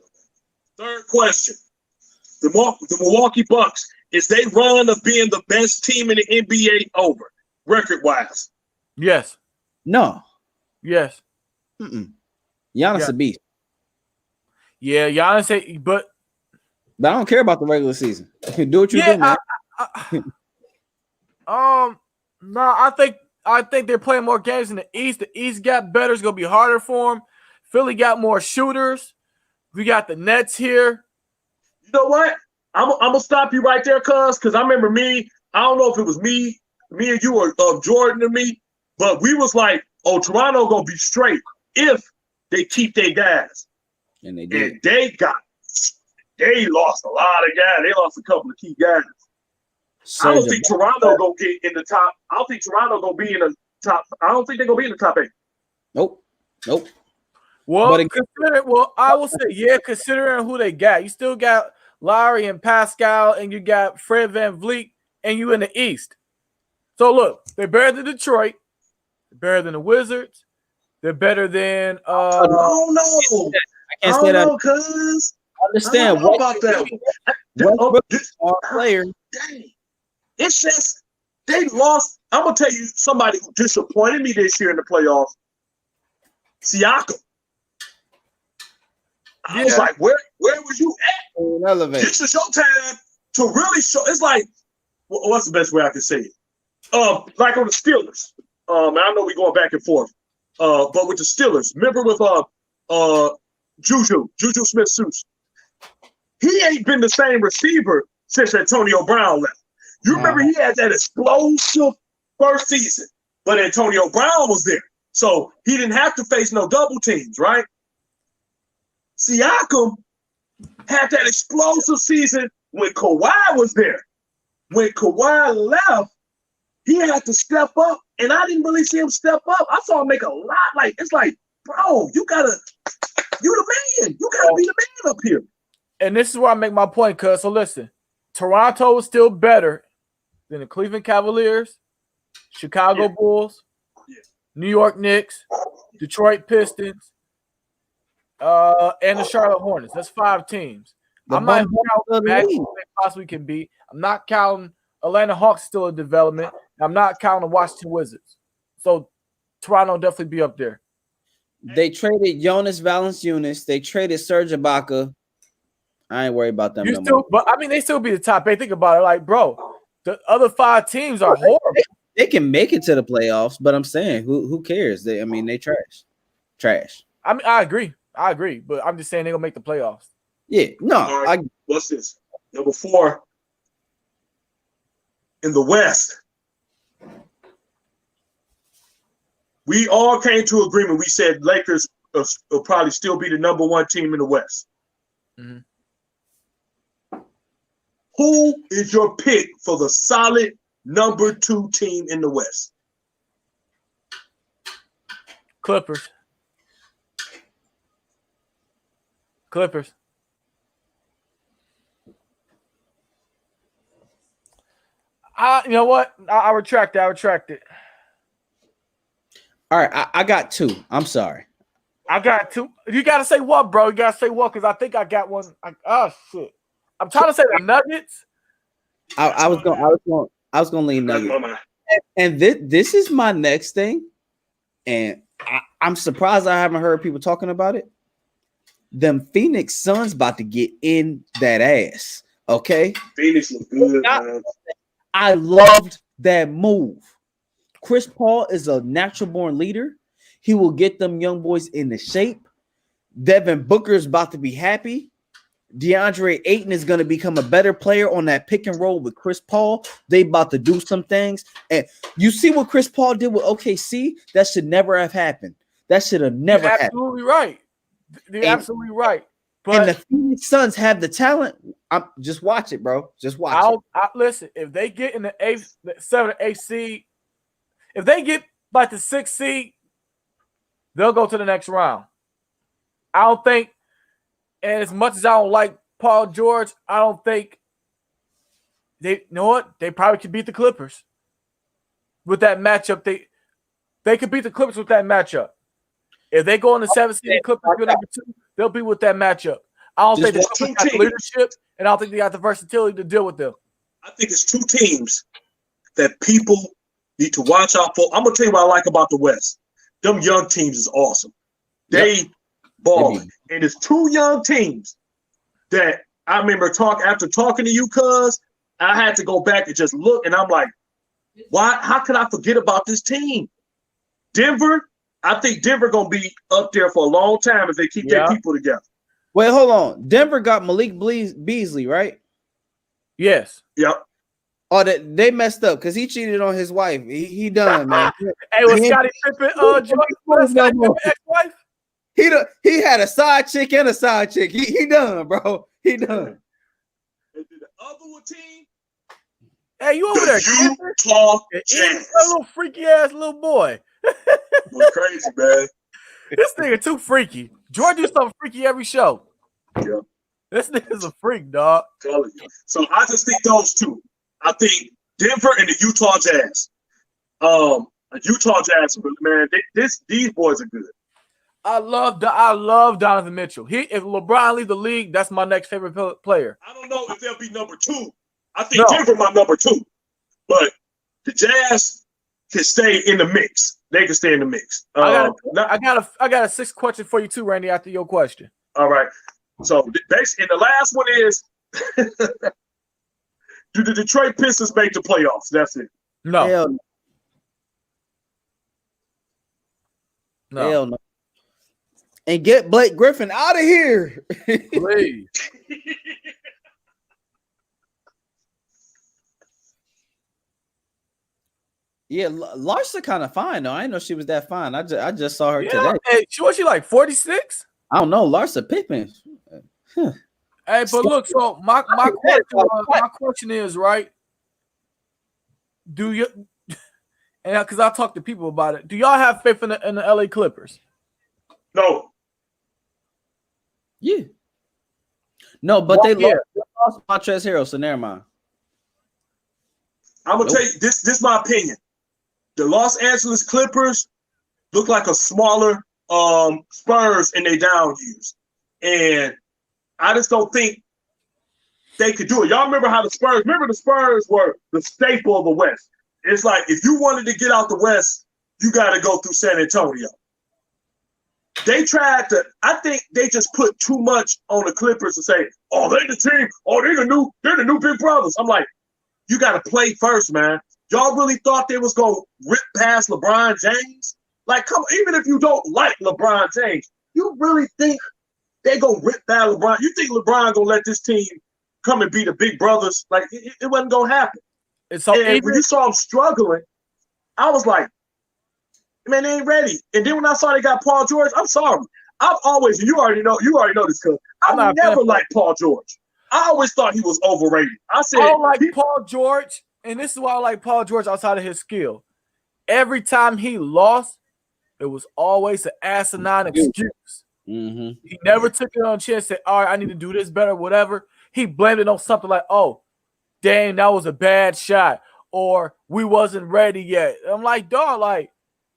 Third question: the Milwaukee Bucks, is they run of being the best team in the NBA over record-wise? Yes. No. Yes. Giannis a beast. Yeah, Giannis, but I don't care about the regular season. Do what you do, man. No, I think they're playing more games in the East. The East got better. It's gonna be harder for them. Philly got more shooters. We got the Nets here. You know what? I'm gonna stop you right there, because I remember I don't know if it was me and you, or Jordan and me, but we was like, oh, Toronto gonna be straight if they keep their guys. And they did. And they lost a lot of guys. They lost a couple of key guys. I don't think Toronto gonna get in the top. I don't think Toronto gonna be in the top. I don't think they're gonna be in the top 8. Nope. Well, I will say, considering who they got, you still got Lowry and Pascal, and you got Fred VanVleet, and you in the East. So look, they're better than Detroit. They're better than the Wizards. They're better than. I don't know. I can't say that because understand I don't know about that. Player. Dang. It's just they lost. I'm gonna tell you somebody who disappointed me this year in the playoffs. Siakam. I was like, where was you at? This is your time to really show. It's like, what's the best way I can say it? Like on the Steelers. I know we're going back and forth. But with the Steelers, remember with Juju Smith-Schuster. He ain't been the same receiver since Antonio Brown left. You remember he had that explosive first season, but Antonio Brown was there. So he didn't have to face no double teams, right? Siakam had that explosive season when Kawhi was there. When Kawhi left, he had to step up, and I didn't really see him step up. I saw him make a lot. It's like, bro, you the man. You gotta be the man up here. And this is where I make my point, cuz. So listen, Toronto is still better than the Cleveland Cavaliers, Chicago Bulls, New York Knicks, Detroit Pistons, and the Charlotte Hornets. That's 5 teams. I'm not counting Magic they possibly can beat. I'm not counting Atlanta Hawks still in development. I'm not counting the Washington Wizards. So Toronto definitely be up there. They traded Jonas Valanciunas. They traded Serge Ibaka. I ain't worried about them no more. But I mean, they still be the top 8. Think about it, like, bro. The other 5 teams are horrible. They can make it to the playoffs, but I'm saying, who cares? They trash. I mean, I agree, but I'm just saying they're gonna make the playoffs. Yeah, no. Right, what's this? Number 4 in the West. We all came to agreement. We said Lakers will probably still be the number 1 team in the West. Mm-hmm. Who is your pick for the solid number 2 team in the West? Clippers. You know what? I retract it. All right, I got 2. I'm sorry. I got 2. You gotta say what, bro? You gotta say what, because I think I got one. Oh shit! I'm trying to say the Nuggets. I was gonna lean Nuggets. And this is my next thing, and I'm surprised I haven't heard people talking about it. Them Phoenix Suns about to get in that ass. Okay, Phoenix look good, man. I loved that move. Chris Paul is a natural born leader. He will get them young boys into shape. Devin Booker is about to be happy. DeAndre Ayton is going to become a better player on that pick and roll with Chris Paul. They about to do some things. And you see what Chris Paul did with OKC? That should never have happened. That should have never happened. Absolutely right. You're absolutely right. But and the Phoenix Suns have the talent. Just watch it, bro. Just watch it. Listen, if they get in the 7 or 8 seed, if they get like the 6th seed, they'll go to the next round. I don't think, and as much as I don't like Paul George, I don't think you know what? They probably could beat the Clippers with that matchup. They could beat the Clippers with that matchup. If they go in the 7th seed, Clippers go number 2, they'll be with that matchup. I don't think the Clippers got the leadership, and I don't think they got the versatility to deal with them. I think it's 2 teams that people need to watch out for. I'm gonna tell you what I like about the West. Them young teams is awesome. They balling. And it's 2 young teams that I remember after talking to you, cuz I had to go back and just look, and I'm like, why? How could I forget about this team? Denver. I think Denver gonna be up there for a long time if they keep their people together. Wait, hold on. Denver got Malik Beasley, right? Yes. Yep. Oh, they messed up because he cheated on his wife. He done, man. Hey, was Scottie Pippen ex-wife? He had a side chick and a side chick. He done, bro. He done. And the other team. Hey, you over there? Utah Jazz. A little freaky ass little boy. We're crazy, man. This nigga too freaky. Jordan do something freaky every show. Yeah. This nigga's a freak, dog. Telling you. So I just think those 2. I think Denver and the Utah Jazz. Utah Jazz, man, these boys are good. I love Donovan Mitchell. If LeBron leaves the league, that's my next favorite player. I don't know if they'll be number 2. I think Denver my number 2, but the Jazz can stay in the mix. They can stay in the mix. I got a 6th question for you too, Randy. After your question. All right. So and the last one is, do the Detroit Pistons make the playoffs? That's it. No. Hell no. And get Blake Griffin out of here. Please. Yeah, Larsa kind of fine though. I didn't know she was that fine. I just saw her today. Hey, was she like 46? I don't know. Larsa Pippen. Huh. Hey, but look, so my question is, right? Do you, and because I talked to people about it, do y'all have faith in the LA Clippers? No. Yeah. No, but they lost Montrezl Harrell, so never mind. I'm gonna tell you this is my opinion. The Los Angeles Clippers look like a smaller Spurs in their down years. And I just don't think they could do it. Y'all remember the Spurs were the staple of the West. It's like if you wanted to get out the West, you got to go through San Antonio. They tried to, I think they just put too much on the Clippers to say, oh, they're the team, oh, they're the new big brothers. I'm like, you got to play first, man. Y'all really thought they was going to rip past LeBron James? Like, come on, even if you don't like LeBron James, you really think they going to rip past LeBron? You think LeBron going to let this team come and be the big brothers? Like, it wasn't going to happen. And when you saw them struggling, I was like, man, they ain't ready. And then when I saw they got Paul George, I'm sorry. I've always, you already know this, cuz I've never liked Paul George. I always thought he was overrated. I don't like Paul George, and this is why I like Paul George outside of his skill. Every time he lost, it was always an asinine excuse. Mm-hmm. He never took it on a chance, said, all right, I need to do this better, whatever. He blamed it on something like, oh, dang, that was a bad shot, or we wasn't ready yet. I'm like, dog, like,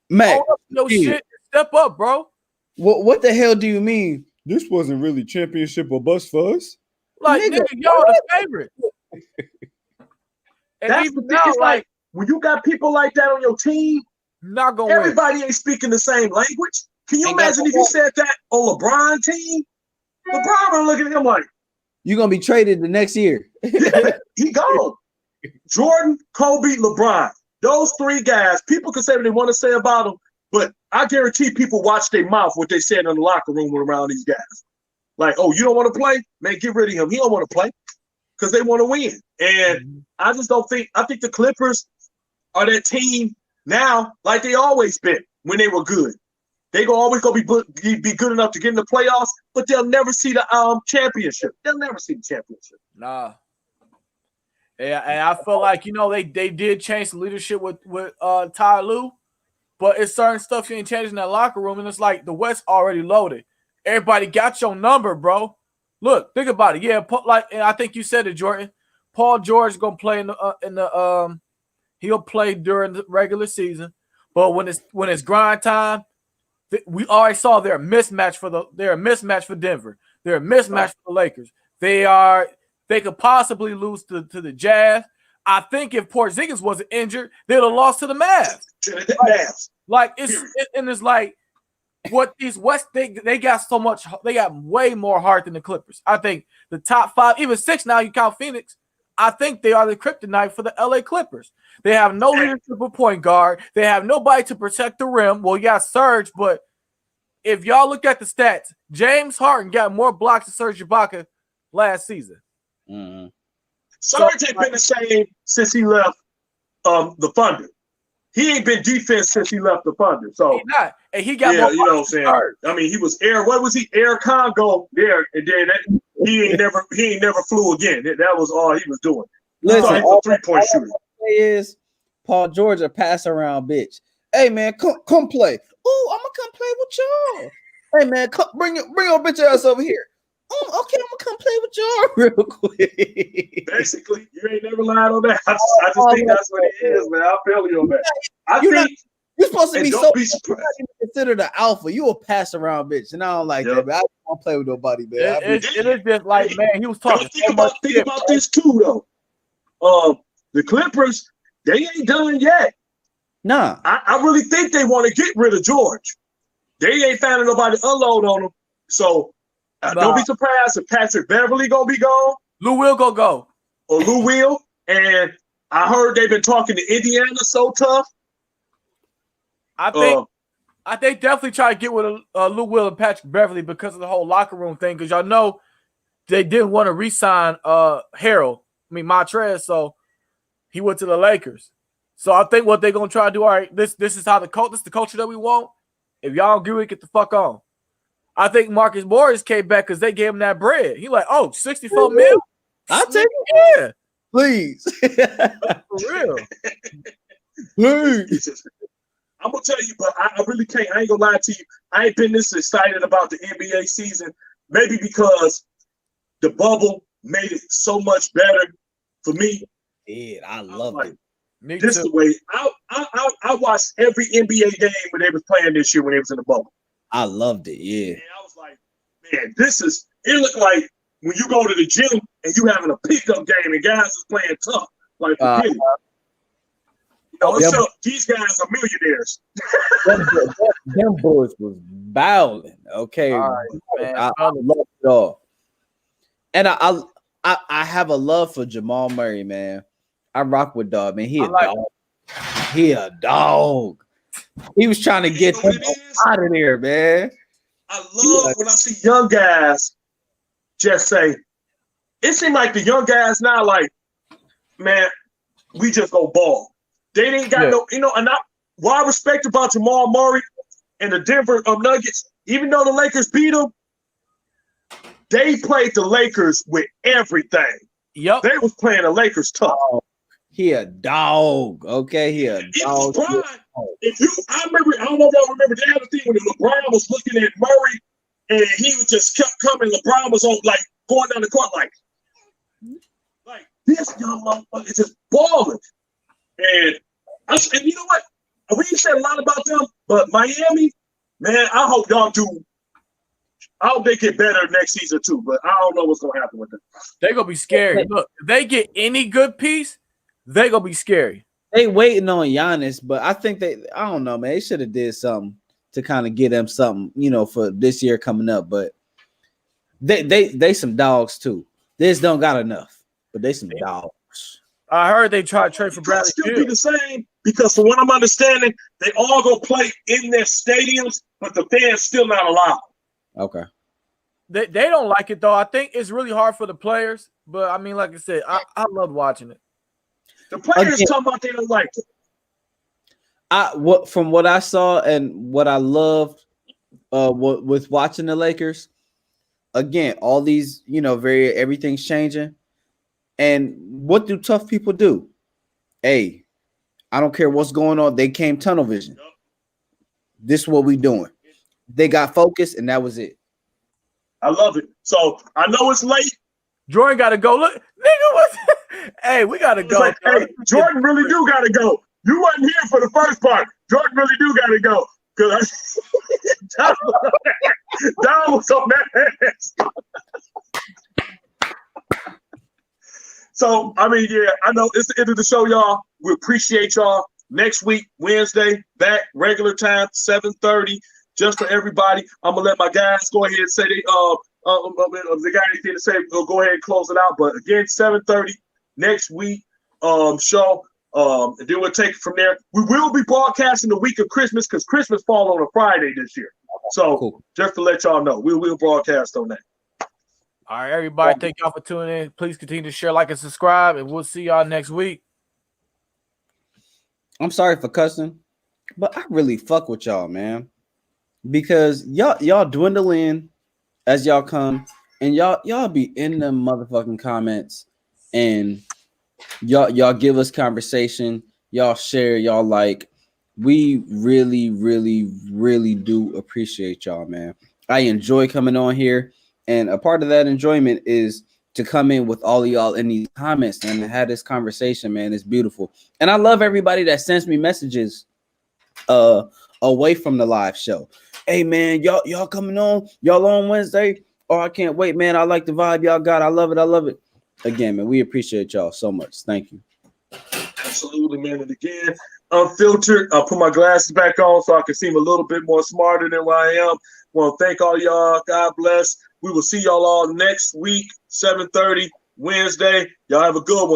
Mac, own up to your shit, step up, bro. What the hell do you mean? This wasn't really championship or bust for us. Like, nigga, y'all the favorite. And That's even the thing. now, It's like when you got people like that on your team, not gonna everybody ain't speaking the same language. Can you imagine if you said that on LeBron team? LeBron would look at him like, you're gonna be traded the next year. yeah, he gone. Jordan, Kobe, LeBron. Those three guys, people can say what they want to say about them, but I guarantee people watch their mouth what they said in the locker room around these guys. Like, oh, you don't want to play? Man, get rid of him. He don't want to play because they want to win. And I just don't think – I think the Clippers are that team now like they always been when they were good. They always going to be good enough to get in the playoffs, but they'll never see the championship. They'll never see the championship. Nah. Yeah, and I feel like, you know, they did change the leadership with Ty Lue, but it's certain stuff you ain't changing in that locker room, and it's like the West already loaded. Everybody got your number, bro. Look, think about it. Yeah, and I think you said it, Jordan. Paul George is gonna play he'll play during the regular season, but when it's grind time, we already saw they're a mismatch for Denver. They're a mismatch for the Lakers. They could possibly lose to the Jazz. I think if Porzingis wasn't injured, they'd have lost to the Mavs. It's like what these West they got so much. They got way more heart than the Clippers. I think the top 5, even 6 now. You count Phoenix. I think they are the kryptonite for the LA Clippers. They have no leadership of point guard. They have nobody to protect the rim. Well, you got Serge, but if y'all look at the stats, James Harden got more blocks than Serge Ibaka last season. Mm-hmm. Serge ain't been the same since he left the Thunder. He ain't been defense since he left the Thunder. So he's not. And he got more you know what I'm saying? I mean, he was Air Congo there, and then he ain't never flew again. That was all he was doing. Listen, he's a 3-point shooter. Is Paul George a pass around bitch? Hey man, come play. Ooh, I'm gonna come play with y'all. Hey man, bring your bitch ass over here. Okay, I'm gonna come play with y'all real quick. Basically, you ain't never lied on that. I just think that's what it is, man. I feel you on that. You're supposed to be so considered an alpha. You a pass around bitch, and I don't like that. But I don't want to play with nobody, man. It is just like, man, he was talking. Think about this too, though. The Clippers, they ain't done yet. Nah, I really think they want to get rid of George. They ain't finding nobody to unload on him. So don't be surprised if Patrick Beverly gonna be gone. Lou will go. Or Lou will. And I heard they've been talking to Indiana so tough. I think definitely try to get with Lou Will and Patrick Beverly because of the whole locker room thing. Because y'all know they didn't want to re-sign Montrez, so he went to the Lakers. So I think what they're gonna try to do, all right, this is how this is the culture that we want. If y'all don't agree, get the fuck on. I think Marcus Morris came back because they gave him that bread. He like, 64 mil? I'll take it. Yeah. Please. For real. Please. I'm gonna tell you, but I really can't. I ain't gonna lie to you. I ain't been this excited about the NBA season. Maybe because the bubble made it so much better for me. Yeah, I love it. This is the way I watched every NBA game when they was playing this year when they was in the bubble. I loved it. Yeah. And I was like, man, it looked like when you go to the gym and you having a pickup game and guys is playing tough. Like forget it. These guys are millionaires. them boys was bowling. Okay, right, man. I love it all. And I have a love for Jamal Murray, man. I rock with dog, man. He a dog. He a dog. He was trying to get him out of there, man. I love when I see young guys just say, it seems like the young guys now, like, man, we just go ball. They didn't got and what I respect about Jamal Murray and the Denver Nuggets, even though the Lakers beat them, they played the Lakers with everything. Yep. They was playing the Lakers tough. He a dog. Okay, he a dog. LeBron, I remember, I don't know if y'all remember the other thing when LeBron was looking at Murray and he was just kept coming. LeBron was on like going down the court like this young motherfucker is just balling. And you know what? We said a lot about them, but Miami, man, I hope y'all do. I hope they get better next season too, but I don't know what's gonna happen with them. They're gonna be scary. Look, if they get any good piece, they're gonna be scary. They waiting on Giannis, but I think I don't know, man. They should have did something to kind of get them something, for this year coming up. But they some dogs too. They just don't got enough, but they some dogs. I heard they tried to trade for Bradley. Still be the same because from what I'm understanding, they all go play in their stadiums, but the fans still not allowed. Okay. They don't like it though. I think it's really hard for the players, but I mean, like I said, I love watching it. The players talking about they don't like it. From what I saw and what I loved with watching the Lakers, again, all these, everything's changing. And what do tough people do? Hey, I don't care what's going on. They came tunnel vision. Yep. This is what we doing. They got focused, and that was it. I love it. So I know it's late. Jordan got to go. Look, nigga, hey, we got to go. Like, hey, Jordan really do got to go. You wasn't here for the first part. Jordan really do got to go. Because Don was so mad. So, I mean, yeah, I know it's the end of the show, y'all. We appreciate y'all. Next week, Wednesday, back regular time, 7:30, just for everybody. I'm gonna let my guys go ahead and say they if they got anything to say, we'll go ahead and close it out. But again, 7:30 next week show. And then we'll take it from there. We will be broadcasting the week of Christmas because Christmas fall on a Friday this year. So cool. Just to let y'all know, we will broadcast on that. All right, everybody, thank y'all for tuning in. Please continue to share, like, and subscribe, and we'll see y'all next week. I'm sorry for cussing, but I really fuck with y'all, man, because y'all dwindle in as y'all come, and y'all be in the motherfucking comments, and y'all give us conversation, y'all share, y'all like. We really, really, really do appreciate y'all, man. I enjoy coming on here. And a part of that enjoyment is to come in with all of y'all in these comments and have this conversation, man. It's beautiful. And I love everybody that sends me messages away from the live show. Hey, man, y'all coming on? Y'all on Wednesday? Oh, I can't wait, man. I like the vibe y'all got. I love it. I love it. Again, man, we appreciate y'all so much. Thank you. Absolutely, man. And again, Unfiltered. I'll put my glasses back on so I can seem a little bit more smarter than what I am. Want to thank all y'all. God bless. We will see y'all all next week, 7:30 Wednesday. Y'all have a good one.